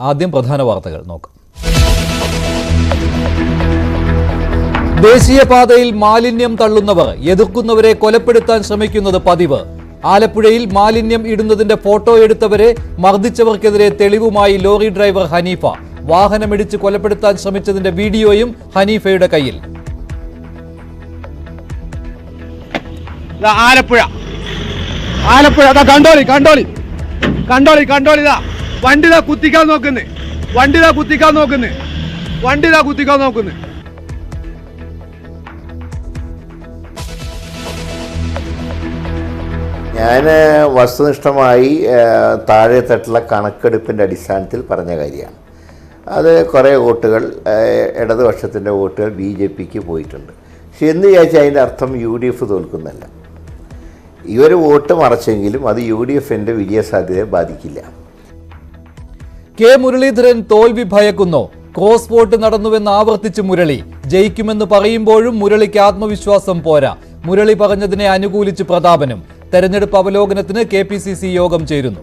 ആദ്യം പ്രധാന വാർത്തകൾ നോക്കാം. ദേശീയപാതയിൽ മാലിന്യം തള്ളുന്നവർ എതിർക്കുന്നവരെ കൊലപ്പെടുത്താൻ ശ്രമിക്കുന്നത് പതിവ്. ആലപ്പുഴയിൽ മാലിന്യം ഇടുന്നതിന്റെ ഫോട്ടോ എടുത്തവരെ മർദ്ദിച്ചവർക്കെതിരെ തെളിവുമായി ലോറി ഡ്രൈവർ ഹനീഫ. വാഹനമിടിച്ച് കൊലപ്പെടുത്താൻ ശ്രമിച്ചതിന്റെ വീഡിയോയും ഹനീഫയുടെ കയ്യിൽ. ആലപ്പുഴ ആലപ്പുഴ കണ്ടോളി കണ്ടോളി കണ്ടോളി കണ്ടോളി വണ്ടിതാ കുത്തിക്കാൻ നോക്കുന്നേ വണ്ടിതാ കുത്തിക്കാൻ നോക്കുന്നേ വണ്ടിതാ കുത്തിക്കാൻ നോക്കുന്നേ. ഞാൻ വസ്തുനിഷ്ഠമായി താഴെത്തട്ടിലെ കണക്കെടുപ്പിൻ്റെ അടിസ്ഥാനത്തിൽ പറഞ്ഞ കാര്യമാണ്. അത് കുറേ വോട്ടുകൾ ഇടതുപക്ഷത്തിൻ്റെ വോട്ടുകൾ BJPക്ക് പോയിട്ടുണ്ട്. പക്ഷെ എന്ന് വിചാരിച്ചാൽ അതിൻ്റെ അർത്ഥം UDF തോൽക്കുന്നല്ല. ഇവർ വോട്ട് മറച്ചെങ്കിലും അത് UDFൻ്റെ വിജയസാധ്യതയെ ബാധിക്കില്ല. കെ മുരളീധരൻ തോൽവി ഭയക്കുന്നോ? ക്രോസ് വോട്ട് നടന്നുവെന്ന് ആവർത്തിച്ച് മുരളി. ജയിക്കുമെന്ന് പറയുമ്പോഴും മുരളിക്ക് ആത്മവിശ്വാസം പോരാ. മുരളി പറഞ്ഞതിനെ അനുകൂലിച്ച് പ്രതാപനും. തെരഞ്ഞെടുപ്പ് അവലോകനത്തിന് KPCC യോഗം ചേരുന്നു.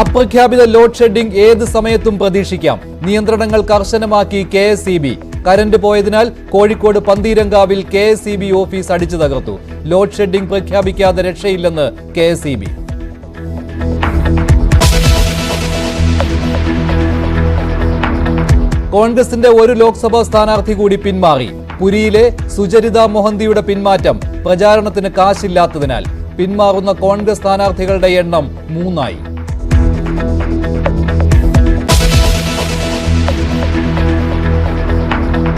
അപ്രഖ്യാപിത ലോഡ് ഷെഡിംഗ് ഏത് സമയത്തും പ്രതീക്ഷിക്കാം. നിയന്ത്രണങ്ങൾ കർശനമാക്കി KSEB. കരണ്ട് പോയതിനാൽ കോഴിക്കോട് പന്തീരങ്കാവിൽ KSEB ഓഫീസ് അടിച്ചു തകർത്തു. ലോഡ് ഷെഡിംഗ് പ്രഖ്യാപിക്കാതെ രക്ഷയില്ലെന്ന് KSEB. കോൺഗ്രസിന്റെ ഒരു ലോക്സഭാ സ്ഥാനാർത്ഥി കൂടി പിന്മാറി. പുരിയിലെ സുചരിത മൊഹന്തിയുടെ പിന്മാറ്റം പ്രചാരണത്തിന് കാശില്ലാത്തതിനാൽ. പിന്മാറുന്ന കോൺഗ്രസ് സ്ഥാനാർത്ഥികളുടെ എണ്ണം 3.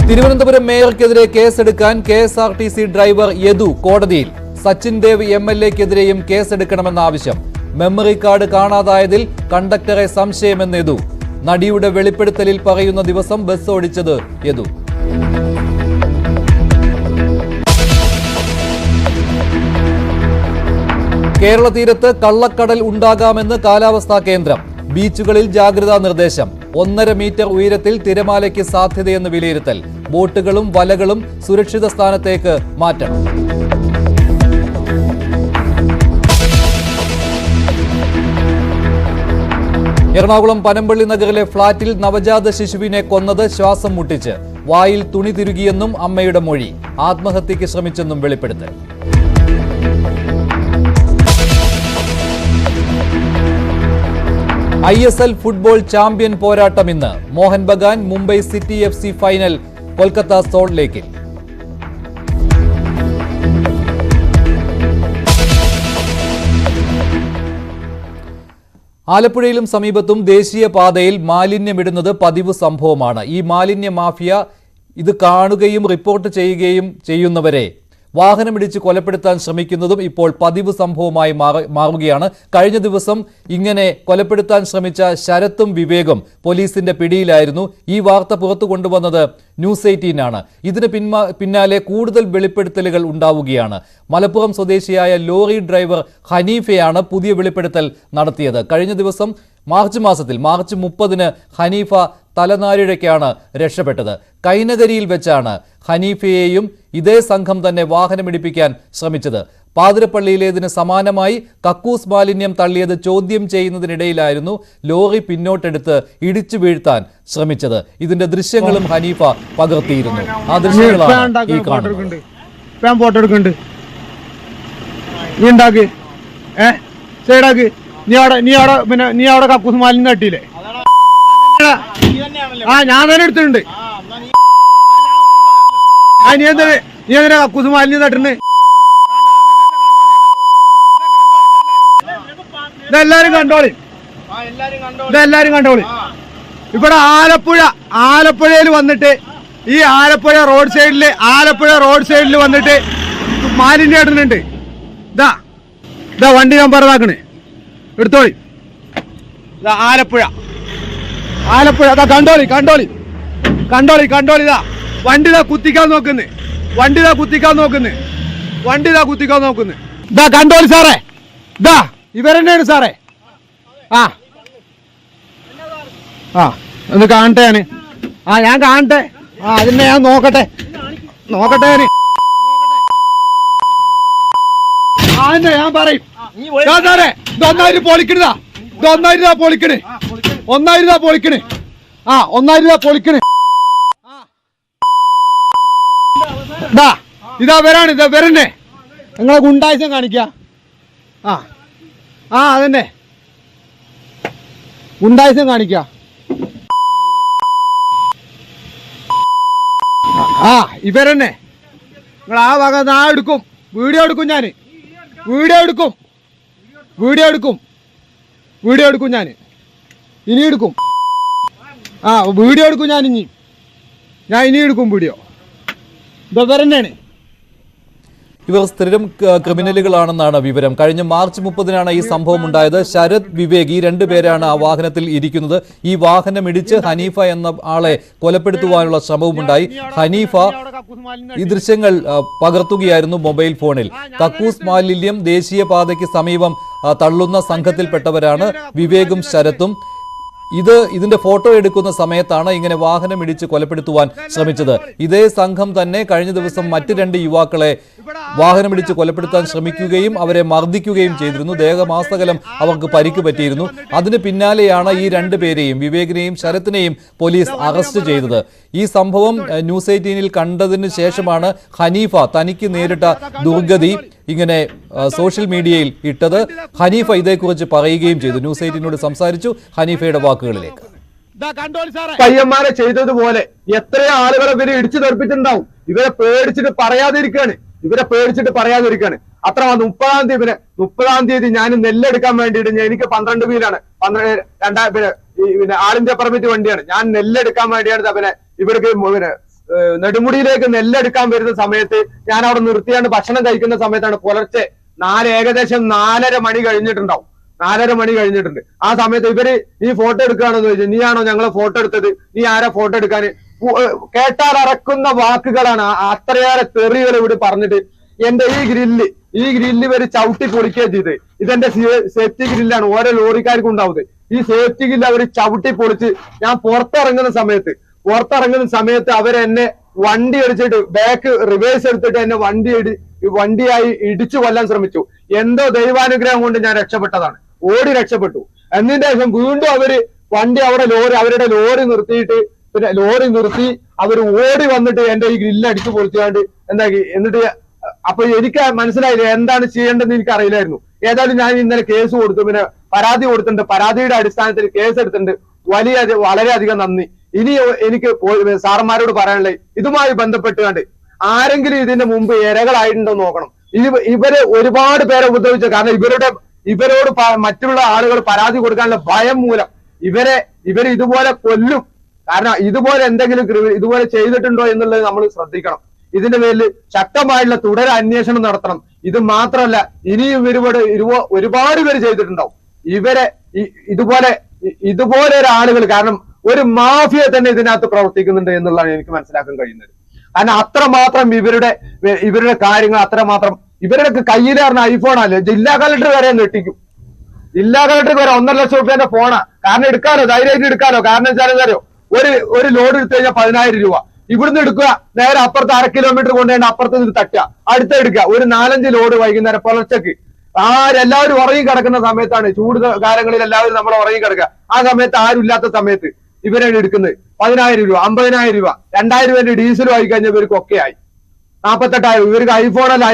തിരുവനന്തപുരം മേയർക്കെതിരെ കേസെടുക്കാൻ KSRTC ഡ്രൈവർ യദു കോടതിയിൽ. സച്ചിൻ ദേവ് MLAക്കെതിരെയും കേസെടുക്കണമെന്ന ആവശ്യം. മെമ്മറി കാർഡ് കാണാതായതിൽ കണ്ടക്ടറെ സംശയമെന്ന് യദു. നടിയുടെ വെളിപ്പെടുത്തലിൽ പറയുന്ന ദിവസം ബസ് ഓടിച്ചത് യദു. കേരള തീരത്ത് കള്ളക്കടൽ ഉണ്ടാകാമെന്ന് കാലാവസ്ഥാ കേന്ദ്രം. ബീച്ചുകളിൽ ജാഗ്രതാ നിർദ്ദേശം. 1.5 മീറ്റർ ഉയരത്തിൽ തിരമാലയ്ക്ക് സാധ്യതയെന്ന് വിലയിരുത്തൽ. ബോട്ടുകളും വലകളും സുരക്ഷിത സ്ഥാനത്തേക്ക് മാറ്റണം. എറണാകുളം പനമ്പള്ളി നഗറിലെ ഫ്ളാറ്റിൽ നവജാത ശിശുവിനെ കൊന്നത് ശ്വാസം മുട്ടിച്ച്. വായിൽ തുണി തിരുകിയെന്നും അമ്മയുടെ മൊഴി. ആത്മഹത്യയ്ക്ക് ശ്രമിച്ചെന്നും വെളിപ്പെടുത്തൽ. ISL ഫുട്ബോൾ ചാമ്പ്യൻ പോരാട്ടം ഇന്ന്. Mohun Bagan Mumbai city FC final Kolkata salt ലേക്കിൽ. ആലപ്പുഴയിലും സമീപത്തും ദേശീയപാതയിൽ മാലിന്യമിടുന്നത് പതിവ് സംഭവമാണ്. ഈ മാലിന്യ മാഫിയ ഇത് കാണുകയും റിപ്പോർട്ട് ചെയ്യുകയും ചെയ്യുന്നവരെ വാഹനമിടിച്ച് കൊലപ്പെടുത്താൻ ശ്രമിക്കുന്നതും ഇപ്പോൾ പതിവ് സംഭവമായി മാറുകയാണ്. കഴിഞ്ഞ ദിവസം ഇങ്ങനെ കൊലപ്പെടുത്താൻ ശ്രമിച്ച ശരത്തും വിവേകും പോലീസിന്റെ പിടിയിലായിരുന്നു. ഈ വാർത്ത പുറത്തു കൊണ്ടുവന്നത് News 18 ആണ്. ഇതിന് പിന്നാലെ കൂടുതൽ വെളിപ്പെടുത്തലുകൾ ഉണ്ടാവുകയാണ്. മലപ്പുറം സ്വദേശിയായ ലോറി ഡ്രൈവർ ഹനീഫയാണ് പുതിയ വെളിപ്പെടുത്തൽ നടത്തിയത്. കഴിഞ്ഞ ദിവസം മാർച്ച് 30-ന് ഹനീഫ തലനാരിഴയ്ക്കാണ് രക്ഷപ്പെട്ടത്. കൈനകരിയിൽ വെച്ചാണ് ഹനീഫയെയും ഇതേ സംഘം തന്നെ വാഹനമിടിപ്പിക്കാൻ ശ്രമിച്ചത്. പാതിരപ്പള്ളിയിലേതിന് സമാനമായി കക്കൂസ് മാലിന്യം തള്ളിയത് ചോദ്യം ചെയ്യുന്നതിനിടയിലായിരുന്നു ലോറി പിന്നോട്ടെടുത്ത് ഇടിച്ചു വീഴ്ത്താൻ ശ്രമിച്ചത്. ഇതിന്റെ ദൃശ്യങ്ങളും ഹനീഫ പകർത്തിയിരുന്നു. ആ ദൃശ്യങ്ങളാണ് ഈ കാണുന്നത്. നീ അവിടെ കക്കൂസ് മാലിന്യം തട്ടിയില്ലേ? ഞാൻ തന്നെ എടുത്തിട്ടുണ്ട്. നീ എന്തിനാ കക്കൂസ് മാലിന്യം തട്ടുന്നത്? ഇതെല്ലാരും കണ്ടോളി, ഇതെല്ലാരും കണ്ടോളി. ഇവിടെ ആലപ്പുഴയിൽ വന്നിട്ട് ഈ ആലപ്പുഴ റോഡ് സൈഡിൽ വന്നിട്ട് മാലിന്യം ഇടുന്നുണ്ട്. ഇതാ വണ്ടി ഞാൻ പറഞ്ഞാക്കണേ, എടുത്തോളി. ഇതാ ആലപ്പുഴ അതാ കണ്ടോളി. ഇതാ വണ്ടിതാ കുത്തിക്കാൻ നോക്കുന്നേ ഇതാ കണ്ടോളി സാറേ. ഇതാ ഇവരെന്നെയാണ് സാറേ. ഒന്ന് കാണട്ടെ ഞാൻ കാണട്ടെ. അതിനെ ഞാൻ നോക്കട്ടെ ഞാൻ പറയും. സാറേ ഇതൊന്നായിരം പൊളിക്കണതാ, ഇതൊന്നായിരം പൊളിക്കണേ, 1000 പൊളിക്കണേ, 1000 പൊളിക്കണേ. ഇതാ വരാണ്, ഇതാ വരണ്ടേ, നിങ്ങളെ ഗുണ്ടായിസം കാണിക്ക. അതന്നെ ഗുണ്ടായിസം കാണിക്ക. ഇവരെന്നെ നിങ്ങൾ ആ വക ഞാൻ എടുക്കും, വീഡിയോ എടുക്കും, ഞാൻ വീഡിയോ എടുക്കും, ഞാൻ ഇനി എടുക്കും. വീഡിയോ എടുക്കും, ഞാൻ ഇനി എടുക്കും വീഡിയോ. ഇവരെന്നെയാണ്. ഇവർ സ്ഥിരം ക്രിമിനലുകളാണെന്നാണ് വിവരം. കഴിഞ്ഞ മാർച്ച് 30-നാണ് ഈ സംഭവം ഉണ്ടായത്. ശരത്, വിവേക് ഈ രണ്ടുപേരാണ് ആ വാഹനത്തിൽ ഇരിക്കുന്നത്. ഈ വാഹനം ഇടിച്ച് ഹനീഫ എന്ന ആളെ കൊലപ്പെടുത്തുവാനുള്ള ശ്രമവുമുണ്ടായി. ഹനീഫ ഈ ദൃശ്യങ്ങൾ പകർത്തുകയായിരുന്നു മൊബൈൽ ഫോണിൽ. കക്കൂസ് മാലിന്യം ദേശീയപാതയ്ക്ക് സമീപം തള്ളുന്ന സംഘത്തിൽപ്പെട്ടവരാണ് വിവേകും ശരത്തും. ഇതിന്റെ ഫോട്ടോ എടുക്കുന്ന സമയത്താണ് ഇങ്ങനെ വാഹനം ഇടിച്ച് കൊലപ്പെടുത്തുവാൻ ശ്രമിച്ചത്. ഇതേ സംഘം തന്നെ കഴിഞ്ഞ ദിവസം മറ്റ് 2 യുവാക്കളെ വാഹനമിടിച്ച് കൊലപ്പെടുത്താൻ ശ്രമിക്കുകയും അവരെ മർദ്ദിക്കുകയും ചെയ്തിരുന്നു. ദേഹമാസകലം അവർക്ക് പരിക്ക് പറ്റിയിരുന്നു. അതിന് പിന്നാലെയാണ് ഈ 2 പേരെയും, വിവേകിനെയും ശരത്തിനെയും പോലീസ് അറസ്റ്റ് ചെയ്തത്. ഈ സംഭവം ന്യൂസ് 18-ൽ കണ്ടതിന് ശേഷമാണ് ഹനീഫ തനിക്ക് നേരിട്ട ദുർഗതി ഇങ്ങനെ സോഷ്യൽ മീഡിയയിൽ ഇട്ടത്. ഹനീഫ ഇതേക്കുറിച്ച് പറയുകയും ചെയ്തു. ന്യൂസ് 18നോട് സംസാരിച്ചു. ഹനീഫയുടെ വാക്കുകളിലേക്ക്. പയ്യന്മാരെ ചെയ്തതുപോലെ എത്രയോ ആളുകളെ ഇവരെ ഇടിച്ചു തെറിപ്പിച്ചിട്ടുണ്ടാവും. ഇവരെ പേടിച്ചിട്ട് പറയാതിരിക്കാണ്, അത്ര 30-ാം തീയതി ഞാൻ നെല്ലെടുക്കാൻ വേണ്ടിയിട്ട്, എനിക്ക് 12 വീലാണ്, പിന്നെ ആൾ ഇന്ത്യ പെർമിറ്റ് വണ്ടിയാണ്. ഞാൻ നെല്ലെടുക്കാൻ വേണ്ടിയാണ് പിന്നെ ഇവർക്ക് നെടുമുടിയിലേക്ക് നെല്ലെടുക്കാൻ വരുന്ന സമയത്ത് ഞാൻ അവിടെ നിർത്തിയാണ് ഭക്ഷണം കഴിക്കുന്ന സമയത്താണ് പുലർച്ചെ ഏകദേശം 4:30 മണി കഴിഞ്ഞിട്ടുണ്ടാവും. 4:30 മണി കഴിഞ്ഞിട്ടുണ്ട്. ആ സമയത്ത് ഇവര് ഈ ഫോട്ടോ എടുക്കുകയാണെന്ന് ചോദിച്ചു. നീയാണോ ഞങ്ങളെ ഫോട്ടോ എടുത്തത്? നീ ആരാ ഫോട്ടോ എടുക്കാന്? കേട്ടാൽ അറക്കുന്ന വാക്കുകളാണ്, അത്രയേറെ തെറികൾ ഇവിടെ പറഞ്ഞിട്ട് എന്റെ ഈ ഗ്രില്ല് ഇവര് ചവിട്ടി പൊളിക്കുകയും ചെയ്ത്. ഇതെന്റെ സേഫ്റ്റി ഗ്രില്ലാണ്, ഓരോ ലോറിക്കാർക്കും ഉണ്ടാവുന്നത്. ഈ സേഫ്റ്റി ഗ്രില്ല് അവര് ചവിട്ടി പൊളിച്ച് ഞാൻ പുറത്തിറങ്ങുന്ന സമയത്ത് അവരെന്നെ വണ്ടി അടിച്ചിട്ട് ബാക്ക് റിവേഴ്സ് എടുത്തിട്ട് എന്നെ വണ്ടിയായി ഇടിച്ചു കൊല്ലാൻ ശ്രമിച്ചു. എന്തോ ദൈവാനുഗ്രഹം കൊണ്ട് ഞാൻ രക്ഷപ്പെട്ടതാണ്, ഓടി രക്ഷപ്പെട്ടു. എന്നതിന് ശേഷം വീണ്ടും അവര് വണ്ടി അവരുടെ ലോറി നിർത്തിയിട്ട് അവർ ഓടി വന്നിട്ട് എന്റെ ഈ ഗ്രില്ല് അടിച്ചു പൊളിച്ചാണ്ട് എന്നിട്ട് അപ്പൊ എനിക്ക് മനസ്സിലായില്ല എന്താണ് ചെയ്യേണ്ടതെന്ന് എനിക്ക് അറിയില്ലായിരുന്നു. ഏതായാലും ഞാൻ ഇന്നലെ കേസ് കൊടുത്തു, പിന്നെ പരാതി കൊടുത്തിട്ടുണ്ട്. പരാതിയുടെ അടിസ്ഥാനത്തിൽ കേസ് എടുത്തിട്ടുണ്ട്. വളരെയധികം നന്ദി. ഇനി എനിക്ക് സാറന്മാരോട് പറയാനുള്ളത്, ഇതുമായി ബന്ധപ്പെട്ടുകൊണ്ട് ആരെങ്കിലും ഇതിന്റെ മുമ്പ് ഇരകളായിട്ടുണ്ടോ നോക്കണം. ഇവര് ഒരുപാട് പേരെ ഉപദ്രവിച്ചു. കാരണം ഇവരോട് മറ്റുള്ള ആളുകൾ പരാതി കൊടുക്കാനുള്ള ഭയം മൂലം ഇവര് ഇതുപോലെ കൊല്ലും. കാരണം ഇതുപോലെ എന്തെങ്കിലും ഇതുപോലെ ചെയ്തിട്ടുണ്ടോ എന്നുള്ളത് നമ്മൾ ശ്രദ്ധിക്കണം. ഇതിന്റെ പേരിൽ ശക്തമായിട്ടുള്ള തുടർ അന്വേഷണം നടത്തണം. ഇത് മാത്രമല്ല, ഇനിയും ഒരുപാട് പേര് ചെയ്തിട്ടുണ്ടാവും. ഇതുപോലെ ഒരാളുകൾ, കാരണം ഒരു മാഫിയ തന്നെ ഇതിനകത്ത് പ്രവർത്തിക്കുന്നുണ്ട് എന്നുള്ളതാണ് എനിക്ക് മനസ്സിലാക്കാൻ കഴിയുന്നത്. കാരണം അത്രമാത്രം ഇവരുടെ കാര്യങ്ങൾ അത്രമാത്രം ഇവരുടെ കയ്യിൽ പറഞ്ഞ ഐഫോണല്ലേ. ജില്ലാ കളക്ടർ വരെ നെട്ടിക്കും. ജില്ലാ കളക്ടർക്ക് വരെ 1.5 ലക്ഷം രൂപേന്റെ ഫോണാ. കാരണം എടുക്കാലോ, ധൈര്യമായിട്ട് എടുക്കാലോ. കാരണം വെച്ചാൽ ഒരു ലോഡ് എടുത്തു കഴിഞ്ഞാൽ 10,000 രൂപ. ഇവിടുന്ന് എടുക്കുക, നേരെ അപ്പുറത്ത് 1/2 കിലോമീറ്റർ കൊണ്ടുപോയി അപ്പുറത്ത് നിന്ന് തട്ടുക, അടുത്തെടുക്കുക. ഒരു 4-5 ലോഡ് വൈകുന്നേരം പുലർച്ചക്ക് എല്ലാവരും ഉറങ്ങി കിടക്കുന്ന സമയത്താണ്. ചൂട് കാലങ്ങളിൽ എല്ലാവരും നമ്മൾ ഉറങ്ങി കിടക്കുക. ആ സമയത്ത് ആരും ഇല്ലാത്ത സമയത്ത് ഇവരാണ് എടുക്കുന്നത്. 10,000 രൂപ, 50,000 രൂപ, 2,000 രൂപന്റെ ഡീസൽ ആയി കഴിഞ്ഞ ഇവർക്കൊക്കെ ആയി 48,000. ഇവർക്ക് ഐഫോണല്ല,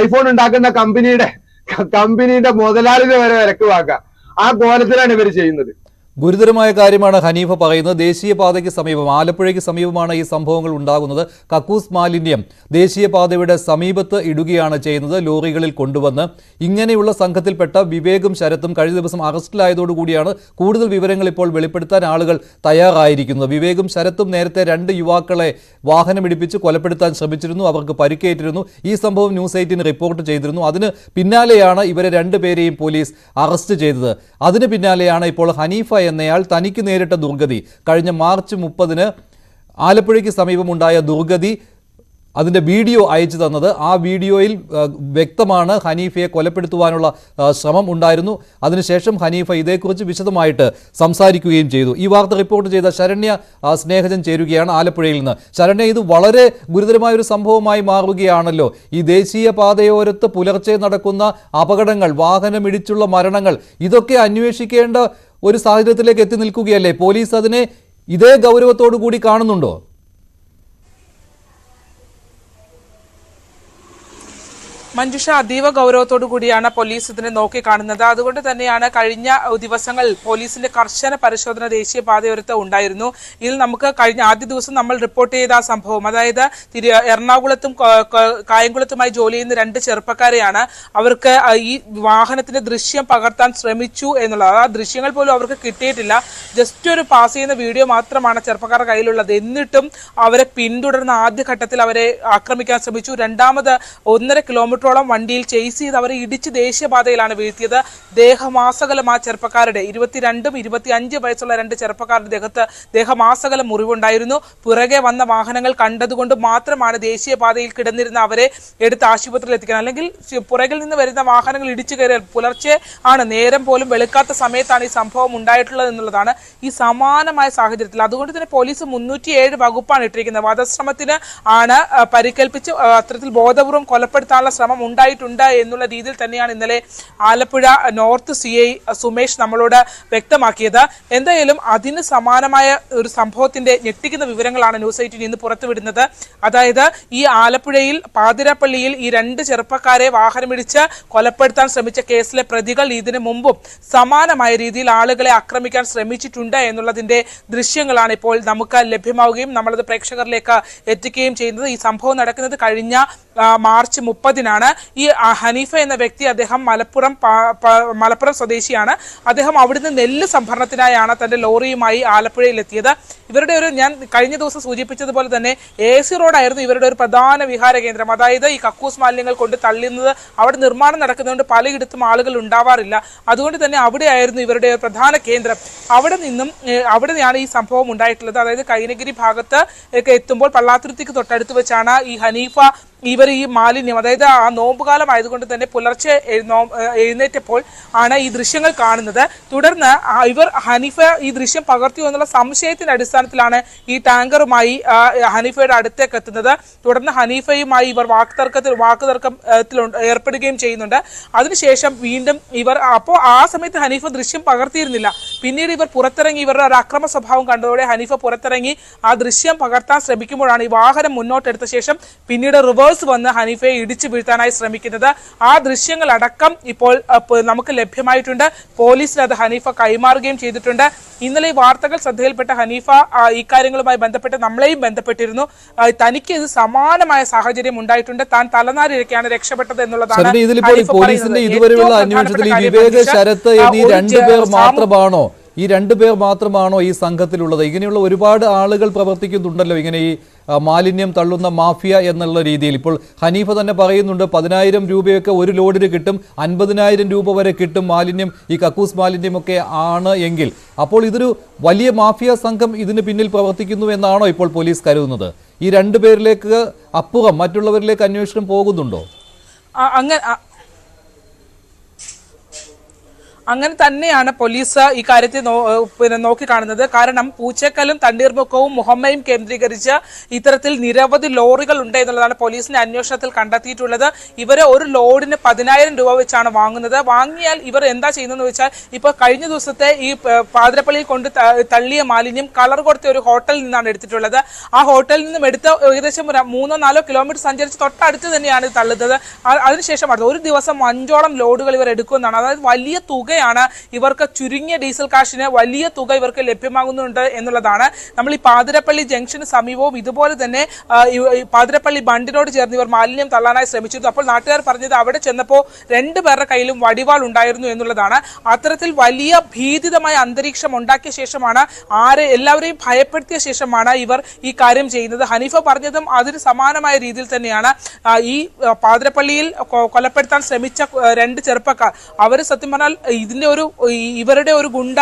ഐഫോൺ ഉണ്ടാക്കുന്ന കമ്പനിയുടെ മുതലാളിനെ വരെ വിലക്ക് വാക്കാം. ആ കോലത്തിലാണ് ഇവർ ചെയ്യുന്നത്. ഗുരുതരമായ കാര്യമാണ് ഹനീഫ പറയുന്നത്. ദേശീയപാതയ്ക്ക് സമീപം, ആലപ്പുഴയ്ക്ക് സമീപമാണ് ഈ സംഭവങ്ങൾ ഉണ്ടാകുന്നത്. കക്കൂസ് മാലിന്യം ദേശീയപാതയുടെ സമീപത്ത് ഇടുകയാണ് ചെയ്യുന്നത്, ലോറികളിൽ കൊണ്ടുവന്ന്. ഇങ്ങനെയുള്ള സംഘത്തിൽപ്പെട്ട വിവേകും ശരത്തും കഴിഞ്ഞ ദിവസം അറസ്റ്റിലായതോടുകൂടിയാണ് കൂടുതൽ വിവരങ്ങൾ ഇപ്പോൾ വെളിപ്പെടുത്താൻ ആളുകൾ തയ്യാറായിരിക്കുന്നത്. വിവേകും ശരത്തും നേരത്തെ 2 യുവാക്കളെ വാഹനമിടിപ്പിച്ച് കൊലപ്പെടുത്താൻ ശ്രമിച്ചിരുന്നു, അവർക്ക് പരിക്കേറ്റിരുന്നു. ഈ സംഭവം ന്യൂസ് 18 റിപ്പോർട്ട് ചെയ്തിരുന്നു. അതിന് പിന്നാലെയാണ് ഇവരെ 2 പേരെയും പോലീസ് അറസ്റ്റ് ചെയ്തത്. അതിന് പിന്നാലെയാണ് ഇപ്പോൾ ഹനീഫ എന്നയാൾ തനിക്ക് നേരിട്ട ദുർഗതി, കഴിഞ്ഞ മാർച്ച് 30-ന് ആലപ്പുഴയ്ക്ക് സമീപമുണ്ടായ ദുർഗതി അതിൻ്റെ വീഡിയോ അയച്ചു തന്നത്. ആ വീഡിയോയിൽ വ്യക്തമാണ് ഹനീഫയെ കൊലപ്പെടുത്തുവാനുള്ള ശ്രമം ഉണ്ടായിരുന്നു. അതിനുശേഷം ഹനീഫ ഇതേക്കുറിച്ച് വിശദമായിട്ട് സംസാരിക്കുകയും ചെയ്തു. ഈ വാർത്ത റിപ്പോർട്ട് ചെയ്ത ശരണ്യ സ്നേഹജൻ ചേരുകയാണ് ആലപ്പുഴയിൽ നിന്ന്. ശരണ്യ, ഇത് വളരെ ഗുരുതരമായ ഒരു സംഭവമായി മാറുകയാണല്ലോ. ഈ ദേശീയ പാതയോരത്ത് പുലർച്ചെ നടക്കുന്ന അപകടങ്ങൾ, വാഹനമിടിച്ചുള്ള മരണങ്ങൾ, ഇതൊക്കെ അന്വേഷിക്കേണ്ട ഒരു സാഹചര്യത്തിലേക്ക് എത്തി നിൽക്കുകയല്ലേ? പോലീസ് അതിനെ ഇതേ ഗൗരവത്തോടു കൂടി കാണുന്നുണ്ടോ? മഞ്ജുഷ, അതീവ ഗൗരവത്തോടു കൂടിയാണ് പോലീസ് ഇതിനെ നോക്കിക്കാണുന്നത്. അതുകൊണ്ട് തന്നെയാണ് കഴിഞ്ഞ ദിവസങ്ങളിൽ പോലീസിന്റെ കർശന പരിശോധന ദേശീയപാതയോരത്ത് ഉണ്ടായിരുന്നു. ഇതിൽ നമുക്ക് കഴിഞ്ഞ ആദ്യ ദിവസം നമ്മൾ റിപ്പോർട്ട് ചെയ്ത ആ സംഭവം, അതായത് എറണാകുളത്തും കായംകുളത്തുമായി ജോലി ചെയ്യുന്ന 2 ചെറുപ്പക്കാരെയാണ് അവർക്ക് ഈ വാഹനത്തിന്റെ ദൃശ്യം പകർത്താൻ ശ്രമിച്ചു എന്നുള്ളത്. ആ ദൃശ്യങ്ങൾ പോലും അവർക്ക് കിട്ടിയിട്ടില്ല. ജസ്റ്റ് ഒരു പാസ് ചെയ്യുന്ന വീഡിയോ മാത്രമാണ് ചെറുപ്പക്കാരുടെ കയ്യിലുള്ളത്. എന്നിട്ടും അവരെ പിന്തുടർന്ന ആദ്യഘട്ടത്തിൽ അവരെ ആക്രമിക്കാൻ ശ്രമിച്ചു. രണ്ടാമത് 1.5 കിലോമീറ്ററോളം വണ്ടിയിൽ ചേസ് ചെയ്ത് അവരെ ഇടിച്ച് ദേശീയപാതയിലാണ് വീഴ്ത്തിയത്. ദേഹമാസകലം ആ ചെറുപ്പക്കാരുടെ 22ഉം 25 വയസ്സുള്ള 2 ചെറുപ്പക്കാരുടെ ദേഹത്ത് ദേഹമാസകലം മുറിവുണ്ടായിരുന്നു. പുറകെ വന്ന വാഹനങ്ങൾ കണ്ടതുകൊണ്ട് മാത്രമാണ് ദേശീയപാതയിൽ കിടന്നിരുന്ന അവരെ എടുത്ത് ആശുപത്രിയിൽ എത്തിക്കാൻ. അല്ലെങ്കിൽ പുറകിൽ നിന്ന് വരുന്ന വാഹനങ്ങൾ ഇടിച്ചു കയറിയാൽ പുലർച്ചെ ആണ്, നേരം പോലും വെളുക്കാത്ത സമയത്താണ് ഈ സംഭവം ഉണ്ടായിട്ടുള്ളത് എന്നുള്ളതാണ് ഈ സമാനമായ സാഹചര്യത്തിൽ. അതുകൊണ്ട് തന്നെ പോലീസ് 307 വകുപ്പാണ് ഇട്ടിരിക്കുന്നത്. വധശ്രമത്തിന് ആണ് പരിക്കേൽപ്പിച്ച് അത്തരത്തിൽ ബോധപൂർവം കൊലപ്പെടുത്താനുള്ള ശ്രമം ഉണ്ടായിട്ടുണ്ട് എന്നുള്ള രീതിയിൽ തന്നെയാണ് ഇന്നലെ ആലപ്പുഴ നോർത്ത് CI സുമേഷ് നമ്മളോട് വ്യക്തമാക്കിയത്. എന്തായാലും അതിന് സമാനമായ ഒരു സംഭവത്തിന്റെ ഞെട്ടിക്കുന്ന വിവരങ്ങളാണ് ന്യൂസ് 18 ഇന്ന് പുറത്തുവിടുന്നത്. അതായത് ഈ ആലപ്പുഴയിൽ പാതിരാപ്പള്ളിയിൽ ഈ 2 ചെറുപ്പക്കാരെ വാഹനമിടിച്ച് കൊലപ്പെടുത്താൻ ശ്രമിച്ച കേസിലെ പ്രതികൾ ഇതിനു മുമ്പും സമാനമായ രീതിയിൽ ആളുകളെ ആക്രമിക്കാൻ ശ്രമിച്ചിട്ടുണ്ട് എന്നുള്ളതിന്റെ ദൃശ്യങ്ങളാണ് ഇപ്പോൾ നമുക്ക് ലഭ്യമാവുകയും നമ്മളത് പ്രേക്ഷകരിലേക്ക് എത്തിക്കുകയും ചെയ്യുന്നത്. ഈ സംഭവം നടക്കുന്നത് കഴിഞ്ഞ മാർച്ച് 30-നാണ്. ഈ ഹനീഫ എന്ന വ്യക്തി, അദ്ദേഹം മലപ്പുറം സ്വദേശിയാണ്. അദ്ദേഹം അവിടുന്ന് നെല്ല് സംഭരണത്തിനായാണ് തന്റെ ലോറിയുമായി ആലപ്പുഴയിൽ എത്തിയത്. ഇവരുടെ ഞാൻ കഴിഞ്ഞ ദിവസം സൂചിപ്പിച്ചതുപോലെ തന്നെ AC റോഡായിരുന്നു ഇവരുടെ ഒരു പ്രധാന വിഹാര കേന്ദ്രം. അതായത് ഈ കക്കൂസ് മാലിന്യങ്ങൾ കൊണ്ട് തള്ളുന്നത്, അവിടെ നിർമ്മാണം നടക്കുന്നതുകൊണ്ട് പലയിടത്തും ആളുകൾ ഉണ്ടാവാറില്ല. അതുകൊണ്ട് തന്നെ അവിടെയായിരുന്നു ഇവരുടെ പ്രധാന കേന്ദ്രം. അവിടെയാണ് ഈ സംഭവം ഉണ്ടായിട്ടുള്ളത്. അതായത് കൈനഗിരി ഭാഗത്ത് ഒക്കെ എത്തുമ്പോൾ പള്ളാത്തുരുത്തിക്ക് തൊട്ടടുത്ത് വെച്ചാണ് ഈ ഹനീഫ ഇവർ ഈ മാലിന്യം, അതായത് ആ നോമ്പുകാലം ആയതുകൊണ്ട് തന്നെ പുലർച്ചെ എഴുന്നേറ്റപ്പോൾ ആണ് ഈ ദൃശ്യങ്ങൾ കാണുന്നത്. തുടർന്ന് ഹനീഫ ഈ ദൃശ്യം പകർത്തിയോ എന്നുള്ള സംശയത്തിന്റെ അടിസ്ഥാനത്തിലാണ് ഈ ടാങ്കറുമായി ഹനീഫയുടെ അടുത്തേക്ക് എത്തുന്നത്. തുടർന്ന് ഹനീഫയുമായി ഇവർ വാക്കുതർക്കത്തിൽ ഏർപ്പെടുകയും ചെയ്യുന്നുണ്ട്. അതിനുശേഷം വീണ്ടും അപ്പോൾ ആ സമയത്ത് ഹനീഫ ദൃശ്യം പകർത്തിയിരുന്നില്ല. പിന്നീട് ഇവർ പുറത്തിറങ്ങി, ഇവരുടെ ഒരു അക്രമ സ്വഭാവം കണ്ടതോടെ ഹനീഫ പുറത്തിറങ്ങി ആ ദൃശ്യം പകർത്താൻ ശ്രമിക്കുമ്പോഴാണ് ഈ വാഹനം മുന്നോട്ടെടുത്ത ശേഷം പിന്നീട് റിവേഴ്സ് വന്ന് ഹനീഫയെ ഇടിച്ചു വീഴ്ത്താനായി ശ്രമിക്കുന്നത്. ആ ദൃശ്യങ്ങളടക്കം ഇപ്പോൾ നമുക്ക് ലഭ്യമായിട്ടുണ്ട്. പോലീസിന് അത് ഹനീഫ കൈമാറുകയും ചെയ്തിട്ടുണ്ട്. ഇന്നലെ ഈ വാർത്തകൾ ശ്രദ്ധയിൽപ്പെട്ട ഹനീഫ ഇക്കാര്യങ്ങളുമായി ബന്ധപ്പെട്ട് നമ്മളെയും ബന്ധപ്പെട്ടിരുന്നു. തനിക്ക് ഇത് സമാനമായ സാഹചര്യം ഉണ്ടായിട്ടുണ്ട്, താൻ തലനാരിഴക്കാണ് രക്ഷപ്പെട്ടത് എന്നുള്ളതാണ്. പോലീസിന്റെ ഇതുവരെയുള്ള അന്വേഷണത്തിൽ ഈ വിവേക്, ശരത്ത് എന്നീ 2 പേർ മാത്രമാണോ ഈ 2 പേർ മാത്രമാണോ ഈ സംഘത്തിലുള്ളത്? ഇങ്ങനെയുള്ള ഒരുപാട് ആളുകൾ പ്രവർത്തിക്കുന്നുണ്ടല്ലോ, ഇങ്ങനെ ഈ മാലിന്യം തള്ളുന്ന മാഫിയ എന്നുള്ള രീതിയിൽ. ഇപ്പോൾ ഹനീഫ തന്നെ പറയുന്നുണ്ട് 10,000 രൂപയൊക്കെ ഒരു ലോഡിന് കിട്ടും, 50,000 രൂപ വരെ കിട്ടും മാലിന്യം, ഈ കക്കൂസ് മാലിന്യമൊക്കെ ആണ് എങ്കിൽ. അപ്പോൾ ഇതൊരു വലിയ മാഫിയ സംഘം ഇതിന് പിന്നിൽ പ്രവർത്തിക്കുന്നു എന്നാണോ ഇപ്പോൾ പോലീസ് കരുതുന്നത്? ഈ 2 പേരിലേക്ക് അപ്പുറം മറ്റുള്ളവരിലേക്ക് അന്വേഷണം പോകുന്നുണ്ടോ? അങ്ങനെ തന്നെയാണ് പോലീസ് ഈ കാര്യത്തെ നോക്കിക്കാണുന്നത്. കാരണം പൂച്ചക്കലും തണ്ണീർമുക്കവും മുഹമ്മയും കേന്ദ്രീകരിച്ച് ഇത്തരത്തിൽ നിരവധി ലോറികൾ ഉണ്ട് എന്നുള്ളതാണ് പോലീസിന്റെ അന്വേഷണത്തിൽ കണ്ടെത്തിയിട്ടുള്ളത്. ഇവരെ ഒരു ലോഡിന് 10,000 രൂപ വെച്ചാണ് വാങ്ങുന്നത്. വാങ്ങിയാൽ ഇവർ എന്താ ചെയ്യുന്നതെന്ന് വെച്ചാൽ, ഇപ്പോൾ കഴിഞ്ഞ ദിവസത്തെ ഈ പാതിരപ്പള്ളിയിൽ കൊണ്ട് തള്ളിയ മാലിന്യം കളർ കൊടുത്ത ഒരു ഹോട്ടലിൽ നിന്നാണ് എടുത്തിട്ടുള്ളത്. ആ ഹോട്ടലിൽ നിന്നും എടുത്ത് ഏകദേശം 3-4 കിലോമീറ്റർ സഞ്ചരിച്ച് തൊട്ടടുത്ത് തന്നെയാണ് ഇത് തള്ളുന്നത്. അതിനുശേഷം ഒരു ദിവസം 5ഓളം ലോഡുകൾ ഇവർ എടുക്കുമെന്നാണ്. അതായത് വലിയ തുക ഇവർക്ക്, ചുരുങ്ങിയ ഡീസൽ കാശിന് വലിയ തുക ഇവർക്ക് ലഭ്യമാകുന്നുണ്ട് എന്നുള്ളതാണ്. നമ്മൾ ഈ പാതിരപ്പള്ളി ജംഗ്ഷന് സമീപവും ഇതുപോലെ തന്നെ പാതിരപ്പള്ളി ബണ്ടിനോട് ചേർന്ന് ഇവർ മാലിന്യം തള്ളാനായി ശ്രമിച്ചിരുന്നു. അപ്പോൾ നാട്ടുകാർ പറഞ്ഞത് അവിടെ ചെന്നപ്പോൾ 2 പേരുടെ കയ്യിലും വടിവാൾ ഉണ്ടായിരുന്നു എന്നുള്ളതാണ്. അത്തരത്തിൽ വലിയ ഭീതിതമായ അന്തരീക്ഷം ഉണ്ടാക്കിയ ശേഷമാണ്, എല്ലാവരെയും ഭയപ്പെടുത്തിയ ശേഷമാണ് ഇവർ ഈ കാര്യം ചെയ്യുന്നത്. ഹനീഫ പറഞ്ഞതും അതിന് സമാനമായ രീതിയിൽ തന്നെയാണ്. ഈ പാതിരപ്പള്ളിയിൽ കൊലപ്പെടുത്താൻ ശ്രമിച്ച 2 ചെറുപ്പക്കാർ, അവർ സത്യം പറഞ്ഞാൽ ഇതിന്റെ ഇവരുടെ ഒരു ഗുണ്ട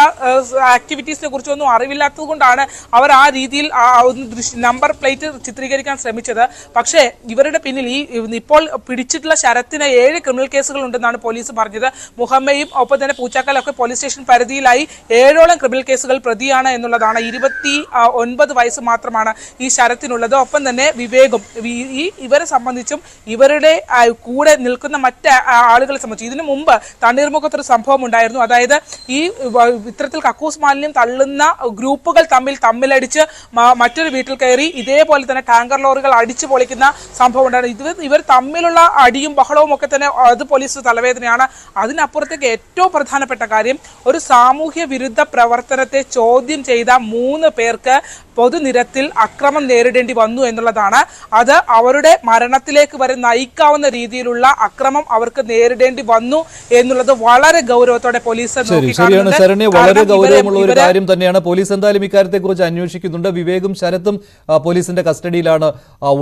ആക്ടിവിറ്റീസിനെ കുറിച്ചൊന്നും അറിവില്ലാത്തത് കൊണ്ടാണ് അവർ ആ രീതിയിൽ നമ്പർ പ്ലേറ്റ് ചിത്രീകരിക്കാൻ ശ്രമിച്ചത്. പക്ഷേ ഇവരുടെ പിന്നിൽ ഇപ്പോൾ പിടിച്ചിട്ടുള്ള ശരത്തിന് 7 ക്രിമിനൽ കേസുകൾ ഉണ്ടെന്നാണ് പോലീസ് പറഞ്ഞത്. മുഹമ്മയും ഒപ്പം തന്നെ പൂച്ചാക്കലൊക്കെ പോലീസ് സ്റ്റേഷൻ പരിധിയിലായി 7ഓളം ക്രിമിനൽ കേസുകൾ പ്രതിയാണ് എന്നുള്ളതാണ്. 29 വയസ്സ് മാത്രമാണ് ഈ ശരത്തിനുള്ളത്. ഒപ്പം തന്നെ വിവേകും ഇവരെ സംബന്ധിച്ചും ഇവരുടെ കൂടെ നിൽക്കുന്ന മറ്റ് ആളുകളെ സംബന്ധിച്ച് ഇതിനു മുമ്പ് തണ്ണീർമുഖത്തൊരു സംഭവം ഉണ്ടായിരുന്നു. അതായത് ഈ ഇത്തരത്തിൽ കക്കൂസ് മാലിന്യം തള്ളുന്ന ഗ്രൂപ്പുകൾ തമ്മിലടിച്ച് മറ്റൊരു വീട്ടിൽ കയറി ഇതേപോലെ തന്നെ ടാങ്കർ ലോറികൾ അടിച്ചു പൊളിക്കുന്ന സംഭവം ഉണ്ടായിരുന്നു. ഇവർ തമ്മിലുള്ള അടിയും ബഹളവും ഒക്കെ തന്നെ അത് പോലീസ് തലവേദനയാണ്. അതിനപ്പുറത്തേക്ക് ഏറ്റവും പ്രധാനപ്പെട്ട കാര്യം ഒരു സാമൂഹ്യ വിരുദ്ധ പ്രവർത്തനത്തെ ചോദ്യം ചെയ്ത 3 പേർക്ക് പൊതുനിരത്തിൽ അക്രമം നേരിടേണ്ടി വന്നു എന്നുള്ളതാണ്. അത് അവരുടെ മരണത്തിലേക്ക് വരെ നയിക്കാവുന്ന രീതിയിലുള്ള അക്രമം അവർക്ക് നേരിടേണ്ടി വന്നു എന്നുള്ളത് വളരെ ഗൗരവത്തോടെ പോലീസ് ശരിയാണ് ശരണ്യ, വളരെ ഗൗരവമുള്ള ഒരു കാര്യം തന്നെയാണ്. പോലീസ് എന്തായാലും ഇക്കാര്യത്തെക്കുറിച്ച് അന്വേഷിക്കുന്നുണ്ട്. വിവേകും ശരത്തും പോലീസിന്റെ കസ്റ്റഡിയിലാണ്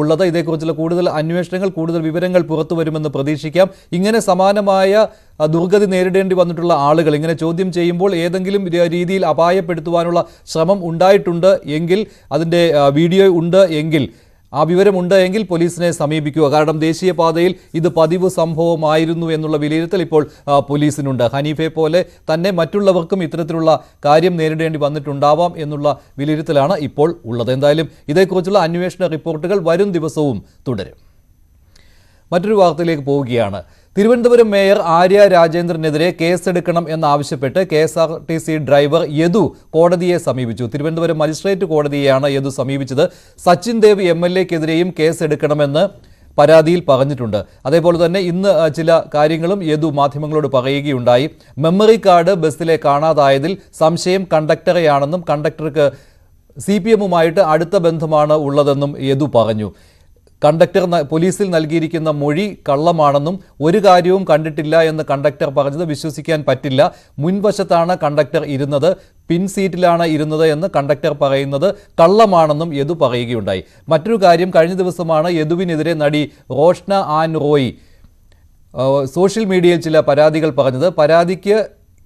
ഉള്ളത്. ഇതേക്കുറിച്ചുള്ള കൂടുതൽ അന്വേഷണങ്ങൾ, കൂടുതൽ വിവരങ്ങൾ പുറത്തു വരുമെന്ന് പ്രതീക്ഷിക്കാം. ഇങ്ങനെ സമാനമായ ദുർഗതി നേരിടേണ്ടി വന്നിട്ടുള്ള ആളുകൾ ഇങ്ങനെ ചോദ്യം ചെയ്യുമ്പോൾ ഏതെങ്കിലും രീതിയിൽ അപായപ്പെടുത്തുവാനുള്ള ശ്രമം ഉണ്ടായിട്ടുണ്ട് എങ്കിൽ, അതിൻ്റെ വീഡിയോ ഉണ്ട് എങ്കിൽ, ആ വിവരമുണ്ട് എങ്കിൽ പോലീസിനെ സമീപിക്കുക. കാരണം ദേശീയപാതയിൽ ഇത് പതിവ് സംഭവമായിരുന്നു എന്നുള്ള വിലയിരുത്തൽ ഇപ്പോൾ പോലീസിനുണ്ട്. ഹനീഫെ പോലെ തന്നെ മറ്റുള്ളവർക്കും ഇത്തരത്തിലുള്ള കാര്യം നേരിടേണ്ടി വന്നിട്ടുണ്ടാവാം എന്നുള്ള വിലയിരുത്തലാണ് ഇപ്പോൾ ഉള്ളത്. എന്തായാലും ഇതേക്കുറിച്ചുള്ള അന്വേഷണ റിപ്പോർട്ടുകൾ വരും ദിവസവും തുടരും. മറ്റൊരു വാർത്തയിലേക്ക് പോവുകയാണ്. തിരുവനന്തപുരം മേയർ ആര്യ രാജേന്ദ്രനെതിരെ കേസെടുക്കണം എന്നാവശ്യപ്പെട്ട് KSRTC ഡ്രൈവർ യദു കോടതിയെ സമീപിച്ചു. തിരുവനന്തപുരം മജിസ്ട്രേറ്റ് കോടതിയെയാണ് യദു സമീപിച്ചത്. സച്ചിൻ ദേവ് MLA-ക്കെതിരെയും കേസെടുക്കണമെന്ന് പരാതിയിൽ പറഞ്ഞിട്ടുണ്ട്. അതേപോലെ തന്നെ ഇന്ന് ചില കാര്യങ്ങളും യദു മാധ്യമങ്ങളോട് പറയുകയുണ്ടായി. മെമ്മറി കാർഡ് ബസ്സിലെ കാണാതായതിൽ സംശയം കണ്ടക്ടറെയാണെന്നും കണ്ടക്ടർക്ക് CPM-ഉമായിട്ട് അടുത്ത ബന്ധമാണ് ഉള്ളതെന്നും യദു പറഞ്ഞു. കണ്ടക്ടർ പോലീസിൽ നൽകിയിരിക്കുന്ന മൊഴി കള്ളമാണെന്നും ഒരു കാര്യവും കണ്ടിട്ടില്ല എന്ന് കണ്ടക്ടർ പറഞ്ഞത് വിശ്വസിക്കാൻ പറ്റില്ല. മുൻവശത്താണ് കണ്ടക്ടർ ഇരുന്നത്, പിൻ സീറ്റിലാണ് ഇരുന്നത് എന്ന് കണ്ടക്ടർ പറയുന്നത് കള്ളമാണെന്നും യദു പറയുകയുണ്ടായി. മറ്റൊരു കാര്യം, കഴിഞ്ഞ ദിവസമാണ് യദുവിനെതിരെ നടി റോഷ്ന ആൻ റോയ് സോഷ്യൽ മീഡിയയിൽ ചില പരാതികൾ പറഞ്ഞത്. പരാതിക്ക്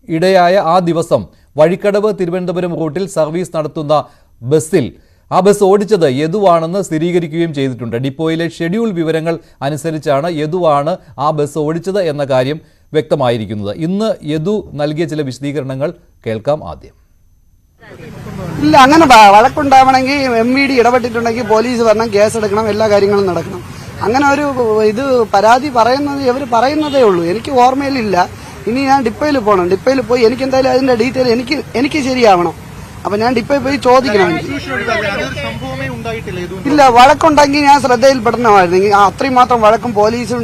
ഇടയായ ആ ദിവസം വഴിക്കടവ് തിരുവനന്തപുരം റൂട്ടിൽ സർവീസ് നടത്തുന്ന ബസ്സിൽ ആ ബസ് ഓടിച്ചത് യദുവാണെന്ന് സ്ഥിരീകരിക്കുകയും ചെയ്തിട്ടുണ്ട്. ഡിപ്പോയിലെ ഷെഡ്യൂൾ വിവരങ്ങൾ അനുസരിച്ചാണ് യദുവാണ് ആ ബസ് ഓടിച്ചത് എന്ന കാര്യം വ്യക്തമായിരിക്കുന്നത്. ഇന്ന് യദു നൽകിയ ചില വിശദീകരണങ്ങൾ കേൾക്കാം ആദ്യം. ഇല്ല, അങ്ങനെ വഴക്കുണ്ടാവണമെങ്കിൽ MVD ഇടപെട്ടിട്ടുണ്ടെങ്കിൽ പോലീസ് വരണം, കേസെടുക്കണം, എല്ലാ കാര്യങ്ങളും നടക്കണം. അങ്ങനെ ഒരു ഇത് പരാതി പറയുന്നത് ഇവർ പറയുന്നതേ ഉള്ളൂ. എനിക്ക് ഓർമ്മയിലില്ല. ഇനി ഞാൻ ഡിപ്പോയിൽ പോകണം. ഡിപ്പോയിൽ പോയി എനിക്ക് എന്തായാലും അതിന്റെ ഡീറ്റെയിൽ എനിക്ക് ശരിയാവണം. അപ്പൊ ഞാൻ ഡിപ്പോയിൽ പോയി ചോദിക്കണം. ഇല്ല, വഴക്കുണ്ടെങ്കിൽ ഞാൻ ശ്രദ്ധയിൽപ്പെടണമായിരുന്നു. അത്രയും മാത്രം വഴക്കും പോലീസും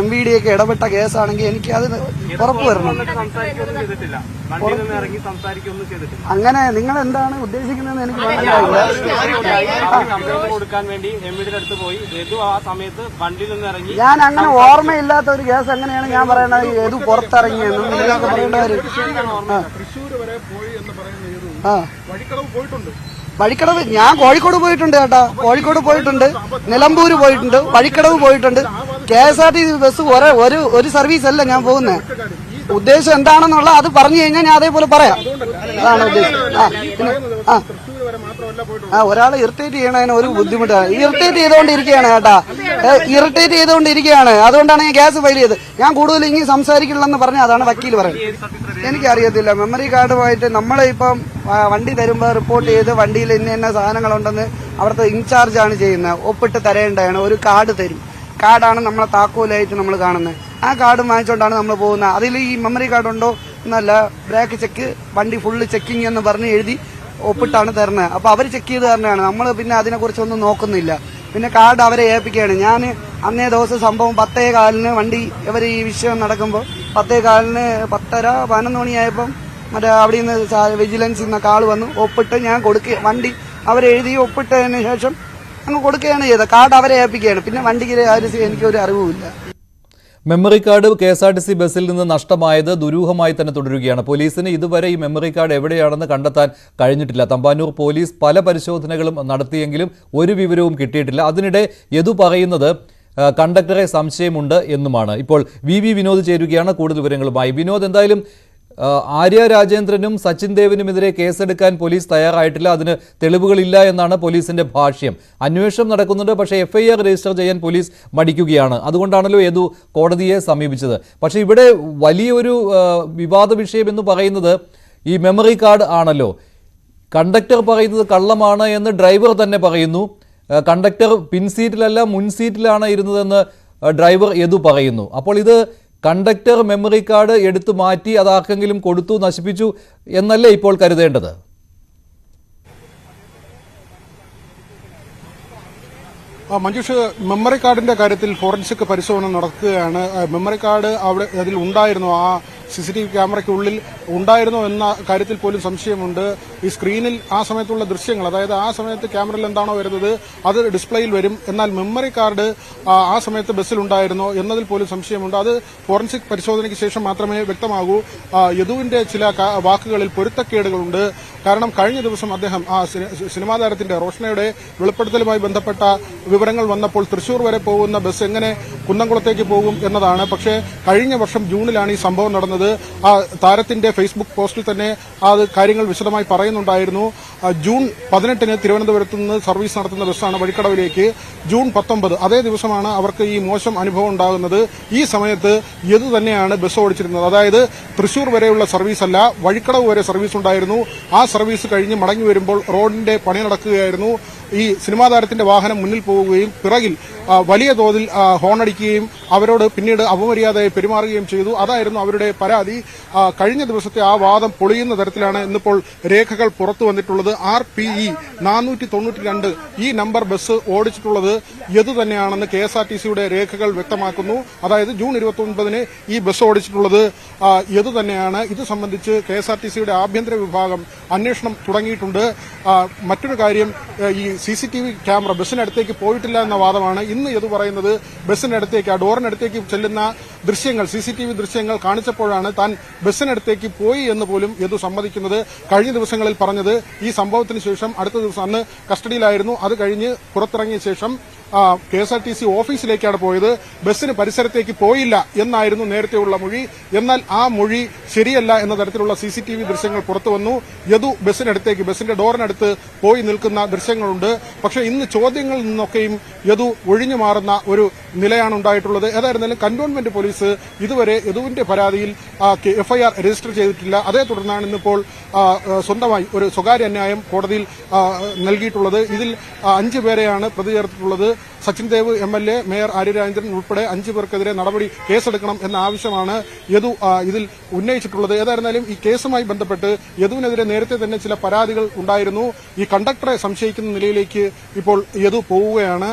MVD ഒക്കെ ഇടപെട്ട കേസാണെങ്കിൽ എനിക്ക് അത് ഉറപ്പ് വരണം. അങ്ങനെ നിങ്ങൾ എന്താണ് ഉദ്ദേശിക്കുന്നതെന്ന് എനിക്ക് മനസ്സിലായില്ല. ഞാൻ അങ്ങനെ ഓർമ്മയില്ലാത്ത ഒരു കേസ് എങ്ങനെയാണ് ഞാൻ പറയണത് ഏത് പുറത്തിറങ്ങിയെന്നും നിങ്ങൾക്ക് പറയേണ്ട കാര്യം. വഴിക്കടവ് ഞാൻ കോഴിക്കോട് പോയിട്ടുണ്ട് ചേട്ടാ, കോഴിക്കോട് പോയിട്ടുണ്ട്, നിലമ്പൂര് പോയിട്ടുണ്ട്, വഴിക്കടവ് പോയിട്ടുണ്ട്. KSRTC ബസ് ഒരു സർവീസ് അല്ല ഞാൻ പോകുന്നത്. ഉദ്ദേശം എന്താണെന്നുള്ള അത് പറഞ്ഞു കഴിഞ്ഞാൽ ഞാൻ അതേപോലെ പറയാം. അതാണ് ഉദ്ദേശം. ഒരാളെ ഇറിറ്റേറ്റ് ചെയ്യണതിന് ഒരു ബുദ്ധിമുട്ടാണ്. ഇറിറ്റേറ്റ് ചെയ്തുകൊണ്ടിരിക്കുകയാണ് ചേട്ടാ, ഇറിറ്റേറ്റ് ചെയ്തുകൊണ്ടിരിക്കുകയാണ്. അതുകൊണ്ടാണ് ഞാൻ കേസ് ഫയൽ ചെയ്തത്. ഞാൻ കൂടുതൽ ഇങ്ങനെ സംസാരിക്കില്ലെന്ന് പറഞ്ഞാൽ അതാണ് വക്കീൽ പറയുന്നത്. എനിക്കറിയത്തില്ല. മെമ്മറി കാർഡുമായിട്ട് നമ്മളിപ്പം വണ്ടി തരുമ്പോൾ റിപ്പോർട്ട് ചെയ്ത് വണ്ടിയിൽ ഇന്ന സാധനങ്ങളുണ്ടെന്ന് അവിടുത്തെ ഇൻചാർജാണ് ചെയ്യുന്നത്. ഒപ്പിട്ട് തരേണ്ടതാണ്. ഒരു കാർഡ് തരും. കാർഡാണ് നമ്മളെ താക്കോലായിട്ട് നമ്മൾ കാണുന്നത്. ആ കാർഡ് വാങ്ങിച്ചുകൊണ്ടാണ് നമ്മൾ പോകുന്നത്. അതിൽ ഈ മെമ്മറി കാർഡ് ഉണ്ടോ എന്നല്ല, ബ്രേക്ക് ചെക്ക്, വണ്ടി ഫുള്ള് ചെക്കിങ് എന്ന് പറഞ്ഞ് എഴുതി ഒപ്പിട്ടാണ് തരുന്നത്. അപ്പോൾ അവർ ചെക്ക് ചെയ്ത് തരണതാണ്. നമ്മൾ പിന്നെ അതിനെക്കുറിച്ചൊന്നും നോക്കുന്നില്ല. പിന്നെ കാർഡ് അവരെ ഏൽപ്പിക്കുകയാണ്. ഞാൻ അന്നേ ദിവസം സംഭവം 10:15 വണ്ടി ഇവർ ഈ വിഷയം നടക്കുമ്പോൾ 10:15 10:30 11 മണിയായപ്പം മറ്റേ അവിടെ നിന്ന് വിജിലൻസിൽ നിന്ന് കാൾ വന്നു. ഒപ്പിട്ട് ഞാൻ കൊടുക്കുക, വണ്ടി അവരെഴുതി ഒപ്പിട്ടതിന് ശേഷം അങ്ങ് കൊടുക്കുകയാണ് ചെയ്തത്. കാർഡ് അവരെ ഏൽപ്പിക്കുകയാണ്. പിന്നെ വണ്ടിക്ക് എനിക്കൊരു അറിവുമില്ല. മെമ്മറി കാർഡ് KSRTC ബസ്സിൽ നിന്ന് നഷ്ടമായത് ദുരൂഹമായി തന്നെ തുടരുകയാണ്. പോലീസിന് ഇതുവരെ ഈ മെമ്മറി കാർഡ് എവിടെയാണെന്ന് കണ്ടെത്താൻ കഴിഞ്ഞിട്ടില്ല. തമ്പാനൂർ പോലീസ് പല പരിശോധനകളും നടത്തിയെങ്കിലും ഒരു വിവരവും കിട്ടിയിട്ടില്ല. അതിനിടെ യദു പറയുന്നത് കണ്ടക്ടറെ സംശയമുണ്ട് എന്നുമാണ്. ഇപ്പോൾ VV വിനോദ് ചേരുകയാണ് കൂടുതൽ വിവരങ്ങളുമായി. വിനോദ്, എന്തായാലും ആര്യ രാജേന്ദ്രനും സച്ചിൻ ദേവിനുമെതിരെ കേസെടുക്കാൻ പോലീസ് തയ്യാറായിട്ടില്ല, അതിന് തെളിവുകളില്ല എന്നാണ് പോലീസിന്റെ ഭാഷ്യം. അന്വേഷണം നടക്കുന്നുണ്ട്, പക്ഷേ FIR രജിസ്റ്റർ ചെയ്യാൻ പോലീസ് മടിക്കുകയാണ്. അതുകൊണ്ടാണല്ലോ യദു കോടതിയെ സമീപിച്ചത്. പക്ഷേ ഇവിടെ വലിയൊരു വിവാദ വിഷയം എന്ന് പറയുന്നത് ഈ മെമ്മറി കാർഡ് ആണല്ലോ. കണ്ടക്ടർ പറയുന്നത് കള്ളമാണ് എന്ന് ഡ്രൈവർ തന്നെ പറയുന്നു. കണ്ടക്ടർ പിൻസീറ്റിലല്ല മുൻസീറ്റിലാണ് ഇരുന്നതെന്ന് ഡ്രൈവർ യദു പറയുന്നു. അപ്പോൾ ഇത് കണ്ടക്ടർ മെമ്മറി കാർഡ് എടുത്തു മാറ്റി അതാർക്കെങ്കിലും കൊടുത്തു നശിപ്പിച്ചു എന്നല്ലേ ഇപ്പോൾ കരുതേണ്ടത്? മഞ്ജുഷ്, മെമ്മറി കാർഡിന്റെ കാര്യത്തിൽ ഫോറൻസിക് പരിശോധന നടക്കുകയാണ്. മെമ്മറി കാർഡ് അതിൽ ഉണ്ടായിരുന്നു, ആ CCTV ക്യാമറയ്ക്കുള്ളിൽ ഉണ്ടായിരുന്നോ എന്ന കാര്യത്തിൽ പോലും സംശയമുണ്ട്. ഈ സ്ക്രീനിൽ ആ സമയത്തുള്ള ദൃശ്യങ്ങൾ, അതായത് ആ സമയത്ത് ക്യാമറയിൽ എന്താണോ വരുന്നത് അത് ഡിസ്പ്ലേയിൽ വരും. എന്നാൽ മെമ്മറി കാർഡ് ആ സമയത്ത് ബസ്സിൽ ഉണ്ടായിരുന്നോ എന്നതിൽ പോലും സംശയമുണ്ട്. അത് ഫോറൻസിക് പരിശോധനയ്ക്ക് ശേഷം മാത്രമേ വ്യക്തമാകൂ. യദുവിന്റെ ചില വാക്കുകളിൽ പൊരുത്തക്കേടുകളുണ്ട്. കാരണം കഴിഞ്ഞ ദിവസം അദ്ദേഹം ആ സിനിമാ താരത്തിന്റെ റോഷനയുടെ വെളിപ്പെടുത്തലുമായി ബന്ധപ്പെട്ട വിവരങ്ങൾ വന്നപ്പോൾ തൃശൂർ വരെ പോകുന്ന ബസ് എങ്ങനെ കുന്നംകുളത്തേക്ക് പോകും എന്നതാണ്. പക്ഷേ കഴിഞ്ഞ വർഷം ജൂണിലാണ് ഈ സംഭവം നടന്നത്. ആ താരത്തിന്റെ ഫേസ്ബുക്ക് പോസ്റ്റിൽ തന്നെ അത് കാര്യങ്ങൾ വിശദമായി പറയുന്നുണ്ടായിരുന്നു. ജൂൺ 18 തിരുവനന്തപുരത്ത് നിന്ന് സർവീസ് നടത്തുന്ന ബസ്സാണ് വഴിക്കടവിലേക്ക്. ജൂൺ 19 അതേ ദിവസമാണ് അവർക്ക് ഈ മോശം അനുഭവം ഉണ്ടാകുന്നത്. ഈ സമയത്ത് യദു തന്നെയാണ് ബസ് ഓടിച്ചിരുന്നത്. അതായത് തൃശൂർ വരെയുള്ള സർവീസ് അല്ല, വഴിക്കടവ് വരെ സർവീസ് ഉണ്ടായിരുന്നു. ആ സർവീസ് കഴിഞ്ഞ് മടങ്ങി വരുമ്പോൾ റോഡിന്റെ പണി നടക്കുകയായിരുന്നു. ഈ സിനിമാ താരത്തിന്റെ വാഹനം മുന്നിൽ പോവുകയും പിറകിൽ വലിയ തോതിൽ ഹോണടിക്കുകയും അവരോട് പിന്നീട് അപമര്യാദയായി പെരുമാറുകയും ചെയ്തു. അതായിരുന്നു അവരുടെ പരാതി. കഴിഞ്ഞ ദിവസത്തെ ആ വാദം പൊളിയുന്ന തരത്തിലാണ് ഇന്നിപ്പോൾ രേഖകൾ പുറത്തു വന്നിട്ടുള്ളത്. RPE 492 ഈ നമ്പർ ബസ് ഓടിച്ചിട്ടുള്ളത് യദു തന്നെയാണെന്ന് KSRTCയുടെ രേഖകൾ വ്യക്തമാക്കുന്നു. അതായത് ജൂൺ 29 ഈ ബസ് ഓടിച്ചിട്ടുള്ളത് യദു തന്നെയാണ്. ഇത് സംബന്ധിച്ച് KSRTCയുടെ ആഭ്യന്തര വിഭാഗം അന്വേഷണം തുടങ്ങിയിട്ടുണ്ട്. മറ്റൊരു കാര്യം, ഈ CCTV ക്യാമറ ബസ്സിനടുത്തേക്ക് പോയിട്ടില്ല എന്ന വാദമാണ്. ഇന്ന് യദു പറയുന്നത് ബസ്സിനടുത്തേക്ക്, ആ ഡോറിനടുത്തേക്ക് ചെല്ലുന്ന ദൃശ്യങ്ങൾ, CCTV ദൃശ്യങ്ങൾ കാണിച്ചപ്പോഴാണ് താൻ ബസ്സിനടുത്തേക്ക് പോയി എന്ന് പോലും യദു സമ്മതിക്കുന്നത്. കഴിഞ്ഞ ദിവസങ്ങളിൽ പറഞ്ഞത് ഈ സംഭവത്തിന് ശേഷം അടുത്ത ദിവസം അന്ന് കസ്റ്റഡിയിലായിരുന്നു. അത് കഴിഞ്ഞ് പുറത്തിറങ്ങിയ ശേഷം KSRTC ഓഫീസിലേക്കാണ് പോയത്. ബസ്സിന് പരിസരത്തേക്ക് പോയില്ല എന്നായിരുന്നു നേരത്തെയുള്ള മൊഴി. എന്നാൽ ആ മൊഴി ശരിയല്ല എന്ന തരത്തിലുള്ള CCTV ദൃശ്യങ്ങൾ പുറത്തു വന്നു. യദു ബസ്സിനടുത്തേക്ക്, ബസ്സിന്റെ ഡോറിനടുത്ത് പോയി നിൽക്കുന്ന ദൃശ്യങ്ങളുണ്ട്. പക്ഷേ ഇന്ന് ചോദ്യങ്ങളിൽ നിന്നൊക്കെയും യദു ഒഴിഞ്ഞു മാറുന്ന ഒരു നിലയാണ് ഉണ്ടായിട്ടുള്ളത്. ഏതായിരുന്നാലും കന്റോൺമെന്റ് പോലീസ് ഇതുവരെ യദുവിന്റെ പരാതിയിൽ FIR രജിസ്റ്റർ ചെയ്തിട്ടില്ല. അതേ തുടർന്നാണ് ഇന്നിപ്പോൾ സ്വന്തമായി ഒരു സ്വകാര്യ അന്യായം കോടതിയിൽ നൽകിയിട്ടുള്ളത്. ഇതിൽ 5 പേരെയാണ് പ്രതി ചേർത്തിട്ടുള്ളത്. സച്ചിൻ ദേവ് MLA, മേയർ ആര്യ രാജേന്ദ്രൻ ഉൾപ്പെടെ 5 പേർക്കെതിരെ കേസെടുക്കണം എന്ന ആവശ്യമാണ് യദു ഇതിൽ ഉന്നയിച്ചിട്ടുള്ളത്. ഏതായിരുന്നാലും ഈ കേസുമായി ബന്ധപ്പെട്ട് യദുവിനെതിരെ നേരത്തെ തന്നെ ചില പരാതികൾ ഉണ്ടായിരുന്നു. ഈ കണ്ടക്ടറെ സംശയിക്കുന്ന നിലയിലേക്ക് ഇപ്പോൾ യദു പോവുകയാണ്.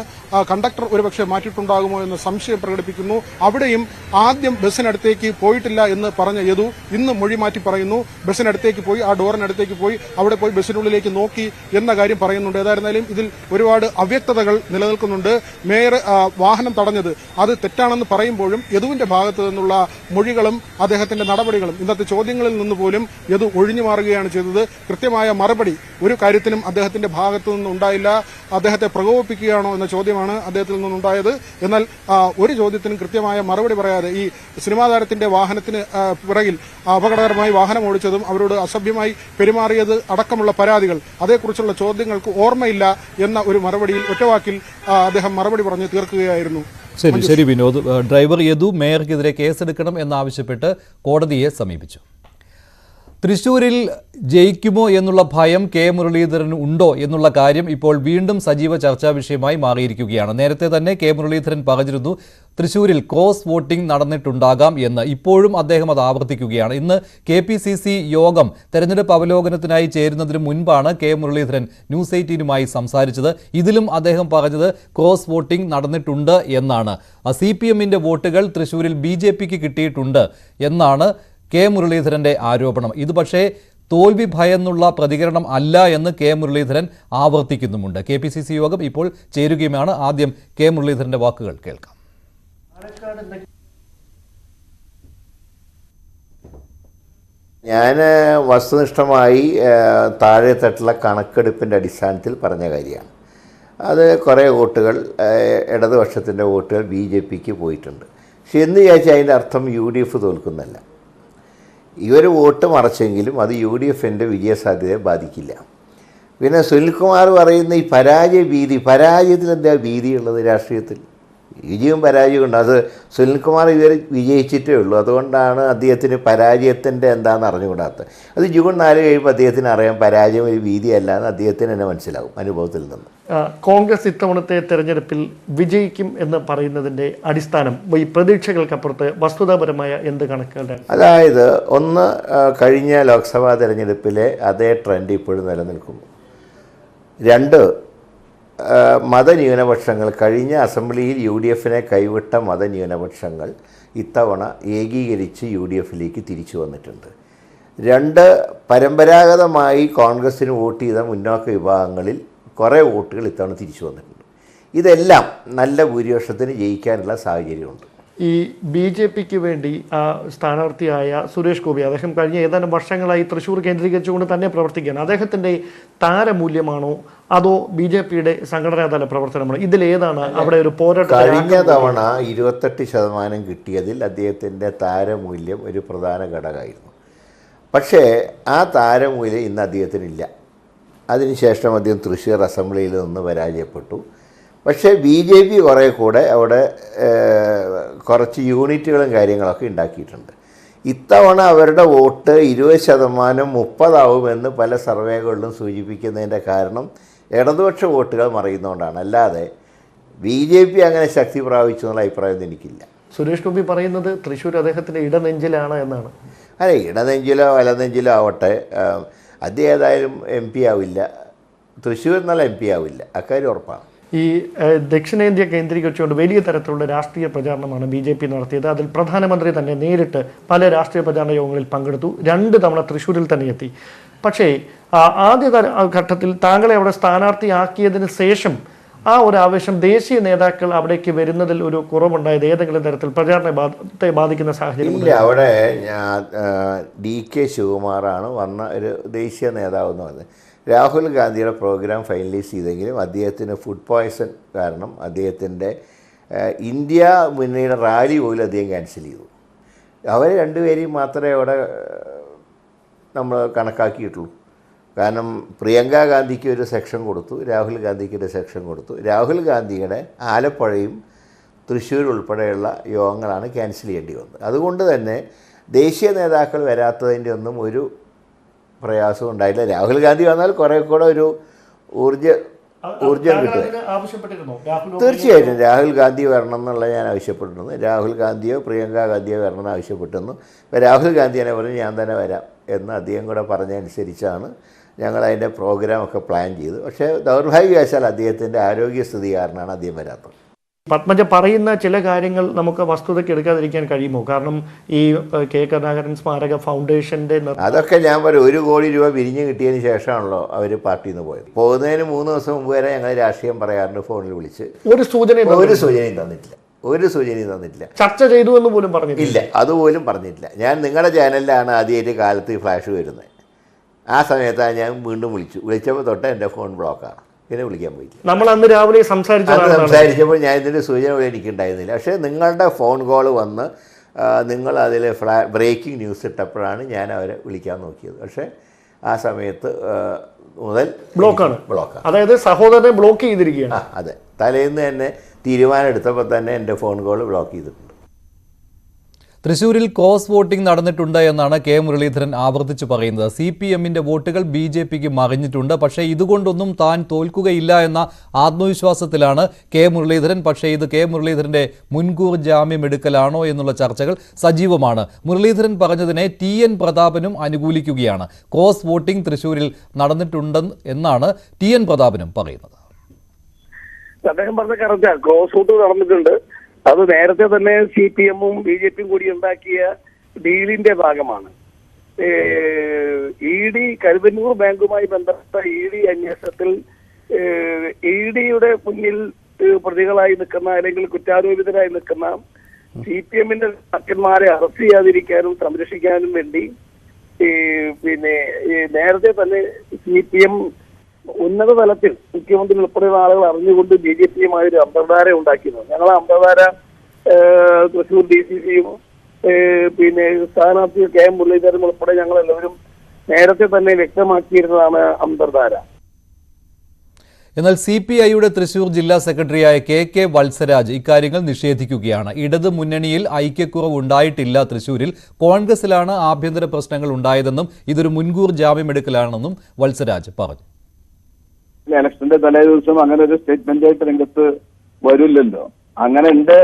കണ്ടക്ടർ ഒരുപക്ഷെ മാറ്റിയിട്ടുണ്ടാകുമോ എന്ന് സംശയം പ്രകടിപ്പിക്കുന്നു. അവിടെയും ആദ്യം ബസ്സിനടുത്തേക്ക് പോയിട്ടില്ല എന്ന് പറഞ്ഞ യദു ഇന്ന് മൊഴി മാറ്റി പറയുന്നു. ബസ്സിനടുത്തേക്ക് പോയി, ആ ഡോറിനടുത്തേക്ക് പോയി, അവിടെ പോയി ബസ്സിനുള്ളിലേക്ക് നോക്കി എന്ന കാര്യം പറയുന്നുണ്ട്. ഏതായിരുന്നാലും ഇതിൽ ഒരുപാട് അവ്യക്തതകൾ നിലനിൽക്കുന്നുണ്ട്. മേയർ വാഹനം തടഞ്ഞത് അത് തെറ്റാണെന്ന് പറയുമ്പോഴും യദുവിന്റെ ഭാഗത്തു നിന്നുള്ള മൊഴികളും അദ്ദേഹത്തിന്റെ നടപടികളും ഇന്നത്തെ ചോദ്യങ്ങളിൽ നിന്ന് പോലും യദു ഒഴിഞ്ഞു മാറുകയാണ് ചെയ്തത്. കൃത്യമായ മറുപടി ഒരു കാര്യത്തിനും അദ്ദേഹത്തിന്റെ ഭാഗത്തു നിന്നുണ്ടായില്ല. അദ്ദേഹത്തെ പ്രകോപിപ്പിക്കുകയാണോ എന്ന ചോദ്യമാണ് അദ്ദേഹത്തിൽ നിന്നുണ്ടായത്. എന്നാൽ ഒരു ചോദ്യത്തിനും കൃത്യമായ മറുപടി പറയാതെ ഈ സിനിമാ താരത്തിന്റെ വാഹനത്തിന് പിറകിൽ അപകടകരമായി വാഹനം ഓടിച്ചതും അവരോട് അസഭ്യമായി പെരുമാറിയത് അടക്കമുള്ള പരാതികൾ, അതേക്കുറിച്ചുള്ള ചോദ്യങ്ങൾക്ക് ഓർമ്മയില്ല എന്ന ഒരു മറുപടിയിൽ ഒറ്റവാക്കിൽ അദ്ദേഹം മറുപടി പറഞ്ഞ് തീർക്കുകയായിരുന്നു. ശരി വിനോദ്. ഡ്രൈവർ യദു മേയർക്കെതിരെ കേസെടുക്കണം എന്നാവശ്യപ്പെട്ട് കോടതിയെ സമീപിച്ചു. തൃശ്ശൂരിൽ ജയിക്കുമോ എന്നുള്ള ഭയം മുരളീധരന് ഉണ്ടോ എന്നുള്ള കാര്യം ഇപ്പോൾ വീണ്ടും സജീവ ചർച്ചാ വിഷയമായി മാറിയിരിക്കുകയാണ്. നേരത്തെ തന്നെ മുരളീധരൻ പറഞ്ഞിരുന്നു തൃശ്ശൂരിൽ ക്രോസ് വോട്ടിംഗ് നടന്നിട്ടുണ്ടാകാം എന്ന്. ഇപ്പോഴും അദ്ദേഹം അത് ആവർത്തിക്കുകയാണ്. ഇന്ന് KPCC യോഗം തെരഞ്ഞെടുപ്പ് അവലോകനത്തിനായി ചേരുന്നതിന് മുൻപാണ് മുരളീധരൻ ന്യൂസ് 18 സംസാരിച്ചത്. ഇതിലും അദ്ദേഹം പറഞ്ഞത് ക്രോസ് വോട്ടിംഗ് നടന്നിട്ടുണ്ട് എന്നാണ്. CPMന്റെ വോട്ടുകൾ തൃശ്ശൂരിൽ BJPക്ക് കിട്ടിയിട്ടുണ്ട് എന്നാണ് മുരളീധരന്റെ ആരോപണം. ഇത് പക്ഷേ തോൽവി ഭയന്നുള്ള പ്രതികരണം അല്ല എന്ന് മുരളീധരൻ ആവർത്തിക്കുന്നുമുണ്ട്. KPCC യോഗം ഇപ്പോൾ ചേരുകയുമാണ്. ആദ്യം മുരളീധരന്റെ വാക്കുകൾ കേൾക്കാം. ഞാൻ വസ്തുനിഷ്ഠമായി താഴെത്തട്ടിലെ കണക്കെടുപ്പിൻ്റെ അടിസ്ഥാനത്തിൽ പറഞ്ഞ കാര്യമാണ്. അത് കുറേ വോട്ടുകൾ, ഇടതുപക്ഷത്തിൻ്റെ വോട്ടുകൾ BJPക്ക് പോയിട്ടുണ്ട്. പക്ഷെ എന്ന് വിചാരിച്ചാൽ അതിൻ്റെ അർത്ഥം UDF തോൽക്കുന്നല്ല. ഇവർ വോട്ട് മറച്ചെങ്കിലും അത് UDFൻ്റെ വിജയസാധ്യതയെ ബാധിക്കില്ല. പിന്നെ സുനിൽകുമാർ പറയുന്ന ഈ പരാജയ ഭീതി, പരാജയത്തിൽ എന്താ ഭീതിയുള്ളത് രാഷ്ട്രീയത്തിൽ? വിജയവും പരാജയവും ഉണ്ട്. അത് സുനിൽകുമാർ ഇവരെ വിജയിച്ചിട്ടേ ഉള്ളൂ. അതുകൊണ്ടാണ് അദ്ദേഹത്തിന് പരാജയത്തിൻ്റെ എന്താണെന്ന് അറിഞ്ഞുകൂടാത്തത്. അത് ജൂൺ 4 കഴിയുമ്പോൾ അദ്ദേഹത്തിന് അറിയാം പരാജയം ഒരു ഭീതിയല്ല എന്ന് അദ്ദേഹത്തിന് തന്നെ മനസ്സിലാവും അനുഭവത്തിൽ നിന്ന്. കോൺഗ്രസ് ഇത്തവണത്തെ തെരഞ്ഞെടുപ്പിൽ വിജയിക്കും എന്ന് പറയുന്നതിൻ്റെ അടിസ്ഥാനം ഈ പ്രതീക്ഷകൾക്കപ്പുറത്ത് വസ്തുതാപരമായ എന്ത് കണക്കുകളുടെ? അതായത് ഒന്ന്, കഴിഞ്ഞ ലോക്സഭാ തെരഞ്ഞെടുപ്പിലെ അതേ ട്രെൻഡ് ഇപ്പോഴും നിലനിൽക്കുന്നു. 2, മതന്യൂനപക്ഷങ്ങൾ കഴിഞ്ഞ അസംബ്ലിയിൽ UDFനെ കൈവിട്ട മതന്യൂനപക്ഷങ്ങൾ ഇത്തവണ ഏകീകരിച്ച് UDFിലേക്ക് തിരിച്ചു വന്നിട്ടുണ്ട്. 2, പരമ്പരാഗതമായി കോൺഗ്രസ്സിന് വോട്ട് ചെയ്ത മുന്നോക്ക വിഭാഗങ്ങളിൽ കുറേ വോട്ടുകൾ ഇത്തവണ തിരിച്ചു വന്നിട്ടുണ്ട്. ഇതെല്ലാം നല്ല ഭൂരിപക്ഷത്തിന് ജയിക്കാനുള്ള സാഹചര്യമുണ്ട്. ഈ BJPക്ക് വേണ്ടി സ്ഥാനാർത്ഥിയായ സുരേഷ് ഗോപി, അദ്ദേഹം കഴിഞ്ഞ ഏതാനും വർഷങ്ങളായി തൃശ്ശൂർ കേന്ദ്രീകരിച്ചുകൊണ്ട് തന്നെ പ്രവർത്തിക്കുകയാണ്. അദ്ദേഹത്തിൻ്റെ താരമൂല്യമാണോ അതോ BJPയുടെ സംഘടനാതല പ്രവർത്തനമാണോ? ഇതിലേതാണ് അവിടെ ഒരു പോരാട്ടം? കഴിഞ്ഞ തവണ 28% കിട്ടിയതിൽ അദ്ദേഹത്തിൻ്റെ താരമൂല്യം ഒരു പ്രധാന ഘടകമായിരുന്നു. പക്ഷേ ആ താരമൂല്യം ഇന്ന് അദ്ദേഹത്തിനില്ല. അതിനുശേഷം അദ്ദേഹം തൃശ്ശൂർ അസംബ്ലിയിൽ നിന്ന് പരാജയപ്പെട്ടു. പക്ഷേ BJP കുറേ കൂടെ അവിടെ കുറച്ച് യൂണിറ്റുകളും കാര്യങ്ങളൊക്കെ ഉണ്ടാക്കിയിട്ടുണ്ട്. ഇത്തവണ അവരുടെ വോട്ട് 20% 30 ആവുമെന്ന് പല സർവേകളിലും സൂചിപ്പിക്കുന്നതിൻ്റെ കാരണം ഇടതുപക്ഷ വോട്ടുകൾ മറയുന്നതുകൊണ്ടാണ്. അല്ലാതെ BJP അങ്ങനെ ശക്തി പ്രാപിച്ചു എന്നുള്ള അഭിപ്രായം എനിക്കില്ല. സുരേഷ് ഗോപി പറയുന്നത് തൃശ്ശൂർ അദ്ദേഹത്തിൻ്റെ ഇടനെഞ്ചിലാണ് എന്നാണ്. അതെ, ഇടനെഞ്ചിലോ വലനെഞ്ചിലോ ആവട്ടെ, അദ്ദേഹം ഏതായാലും MP ആവില്ല, തൃശ്ശൂർ എന്നാൽ MP ആവില്ല, അക്കാര്യം ഉറപ്പാണ്. ഈ ദക്ഷിണേന്ത്യ കേന്ദ്രീകരിച്ചുകൊണ്ട് വലിയ തരത്തിലുള്ള രാഷ്ട്രീയ പ്രചാരണമാണ് BJP നടത്തിയത്. അതിൽ പ്രധാനമന്ത്രി തന്നെ നേരിട്ട് പല രാഷ്ട്രീയ പ്രചാരണ യോഗങ്ങളിൽ പങ്കെടുത്തു. 2 തവണ തൃശ്ശൂരിൽ തന്നെ എത്തി. പക്ഷേ ആദ്യ ഘട്ടത്തിൽ താങ്കളെ അവിടെ സ്ഥാനാർത്ഥിയാക്കിയതിന് ശേഷം ആ ഒരു ആവേശം ദേശീയ നേതാക്കൾ അവിടേക്ക് വരുന്നതിൽ ഒരു കുറവുണ്ടായത് ഏതെങ്കിലും തരത്തിൽ പ്രചാരണത്തെ ബാധിക്കുന്ന സാഹചര്യം? ഇല്ല, അവിടെ DK ശിവകുമാറാണ് വന്ന ഒരു ദേശീയ നേതാവ് എന്ന് പറഞ്ഞത്. രാഹുൽ ഗാന്ധിയുടെ പ്രോഗ്രാം ഫൈനലൈസ് ചെയ്തെങ്കിലും അദ്ദേഹത്തിന് ഫുഡ് പോയ്സൺ കാരണം അദ്ദേഹത്തിൻ്റെ ഇന്ത്യ മുന്നണിയുടെ റാലി പോലും അദ്ദേഹം ക്യാൻസൽ ചെയ്തു. അവർ രണ്ടുപേരെയും മാത്രമേ അവിടെ നമ്മൾ കണക്കാക്കിയിട്ടുള്ളൂ. കാരണം പ്രിയങ്ക ഗാന്ധിക്ക് ഒരു സെക്ഷൻ കൊടുത്തു, രാഹുൽ ഗാന്ധിക്ക് ഒരു സെക്ഷൻ കൊടുത്തു. രാഹുൽ ഗാന്ധിയുടെ ആലപ്പുഴയും തൃശ്ശൂർ ഉൾപ്പെടെയുള്ള യോഗങ്ങളാണ് ക്യാൻസൽ ചെയ്യേണ്ടി വന്നത്. അതുകൊണ്ട് തന്നെ ദേശീയ നേതാക്കൾ വരാത്തതിൻ്റെ ഒന്നും ഒരു പ്രയാസവും ഉണ്ടായില്ല. രാഹുൽ ഗാന്ധി വന്നാൽ കുറേ കൂടെ ഒരു ഊർജ്ജം കിട്ടും. തീർച്ചയായിട്ടും രാഹുൽ ഗാന്ധി വരണം എന്നുള്ള ഞാൻ ആവശ്യപ്പെട്ടിരുന്നു. രാഹുൽ ഗാന്ധിയോ പ്രിയങ്ക ഗാന്ധിയോ വരണമെന്ന് ആവശ്യപ്പെട്ടിരുന്നു. അപ്പോൾ രാഹുൽ ഗാന്ധി തന്നെ പറഞ്ഞു ഞാൻ തന്നെ വരാം എന്ന് അദ്ദേഹം കൂടെ പറഞ്ഞതനുസരിച്ചാണ് ഞങ്ങൾ അതിൻ്റെ പ്രോഗ്രാമൊക്കെ പ്ലാൻ ചെയ്തു. പക്ഷേ ദൗർഭാഗ്യവശാൽ അദ്ദേഹത്തിൻ്റെ ആരോഗ്യസ്ഥിതി കാരണമാണ് അദ്ദേഹം വരാത്തത്. പത്മജ പറയുന്ന ചില കാര്യങ്ങൾ നമുക്ക് വസ്തുതയ്ക്ക് എടുക്കാതിരിക്കാൻ കഴിയുമോ? കാരണം ഈ കെ കരുണാകരൻ സ്മാരക ഫൗണ്ടേഷൻ്റെ അതൊക്കെ ഞാൻ പറയും 1 കോടി രൂപ വിരിഞ്ഞ് കിട്ടിയതിന് ശേഷമാണല്ലോ അവർ പാർട്ടിയിൽ നിന്ന് പോയത്. പോകുന്നതിന് 3 ദിവസം മുമ്പ് വരെ ഞങ്ങൾ രാഷ്ട്രീയം പറയാറുണ്ട്, ഫോണിൽ വിളിച്ച്. ഒരു സൂചനയും തന്നിട്ടില്ല. ചർച്ച ചെയ്തു എന്ന് പോലും പറഞ്ഞിട്ടില്ല. അതുപോലും പറഞ്ഞിട്ടില്ല. ഞാൻ നിങ്ങളുടെ ചാനലിലാണ് ആദ്യമായിട്ട് കാലത്ത് ഫ്ലാഷ് വരുന്നത്. ആ സമയത്താണ് ഞാൻ വീണ്ടും വിളിച്ചപ്പോൾ തൊട്ട് എൻ്റെ ഫോൺ ബ്ലോക്കാണ്, പിന്നെ വിളിക്കാൻ പോയില്ല. നമ്മൾ അന്ന് രാവിലെ സംസാരിച്ചപ്പോൾ ഞാൻ ഇതിൻ്റെ സൂചന പോലും എനിക്കുണ്ടായിരുന്നില്ല. പക്ഷേ നിങ്ങളുടെ ഫോൺ കോൾ വന്ന് നിങ്ങൾ അതിൽ ബ്രേക്കിംഗ് ന്യൂസ് ഇട്ടപ്പോഴാണ് ഞാൻ അവരെ വിളിക്കാൻ നോക്കിയത്. പക്ഷേ ആ സമയത്ത് മുതൽ ബ്ലോക്കാണ്. അതായത് സഹോദരനെ ബ്ലോക്ക് ചെയ്തിരിക്കുകയാണ്. അതെ, തലേന്ന് തന്നെ തീരുമാനം എടുത്തപ്പോൾ തന്നെ എൻ്റെ ഫോൺ കോൾ ബ്ലോക്ക് ചെയ്തിട്ടുണ്ട്. തൃശ്ശൂരിൽ ക്രോസ് വോട്ടിംഗ് നടന്നിട്ടുണ്ട് എന്നാണ് കെ മുരളീധരൻ ആവർത്തിച്ചു പറയുന്നത്. CPMന്റെ വോട്ടുകൾ BJPക്ക് മറിഞ്ഞിട്ടുണ്ട്. പക്ഷേ ഇതുകൊണ്ടൊന്നും താൻ തോൽക്കുകയില്ല എന്ന ആത്മവിശ്വാസത്തിലാണ് കെ മുരളീധരൻ. പക്ഷേ ഇത് കെ മുരളീധരന്റെ മുൻകൂർ ജാമ്യം എടുക്കലാണോ എന്നുള്ള ചർച്ചകൾ സജീവമാണ്. മുരളീധരൻ പറഞ്ഞതിനെ TN പ്രതാപനും അനുകൂലിക്കുകയാണ്. ക്രോസ് വോട്ടിംഗ് തൃശ്ശൂരിൽ നടന്നിട്ടുണ്ട് എന്നാണ് TN പ്രതാപനും പറയുന്നത്. അദ്ദേഹം പറഞ്ഞ കറക്റ്റാ, ക്രോസ് വോട്ട് നടന്നിട്ടുണ്ട്. അത് നേരത്തെ തന്നെ CPMഉം BJPയും കൂടി ഉണ്ടാക്കിയ ഡീലിന്റെ ഭാഗമാണ്. ED കരുവന്നൂർ ബാങ്കുമായി ബന്ധപ്പെട്ട ED അന്വേഷണത്തിൽ EDയുടെ മുന്നിൽ പ്രതികളായി നിൽക്കുന്ന അല്ലെങ്കിൽ കുറ്റാരോപിതരായി നിൽക്കുന്ന CPMന്റെ നേതാക്കന്മാരെ അറസ്റ്റ് ചെയ്യാതിരിക്കാനും സംരക്ഷിക്കാനും വേണ്ടി പിന്നെ നേരത്തെ തന്നെ CPM ഉന്നത തലത്തിൽ മുഖ്യമന്ത്രി ഉൾപ്പെടെയുള്ള ആളുകൾ അറിഞ്ഞുകൊണ്ട് BJPയുമായി ഒരു അന്തർധാര ഉണ്ടാക്കിയിരുന്നു. ഞങ്ങൾ അന്തർധാര തൃശ്ശൂർ DCCയും പിന്നെ സ്ഥാനാർത്ഥി കെ എം മുരളീധരൻ ഉൾപ്പെടെ ഞങ്ങളെല്ലാവരും നേരത്തെ തന്നെ വ്യക്തമാക്കിയിരുന്നതാണ് അന്തർധാര. എന്നാൽ CPIയുടെ തൃശൂർ ജില്ലാ സെക്രട്ടറിയായ കെ വത്സരാജ് ഇക്കാര്യങ്ങൾ നിഷേധിക്കുകയാണ്. ഇടത് മുന്നണിയിൽ ഐക്യക്കുറവ് ഉണ്ടായിട്ടില്ല, തൃശൂരിൽ കോൺഗ്രസിലാണ് ആഭ്യന്തര പ്രശ്നങ്ങൾ ഉണ്ടായതെന്നും ഇതൊരു മുൻകൂർ ജാമ്യമെടുക്കലാണെന്നും വത്സരാജ് പറഞ്ഞു. ഇലക്ഷന്റെ തലേ ദിവസം അങ്ങനെ ഒരു സ്റ്റേറ്റ്മെന്റ് ആയിട്ട് രംഗത്ത് വരില്ലല്ലോ. അങ്ങനെ ഉണ്ട്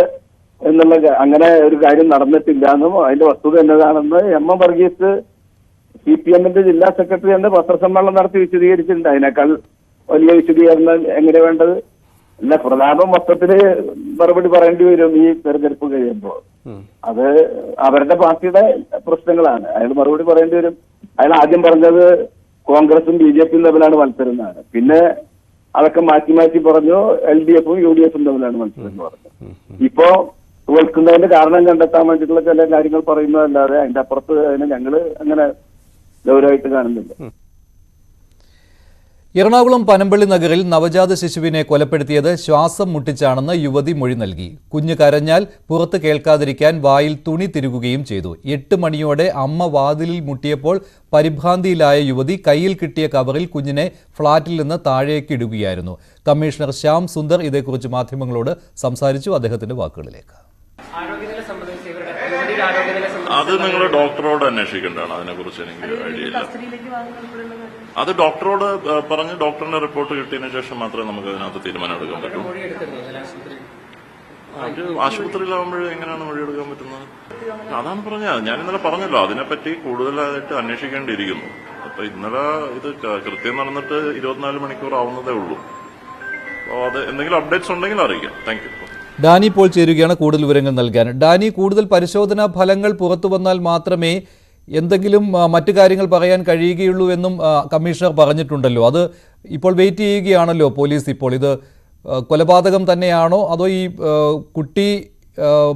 എന്നുള്ള അങ്ങനെ ഒരു കാര്യം നടന്നിട്ടില്ല എന്നും അതിന്റെ വസ്തുത എന്നതാണെന്ന് എം വർഗീസ് CPMന്റെ ജില്ലാ സെക്രട്ടറി എന്ന പത്രസമ്മേളനം നടത്തി വിശദീകരിച്ചിട്ടുണ്ട്. അതിനേക്കാൾ വലിയ വിശദീകരണം എങ്ങനെ വേണ്ടത്? അല്ല, പ്രതാപം മൊത്തത്തില് മറുപടി പറയേണ്ടി വരും ഈ തെരഞ്ഞെടുപ്പ് കഴിയുമ്പോൾ. അത് അവരുടെ പാർട്ടിയുടെ പ്രശ്നങ്ങളാണ്, അയാൾ മറുപടി പറയേണ്ടി വരും. അയാൾ ആദ്യം പറഞ്ഞത് കോൺഗ്രസും BJPയും തമ്മിലാണ് മത്സരം എന്നാണ്. പിന്നെ അതൊക്കെ മാറ്റി മാറ്റി പറഞ്ഞു LDFും UDFും തമ്മിലാണ് മത്സരം എന്ന് പറഞ്ഞു. ഇപ്പോ തോൽക്കുന്നതിന്റെ കാരണം കണ്ടെത്താൻ വേണ്ടിയിട്ടുള്ള ചില കാര്യങ്ങൾ പറയുന്നതല്ലാതെ അതിന്റെ അപ്പുറത്ത് അതിനെ ഞങ്ങള് അങ്ങനെ ഗൗരവമായിട്ട് കാണുന്നില്ല. എറണാകുളം പനമ്പള്ളി നഗറിൽ നവജാത ശിശുവിനെ കൊലപ്പെടുത്തിയത് ശ്വാസം മുട്ടിച്ചാണെന്ന് യുവതി മൊഴി നൽകി. കുഞ്ഞ് കരഞ്ഞാൽ പുറത്ത് കേൾക്കാതിരിക്കാൻ വായിൽ തുണി തിരുകുകയും ചെയ്തു. 8 മണിയോടെ അമ്മ വാതിലിൽ മുട്ടിയപ്പോൾ പരിഭ്രാന്തിയിലായ യുവതി കയ്യിൽ കിട്ടിയ കവറിൽ കുഞ്ഞിനെ ഫ്ളാറ്റിൽ നിന്ന് താഴേക്ക് ഇടുകയായിരുന്നു. കമ്മീഷണർ ശ്യാം സുന്ദർ ഇതേക്കുറിച്ച് മാധ്യമങ്ങളോട് സംസാരിച്ചു. അദ്ദേഹത്തിന്റെ വാക്കുകളിലേക്ക്. അത് നിങ്ങൾ ഡോക്ടറോട് അന്വേഷിക്കേണ്ടതാണ്. അതിനെക്കുറിച്ച് എനിക്ക് ഐഡിയ ഇല്ല. അത് ഡോക്ടറോട് പറഞ്ഞ് ഡോക്ടറിന്റെ റിപ്പോർട്ട് കിട്ടിയതിനു ശേഷം മാത്രമേ നമുക്ക് അതിനകത്ത് തീരുമാനം എടുക്കാൻ പറ്റൂ. ആശുപത്രിയിലാവുമ്പോഴേ എങ്ങനെയാണ് മൊഴിയെടുക്കാൻ പറ്റുന്നത്? അതാണ് പറഞ്ഞത്. ഞാൻ ഇന്നലെ പറഞ്ഞല്ലോ, അതിനെപ്പറ്റി കൂടുതലായിട്ട് അന്വേഷിക്കേണ്ടിയിരിക്കുന്നു. അപ്പൊ ഇന്നലെ ഇത് കൃത്യം നടന്നിട്ട് 24 മണിക്കൂർ ആവുന്നതേ ഉള്ളൂ. അപ്പോൾ അത് എന്തെങ്കിലും അപ്ഡേറ്റ്സ് ഉണ്ടെങ്കിൽ അറിയിക്കാം. Thank you. ഡാനി ഇപ്പോൾ ചേരുകയാണ് കൂടുതൽ വിവരങ്ങൾ നൽകാൻ. ഡാനി, കൂടുതൽ പരിശോധനാ ഫലങ്ങൾ പുറത്തു വന്നാൽ മാത്രമേ എന്തെങ്കിലും മറ്റു കാര്യങ്ങൾ പറയാൻ കഴിയുകയുള്ളൂ എന്നും കമ്മീഷണർ പറഞ്ഞിട്ടുണ്ടല്ലോ. അത് ഇപ്പോൾ വെയിറ്റ് ചെയ്യുകയാണല്ലോ പോലീസ്. ഇപ്പോൾ ഇത് കൊലപാതകം തന്നെയാണോ അതോ ഈ കുട്ടി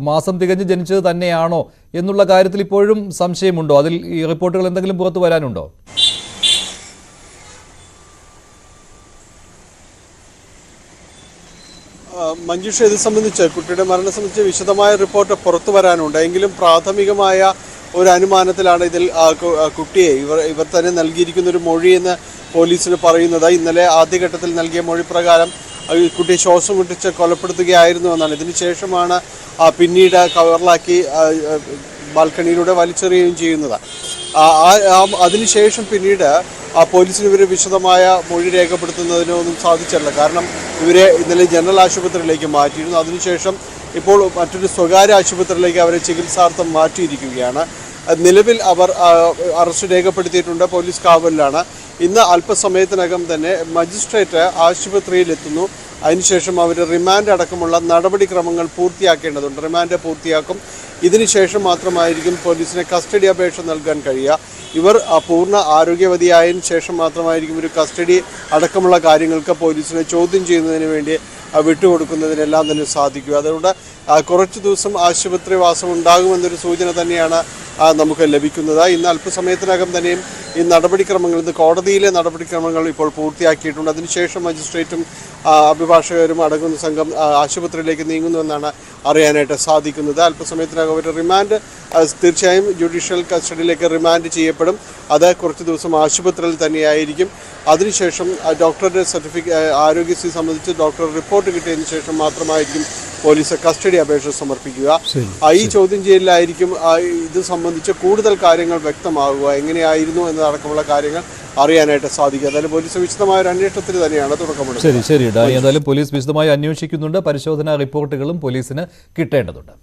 മാസം തികഞ്ഞ് ജനിച്ചത് തന്നെയാണോ എന്നുള്ള കാര്യത്തിൽ ഇപ്പോഴും സംശയമുണ്ടോ? അതിൽ ഈ റിപ്പോർട്ടുകൾ എന്തെങ്കിലും പുറത്തു വരാനുണ്ടോ? മഞ്ജുഷ, ഇത് സംബന്ധിച്ച് കുട്ടിയുടെ മരണം സംബന്ധിച്ച് വിശദമായ റിപ്പോർട്ട് പുറത്തു വരാനുണ്ട്. എങ്കിലും പ്രാഥമികമായ ഒരു അനുമാനത്തിലാണ് ഇതിൽ കുട്ടിയെ ഇവർ തന്നെ നൽകിയിരിക്കുന്ന ഒരു മൊഴിയെന്ന് പോലീസിന് പറയുന്നത്. ഇന്നലെ ആദ്യഘട്ടത്തിൽ നൽകിയ മൊഴി പ്രകാരം കുട്ടിയെ ശ്വാസം മുട്ടിച്ച് കൊലപ്പെടുത്തുകയായിരുന്നു എന്നാണ്. ഇതിനുശേഷമാണ് പിന്നീട് കവറിലാക്കി ബാൽക്കണിയിലൂടെ വലിച്ചെറിയുകയും ചെയ്യുന്നത്. അതിനുശേഷം പിന്നീട് പോലീസിന് ഇവരെ വിശദമായ മൊഴി രേഖപ്പെടുത്തുന്നതിനൊന്നും സാധിച്ചില്ല. കാരണം ഇവരെ ഇന്നലെ ജനറൽ ആശുപത്രിയിലേക്ക് മാറ്റിയിരുന്നു. അതിനുശേഷം ഇപ്പോൾ മറ്റൊരു സ്വകാര്യ ആശുപത്രിയിലേക്ക് അവരെ ചികിത്സാർത്ഥം മാറ്റിയിരിക്കുകയാണ്. നിലവിൽ അവർ അറസ്റ്റ് രേഖപ്പെടുത്തിയിട്ടുണ്ട്, പോലീസ് കാവലിലാണ്. ഇന്ന് അല്പസമയത്തിനകം തന്നെ മജിസ്ട്രേറ്റ് ആശുപത്രിയിലെത്തുന്നു. അതിനുശേഷം അവർ റിമാൻഡ് അടക്കമുള്ള നടപടിക്രമങ്ങൾ പൂർത്തിയാക്കേണ്ടതുണ്ട്. റിമാൻഡ് പൂർത്തിയാക്കും. ഇതിനുശേഷം മാത്രമായിരിക്കും പോലീസിന് കസ്റ്റഡി അപേക്ഷ നൽകാൻ കഴിയുക. ഇവർ പൂർണ്ണ ആരോഗ്യവതിയായതിനു ശേഷം മാത്രമായിരിക്കും ഒരു കസ്റ്റഡി അടക്കമുള്ള കാര്യങ്ങൾക്ക് പോലീസിനെ ചോദ്യം ചെയ്യുന്നതിന് വേണ്ടി വിട്ടുകൊടുക്കുന്നതിനെല്ലാം തന്നെ സാധിക്കുക. അതുകൊണ്ട് കുറച്ച് ദിവസം ആശുപത്രി വാസം ഉണ്ടാകുമെന്നൊരു സൂചന തന്നെയാണ് നമുക്ക് ലഭിക്കുന്നത്. ഇന്ന് അല്പസമയത്തിനകം തന്നെയും ഈ നടപടിക്രമങ്ങൾ, ഇന്ന് കോടതിയിലെ നടപടിക്രമങ്ങൾ ഇപ്പോൾ പൂർത്തിയാക്കിയിട്ടുണ്ട്. അതിനുശേഷം മജിസ്ട്രേറ്റും അഭിഭാഷകരും അടങ്ങുന്ന സംഘം ആശുപത്രിയിലേക്ക് നീങ്ങുന്നുവെന്നാണ് അറിയാനായിട്ട് സാധിക്കുന്നത്. അല്പസമയത്തിനകം ഒരു റിമാൻഡ് തീർച്ചയായും ജുഡീഷ്യൽ കസ്റ്റഡിയിലേക്ക് റിമാൻഡ് ചെയ്യപ്പെടും. അത് കുറച്ച് ദിവസം ആശുപത്രിയിൽ തന്നെയായിരിക്കും. അതിനുശേഷം ഡോക്ടറുടെ ആരോഗ്യസ്ഥിതി സംബന്ധിച്ച് ഡോക്ടർ റിപ്പോർട്ട് കിട്ടിയതിന് ശേഷം മാത്രമായിരിക്കും പോലീസ് കസ്റ്റഡി അപേക്ഷ സമർപ്പിക്കുക. ഈ ചോദ്യം ചെയ്യലിലായിരിക്കും ഇത് സംബന്ധിച്ച് കൂടുതൽ കാര്യങ്ങൾ വ്യക്തമാകുക, എങ്ങനെയായിരുന്നു എന്നതടക്കമുള്ള കാര്യങ്ങൾ അറിയാനായിട്ട് സാധിക്കുക. അതായത് പോലീസ് വിശദമായ ഒരു അന്വേഷണത്തിന് തന്നെയാണ് തുടക്കമിടുന്നത്. ശരി. ഏതായാലും പോലീസ് വിശദമായി അന്വേഷിക്കുന്നുണ്ട്. പരിശോധനാ റിപ്പോർട്ടുകളും പോലീസിന് കിട്ടേണ്ടതുണ്ട്.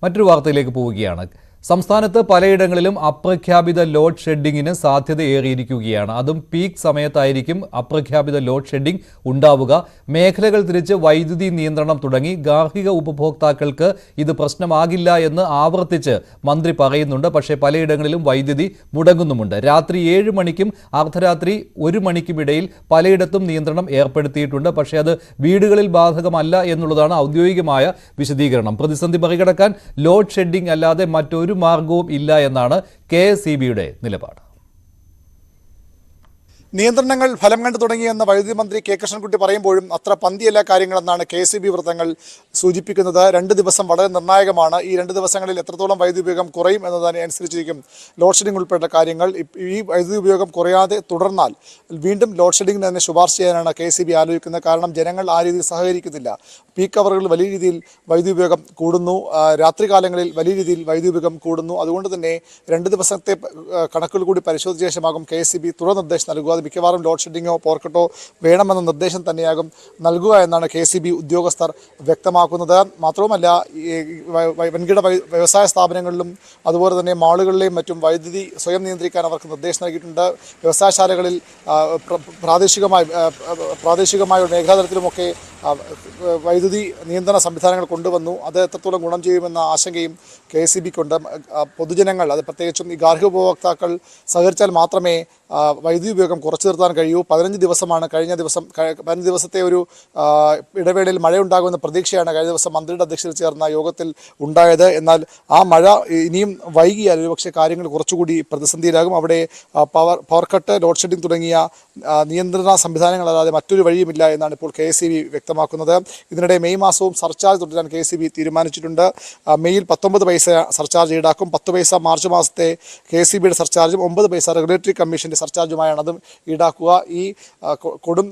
മറ്റൊരു വാർത്തയിലേക്ക് പോവുകയാണ്. സംസ്ഥാനത്ത് പലയിടങ്ങളിലും അപ്രഖ്യാപിത ലോഡ് ഷെഡിങ്ങിന് സാധ്യതയേറിയിരിക്കുകയാണ്. അതും പീക്ക് സമയത്തായിരിക്കും അപ്രഖ്യാപിത ലോഡ് ഷെഡിംഗ് ഉണ്ടാവുക. മേഖലകൾ തിരിച്ച് വൈദ്യുതി നിയന്ത്രണം തുടങ്ങി. ഗാർഹിക ഉപഭോക്താക്കൾക്ക് ഇത് പ്രശ്നമാകില്ല എന്ന് ആവർത്തിച്ച് മന്ത്രി പറയുന്നുണ്ട്. പക്ഷേ പലയിടങ്ങളിലും വൈദ്യുതി മുടങ്ങുന്നുമുണ്ട്. രാത്രി 7 മണിക്കും അർദ്ധരാത്രി 1 മണിക്കുമിടയിൽ പലയിടത്തും നിയന്ത്രണം ഏർപ്പെടുത്തിയിട്ടുണ്ട്. പക്ഷേ അത് വീടുകളിൽ ബാധകമല്ല എന്നുള്ളതാണ് ഔദ്യോഗികമായ വിശദീകരണം. പ്രതിസന്ധി മറികടക്കാൻ ലോഡ് ഷെഡിംഗ് അല്ലാതെ മറ്റൊരു മാർഗവും ഇല്ല എന്നാണ് KSEBയുടെ നിലപാട്. നിയന്ത്രണങ്ങൾ ഫലം കണ്ടു തുടങ്ങിയെന്ന് വൈദ്യുതി മന്ത്രി കെ കൃഷ്ണൻകുട്ടി പറയുമ്പോഴും അത്ര പന്തിയല്ല കാര്യങ്ങളെന്നാണ് KCB വൃത്തങ്ങൾ സൂചിപ്പിക്കുന്നത്. 2 ദിവസം വളരെ നിർണായകമാണ്. ഈ 2 ദിവസങ്ങളിൽ എത്രത്തോളം വൈദ്യുതി ഉപയോഗം കുറയും എന്നതിനെ അനുസരിച്ചിരിക്കും ലോഡ് ഷെഡിംഗ് ഉൾപ്പെട്ട കാര്യങ്ങൾ. ഈ വൈദ്യുതി ഉപയോഗം കുറയാതെ തുടർന്നാൽ വീണ്ടും ലോഡ് ഷെഡിംഗിന് തന്നെ ശുപാർശ ചെയ്യാനാണ് KCB ആലോചിക്കുന്നത്. കാരണം ജനങ്ങൾ ആ രീതിയിൽ സഹകരിക്കുന്നില്ല. പീക്ക് അവറുകളിൽ വലിയ രീതിയിൽ വൈദ്യുതി ഉപയോഗം കൂടുന്നു, രാത്രികാലങ്ങളിൽ വലിയ രീതിയിൽ വൈദ്യുതി ഉപയോഗം കൂടുന്നു. അതുകൊണ്ട് തന്നെ 2 ദിവസത്തെ കണക്കുകൾ കൂടി പരിശോധിച്ച ശേഷമാകും KCB തുടർ നിർദ്ദേശം നൽകുക. അത് മിക്കവാറും ലോഡ് ഷെഡിങ്ങോ പോർക്കട്ടോ വേണമെന്ന നിർദ്ദേശം തന്നെയാകും നൽകുക എന്നാണ് KCB ഉദ്യോഗസ്ഥർ വ്യക്തമാക്കുന്നത്. മാത്രവുമല്ല, വൻകിട വ്യവസായ സ്ഥാപനങ്ങളിലും അതുപോലെ തന്നെ മാളുകളിലെയും മറ്റും വൈദ്യുതി സ്വയം നിയന്ത്രിക്കാൻ അവർക്ക് നിർദ്ദേശം നൽകിയിട്ടുണ്ട്. വ്യവസായശാലകളിൽ പ്രാദേശികമായ മേഖലാതലത്തിലുമൊക്കെ വൈദ്യുതി നിയന്ത്രണ സംവിധാനങ്ങൾ കൊണ്ടുവന്നു. അത് എത്രത്തോളം ഗുണം ചെയ്യുമെന്ന ആശങ്കയും KCBക്കുണ്ട്. പൊതുജനങ്ങൾ, അത് പ്രത്യേകിച്ചും ഈ ഗാർഹിക ഉപഭോക്താക്കൾ സഹകരിച്ചാൽ മാത്രമേ വൈദ്യുതി ഉപയോഗം കുറച്ചു നിർത്താൻ കഴിയൂ. 15 ദിവസമാണ് കഴിഞ്ഞ ദിവസം 15 ദിവസത്തെ ഒരു ഇടവേളയിൽ മഴയുണ്ടാകുമെന്ന പ്രതീക്ഷയാണ് കഴിഞ്ഞ ദിവസം മന്ത്രിയുടെ അധ്യക്ഷതയിൽ ചേർന്ന യോഗത്തിൽ ഉണ്ടായത്. എന്നാൽ ആ മഴ ഇനിയും വൈകിയാൽ ഒരുപക്ഷെ കാര്യങ്ങൾ കുറച്ചുകൂടി പ്രതിസന്ധിയിലാകും. അവിടെ പവർ കട്ട്, ലോഡ് ഷെഡിംഗ് തുടങ്ങിയ നിയന്ത്രണ സംവിധാനങ്ങളല്ലാതെ മറ്റൊരു വഴിയുമില്ല എന്നാണ് ഇപ്പോൾ KCB വ്യക്തമാക്കുന്നത്. ഇതിനിടെ മെയ് മാസവും സർചാർജ് തുടരാൻ KCB തീരുമാനിച്ചിട്ടുണ്ട്. മെയ്യിൽ 19 പൈസ സർചാർജ് ഈടാക്കും. 10 പൈസ മാർച്ച് മാസത്തെ KCBയുടെ സർചാർജും 9 പൈസ റെഗുലേറ്ററി കമ്മീഷന്റെ സർചാർജുമായാണ് അതും ഈടാക്കുക. ഈ കൊടും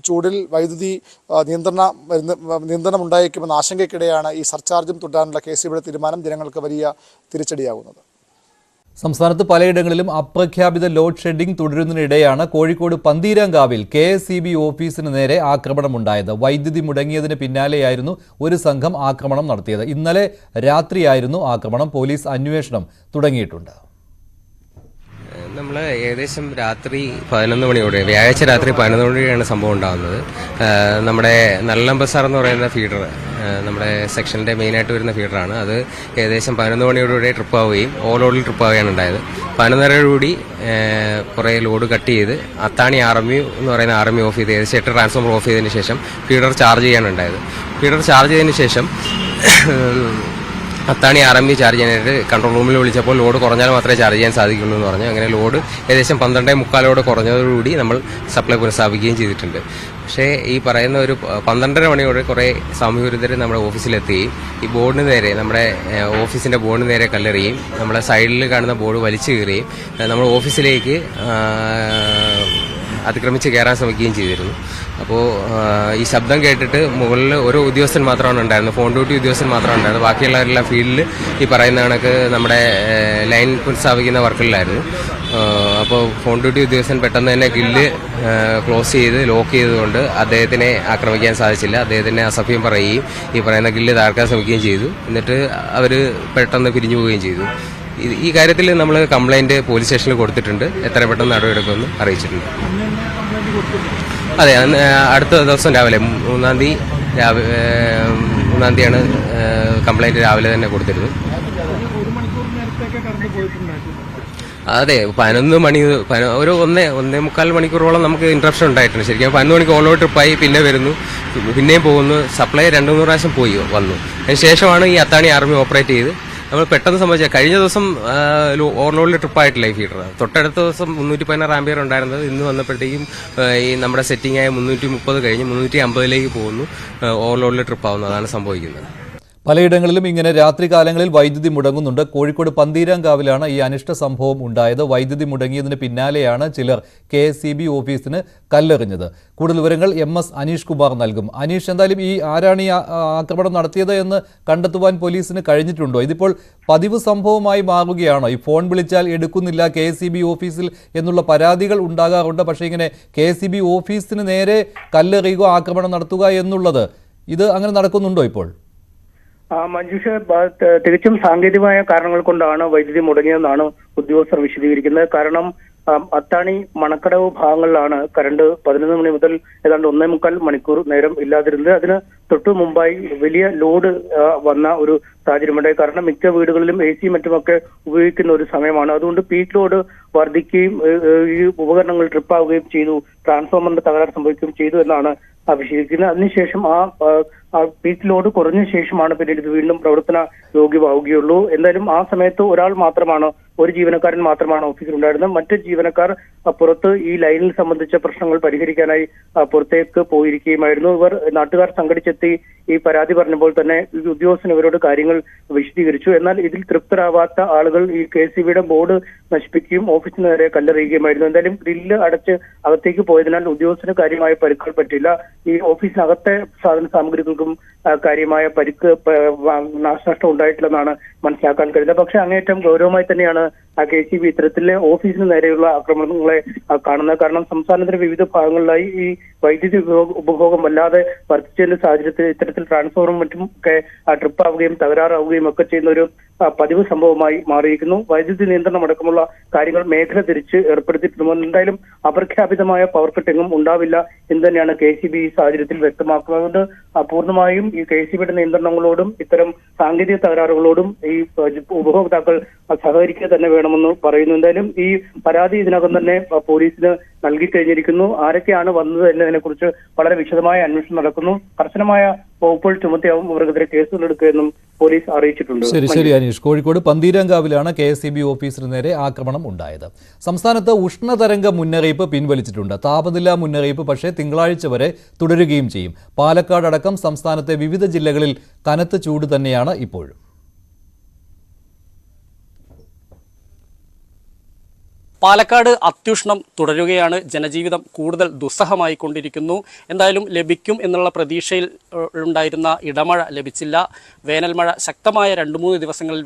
ചൂടിൽ വൈദ്യുതി നിയന്ത്രണം ഉണ്ടായേക്കുമെന്ന ആശങ്കയ്ക്കിടെയാണ് ഈ സർചാർജും തുടരാനുള്ള KCBയുടെ തീരുമാനം ജനങ്ങൾക്ക് വലിയ തിരിച്ചടിയാകുന്നത്. സംസ്ഥാനത്ത് പലയിടങ്ങളിലും അപ്രഖ്യാപിത ലോഡ് ഷെഡിംഗ് തുടരുന്നതിനിടെയാണ് കോഴിക്കോട് പന്തീരാങ്കാവിൽ KSEB ഓഫീസിന് നേരെ ആക്രമണമുണ്ടായത്. വൈദ്യുതി മുടങ്ങിയതിന് പിന്നാലെയായിരുന്നു ഒരു സംഘം ആക്രമണം നടത്തിയത്. ഇന്നലെ രാത്രിയായിരുന്നു ആക്രമണം. പോലീസ് അന്വേഷണം തുടങ്ങിയിട്ടുണ്ട്. നമ്മൾ ഏകദേശം രാത്രി 11 മണിയോടെ, വ്യാഴാഴ്ച രാത്രി 11 മണിയോടെയാണ് സംഭവം ഉണ്ടാകുന്നത്. നമ്മുടെ നല്ലം ബസാർ എന്ന് പറയുന്ന ഫീഡർ, നമ്മുടെ സെക്ഷൻ്റെ മെയിനായിട്ട് വരുന്ന ഫീഡറാണ്. അത് ഏകദേശം 11 മണിയോടുകൂടി ട്രിപ്പ് ആവുകയും ഓവർലോഡിൽ ട്രിപ്പ് ആവുകയാണ് ഉണ്ടായത്. 11:30 കുറേ ലോഡ് കട്ട് ചെയ്ത് അത്താണി RMU എന്ന് പറയുന്ന RMU ഓഫ് ചെയ്ത് ഏകദേശം 8 ട്രാൻസ്ഫോമർ ഓഫ് ചെയ്തതിന് ശേഷം ഫീഡർ ചാർജ് ചെയ്യാൻ ഉണ്ടായത്. ഫീഡർ ചാർജ് ചെയ്തതിന് ശേഷം അത്താണി RMU ചാർജ് ചെയ്യാനായിട്ട് കൺട്രോൾ റൂമിൽ വിളിച്ചപ്പോൾ ലോഡ് കുറഞ്ഞാൽ മാത്രമേ ചാർജ് ചെയ്യാൻ സാധിക്കുള്ളൂ എന്ന് പറഞ്ഞു. അങ്ങനെ ലോഡ് ഏകദേശം 12:45 കുറഞ്ഞതോടുകൂടി നമ്മൾ സപ്ലൈ പുനഃസ്ഥാപിക്കുകയും ചെയ്തിട്ടുണ്ട്. പക്ഷേ ഈ പറയുന്ന ഒരു 12:30 മണിയോടെ കുറേ സാമൂഹ്യ വിരുദ്ധർ നമ്മുടെ ഓഫീസിലെത്തുകയും ഈ ബോർഡിന് നേരെ, നമ്മുടെ ഓഫീസിൻ്റെ ബോർഡിന് നേരെ കല്ലെറിയുകയും നമ്മളെ സൈഡിൽ കാണുന്ന ബോർഡ് വലിച്ചു കീറുകയും നമ്മുടെ ഓഫീസിലേക്ക് അതിക്രമിച്ച് കയറാൻ ശ്രമിക്കുകയും ചെയ്തിരുന്നു. അപ്പോൾ ഈ ശബ്ദം കേട്ടിട്ട് മുകളിൽ ഒരു ഉദ്യോഗസ്ഥൻ മാത്രമാണ് ഉണ്ടായിരുന്നത്, ഫോൺ ഡ്യൂട്ടി ഉദ്യോഗസ്ഥൻ മാത്രമാണ് ഉണ്ടായിരുന്നത്. ബാക്കിയുള്ളവരെല്ലാം ഫീൽഡിൽ ഈ പറയുന്ന കണക്ക് നമ്മുടെ ലൈൻ പുനഃസ്ഥാപിക്കുന്ന വർക്കിലായിരുന്നു. അപ്പോൾ ഫോൺ ഡ്യൂട്ടി ഉദ്യോഗസ്ഥൻ പെട്ടെന്ന് തന്നെ ഗില്ല് ക്ലോസ് ചെയ്ത് ലോക്ക് ചെയ്തുകൊണ്ട് അദ്ദേഹത്തിനെ ആക്രമിക്കാൻ സാധിച്ചില്ല. അദ്ദേഹത്തിനെ അസഭ്യം പറയുകയും ഈ പറയുന്ന ഗില്ല് താർക്കാൻ ശ്രമിക്കുകയും ചെയ്തു. എന്നിട്ട് അവർ പെട്ടെന്ന് പിരിഞ്ഞു പോവുകയും ചെയ്തു. ഈ കാര്യത്തിൽ നമ്മൾ കംപ്ലൈൻറ്റ് പോലീസ് സ്റ്റേഷനിൽ കൊടുത്തിട്ടുണ്ട്. എത്ര പെട്ടെന്ന് നടപടിയെടുക്കുമെന്ന് അറിയിച്ചിട്ടുണ്ട്. അതെ, അടുത്ത ദിവസം രാവിലെ 3-ാം തീയതിയാണ് കംപ്ലൈൻറ്റ് രാവിലെ തന്നെ കൊടുത്തിരുന്നു. അതെ, 11 മണി ഒരു 1.25 മണിക്കൂറോളം നമുക്ക് ഇൻട്രപ്ഷൻ ഉണ്ടായിട്ടുണ്ട്. ശരിക്കും 11 മണിക്ക് ഓൺലോഡ് ട്രിപ്പായി പിന്നെ വരുന്നു, പിന്നെയും പോകുന്നു. സപ്ലൈ 2-3 പ്രാവശ്യം വന്നു. അതിന് ശേഷമാണ് ഈ അത്താണി RMU ഓപ്പറേറ്റ് ചെയ്ത് നമ്മൾ പെട്ടെന്ന് സംഭവിച്ചത്. കഴിഞ്ഞ ദിവസം ഓവർലോഡിൽ ട്രിപ്പായിട്ടില്ല ഈ ഫീഡർ. തൊട്ടടുത്ത ദിവസം 316 ആംപിയർ ഉണ്ടായിരുന്നത് ഇന്ന് വന്നപ്പോഴത്തേക്കും ഈ നമ്മുടെ സെറ്റിംഗ് ആയ 330 കഴിഞ്ഞ് 350 പോകുന്നു. ഓവർലോഡിൽ ട്രിപ്പാവുന്നു. അതാണ് സംഭവിക്കുന്നത്. പലയിടങ്ങളിലും ഇങ്ങനെ രാത്രികാലങ്ങളിൽ വൈദ്യുതി മുടങ്ങുന്നുണ്ട്. കോഴിക്കോട് പന്തീരാങ്കാവിലാണ് ഈ അനിഷ്ട സംഭവം ഉണ്ടായത്. വൈദ്യുതി മുടങ്ങിയതിന് പിന്നാലെയാണ് ചിലർ KSEB ഓഫീസിന് കല്ലെറിഞ്ഞത്. കൂടുതൽ വിവരങ്ങൾ MS അനീഷ് കുമാർ നൽകും. അനീഷ്, എന്തായാലും ഈ ആരാണ് ഈ ആക്രമണം നടത്തിയത് എന്ന് കണ്ടെത്തുവാൻ പോലീസിന് കഴിഞ്ഞിട്ടുണ്ടോ? ഇതിപ്പോൾ പതിവ് സംഭവമായി മാറുകയാണോ? ഈ ഫോൺ വിളിച്ചാൽ എടുക്കുന്നില്ല KSEB ഓഫീസിൽ എന്നുള്ള പരാതികൾ ഉണ്ടാകാറുണ്ട്. പക്ഷേ ഇങ്ങനെ KSEB ഓഫീസിന് നേരെ കല്ലെറിയുക, ആക്രമണം നടത്തുക എന്നുള്ളത്, ഇത് അങ്ങനെ നടക്കുന്നുണ്ടോ ഇപ്പോൾ? മഞ്ജുഷ, തികച്ചും സാങ്കേതികമായ കാരണങ്ങൾ കൊണ്ടാണ് വൈദ്യുതി മുടങ്ങിയതെന്നാണ് ഉദ്യോഗസ്ഥർ വിശദീകരിക്കുന്നത്. കാരണം അത്താണി മണക്കടവ് ഭാഗങ്ങളിലാണ് കറണ്ട് 11 മണി മുതൽ ഏതാണ്ട് 1.25 മണിക്കൂർ നേരം ഇല്ലാതിരുന്നത്. അതിന് തൊട്ടു മുമ്പായി വലിയ ലോഡ് വന്ന ഒരു സാഹചര്യമുണ്ടായി. കാരണം മിക്ക വീടുകളിലും AC മറ്റുമൊക്കെ ഉപയോഗിക്കുന്ന ഒരു സമയമാണ്. അതുകൊണ്ട് പീക്ക് ലോഡ് വർദ്ധിക്കുകയും ഈ ഉപകരണങ്ങൾ ട്രിപ്പാവുകയും ചെയ്തു, ട്രാൻസ്ഫോമറിന്റെ തകരാറ് സംഭവിക്കുകയും ചെയ്തു എന്നാണ് വിശദീകരിക്കുന്നത്. അതിനുശേഷം ആ പീക്ക് ലോഡ് കുറഞ്ഞ ശേഷമാണ് പിന്നീട് ഇത് വീണ്ടും പ്രവർത്തന യോഗ്യമാവുകയുള്ളൂ. എന്തായാലും ആ സമയത്ത് ഒരാൾ മാത്രമാണ് ഒരു ജീവനക്കാരൻ മാത്രമാണ് ഓഫീസിൽ ഉണ്ടായിരുന്നത്. മറ്റ് ജീവനക്കാർ പുറത്ത് ഈ ലൈനിൽ സംബന്ധിച്ച പ്രശ്നങ്ങൾ പരിഹരിക്കാനായി പുറത്തേക്ക് പോയിരിക്കുകയുമായിരുന്നു. ഇവർ നാട്ടുകാർ സംഘടിച്ചെത്തി ഈ പരാതി പറഞ്ഞപ്പോൾ തന്നെ ഉദ്യോഗസ്ഥൻ ഇവരോട് കാര്യങ്ങൾ വിശദീകരിച്ചു. എന്നാൽ ഇതിൽ തൃപ്തരാവാത്ത ആളുകൾ ഈ KCBയുടെ ബോർഡ് നശിപ്പിക്കുകയും ഓഫീസിന് നേരെ കല്ലെറിയുകയുമായിരുന്നു. എന്തായാലും ഗ്രില്ല് അടച്ച് അകത്തേക്ക് പോയതിനാൽ ഉദ്യോഗസ്ഥന് കാര്യമായ പരിക്കുകൾ പറ്റില്ല. ഈ ഓഫീസിനകത്തെ സാധന സാമഗ്രികൾക്കും കാര്യമായ പരിക്ക് നാശനഷ്ടം ഉണ്ടായിട്ടില്ലെന്നാണ് മനസ്സിലാക്കാൻ കഴിയുന്നത്. പക്ഷെ അങ്ങേയറ്റം ഗൗരവമായി തന്നെയാണ് KCB ഇത്തരത്തിലെ ഓഫീസിന് നേരെയുള്ള ആക്രമണങ്ങളെ കാണുന്നത്. കാരണം സംസ്ഥാനത്തിന്റെ വിവിധ ഭാഗങ്ങളിലായി ഈ വൈദ്യുതി ഉപഭോഗം വല്ലാതെ വർദ്ധിച്ചതിന്റെ സാഹചര്യത്തിൽ ഇത്തരത്തിൽ ട്രാൻസ്ഫോമറും മറ്റും ഒക്കെ ട്രിപ്പാവുകയും തകരാറാവുകയും ഒക്കെ ചെയ്യുന്ന ഒരു പതിവ് സംഭവമായി മാറിയിരിക്കുന്നു. വൈദ്യുതി നിയന്ത്രണം അടക്കമുള്ള കാര്യങ്ങൾ മേഖല തിരിച്ച് ഏർപ്പെടുത്തിയിട്ടുണ്ട്. എന്തായാലും അപ്രഖ്യാപിതമായ പവർ കട്ടിങ്ങും ഉണ്ടാവില്ല എന്ന് തന്നെയാണ് KCB ഈ സാഹചര്യത്തിൽ വ്യക്തമാക്കുന്നത്. അതുകൊണ്ട് പൂർണ്ണമായും ഈ KCBയുടെ നിയന്ത്രണങ്ങളോടും ഇത്തരം സാങ്കേതിക തകരാറുകളോടും ഈ ഉപഭോക്താക്കൾ സഹകരിക്കുക തന്നെ വേണമെന്ന് പറയുന്നു. എന്തായാലും ഈ പരാതി ഇതിനകം തന്നെ പോലീസിന് നൽകി കഴിഞ്ഞിരിക്കുന്നു. ആരൊക്കെയാണ് വന്നത് എന്നതിനെ കുറിച്ച് വളരെ വിശദമായ അന്വേഷണം നടക്കുന്നു. കർശനമായ വകുപ്പുകൾ ചുമത്തിയാവും ഇവർക്കെതിരെ കേസുകൾ എടുക്കുകയെന്നും പോലീസ് അറിയിച്ചിട്ടുണ്ട്. ശരി അനീഷ്. കോഴിക്കോട് പന്തീരങ്കാവിലാണ് KSEB ഓഫീസിന് നേരെ ആക്രമണം ഉണ്ടായത്. സംസ്ഥാനത്ത് ഉഷ്ണതരംഗ മുന്നറിയിപ്പ് പിൻവലിച്ചിട്ടുണ്ട്. താപനില മുന്നറിയിപ്പ് പക്ഷേ തിങ്കളാഴ്ച വരെ തുടരുകയും ചെയ്യും. പാലക്കാട് അടക്കം സംസ്ഥാനത്തെ വിവിധ ജില്ലകളിൽ കനത്ത ചൂട് തന്നെയാണ് ഇപ്പോഴും. പാലക്കാട് അത്യുഷ്ണം തുടരുകയാണ്. ജനജീവിതം കൂടുതൽ ദുസ്സഹമായി കൊണ്ടിരിക്കുന്നു. എന്തായാലും ലഭിക്കും എന്നുള്ള പ്രതീക്ഷയിൽ ഉണ്ടായിരുന്ന ഇടമഴ ലഭിച്ചില്ല. വേനൽമഴ ശക്തമായ 2-3 ദിവസങ്ങളിൽ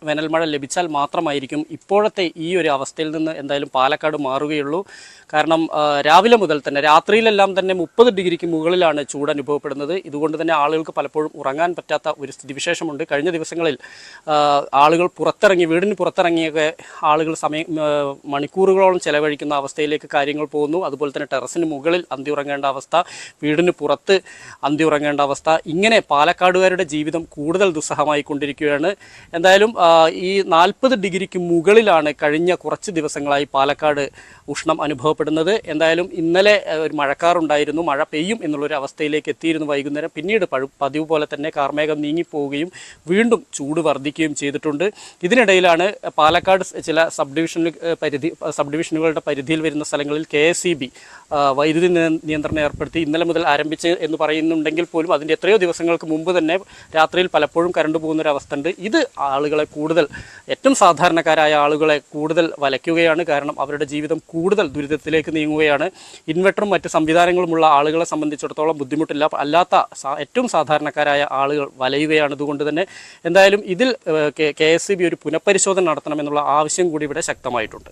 വേനൽമഴ ലഭിച്ചാൽ മാത്രമായിരിക്കും ഇപ്പോഴത്തെ ഈ ഒരു അവസ്ഥയിൽ നിന്ന് എന്തായാലും പാലക്കാട് മാറുകയുള്ളൂ. കാരണം രാവിലെ മുതൽ തന്നെ രാത്രിയിലെല്ലാം തന്നെ 30 ഡിഗ്രിക്ക് മുകളിലാണ് ചൂട് അനുഭവപ്പെടുന്നത്. ഇതുകൊണ്ട് തന്നെ ആളുകൾക്ക് പലപ്പോഴും ഉറങ്ങാൻ പറ്റാത്ത ഒരു സ്ഥിതിവിശേഷമുണ്ട്. കഴിഞ്ഞ ദിവസങ്ങളിൽ ആളുകൾ വീടിന് പുറത്തിറങ്ങിയൊക്കെ ആളുകൾ മണിക്കൂറുകളോളം ചെലവഴിക്കുന്ന അവസ്ഥയിലേക്ക് കാര്യങ്ങൾ പോകുന്നു. അതുപോലെ തന്നെ ടെറസിന് മുകളിൽ അന്തി ഉറങ്ങേണ്ട അവസ്ഥ, വീടിന് പുറത്ത് അന്തി ഉറങ്ങേണ്ട അവസ്ഥ, ഇങ്ങനെ പാലക്കാടുകാരുടെ ജീവിതം കൂടുതൽ ദുസ്സഹമായി കൊണ്ടിരിക്കുകയാണ്. എന്തായാലും ഈ 40 ഡിഗ്രിക്ക് മുകളിലാണ് കഴിഞ്ഞ കുറച്ച് ദിവസങ്ങളായി പാലക്കാട് ഉഷ്ണം അനുഭവപ്പെടുന്നത്. എന്തായാലും ഇന്നലെ ഒരു മഴക്കാറുണ്ടായിരുന്നു, മഴ പെയ്യും എന്നുള്ളൊരു അവസ്ഥയിലേക്ക് എത്തിയിരുന്നു വൈകുന്നേരം. പിന്നീട് പതിവ് പോലെ തന്നെ കാർമേഘം നീങ്ങിപ്പോവുകയും വീണ്ടും ചൂട് വർദ്ധിക്കുകയും ചെയ്തിട്ടുണ്ട്. ഇതിനിടയിലാണ് പാലക്കാട് ചില സബ് ഡിവിഷനുകളുടെ പരിധിയിൽ വരുന്ന സ്ഥലങ്ങളിൽ KSEB വൈദ്യുതി നിയന്ത്രണം ഏർപ്പെടുത്തി ഇന്നലെ മുതൽ ആരംഭിച്ച് എന്ന് പറയുന്നുണ്ടെങ്കിൽ പോലും അതിൻ്റെ എത്രയോ ദിവസങ്ങൾക്ക് മുമ്പ് തന്നെ രാത്രിയിൽ പലപ്പോഴും കറണ്ട് പോകുന്നൊരവസ്ഥ ഉണ്ട്. ഇത് ആളുകളെ കൂടുതൽ, ഏറ്റവും സാധാരണക്കാരായ ആളുകളെ കൂടുതൽ വലയ്ക്കുകയാണ്. കാരണം അവരുടെ ജീവിതം കൂടുതൽ ദുരിതത്തിലേക്ക് നീങ്ങുകയാണ്. ഇൻവെർട്ടറും മറ്റ് സംവിധാനങ്ങളുമുള്ള ആളുകളെ സംബന്ധിച്ചിടത്തോളം ബുദ്ധിമുട്ടില്ല. അല്ലാത്ത ഏറ്റവും സാധാരണക്കാരായ ആളുകൾ വലയുകയാണ്. അതുകൊണ്ട് തന്നെ എന്തായാലും ഇതിൽ KSEB ഒരു പുനഃപരിശോധന നടത്തണമെന്നുള്ള ആവശ്യം കൂടി ഇവിടെ ശക്തമായിട്ടുണ്ട്.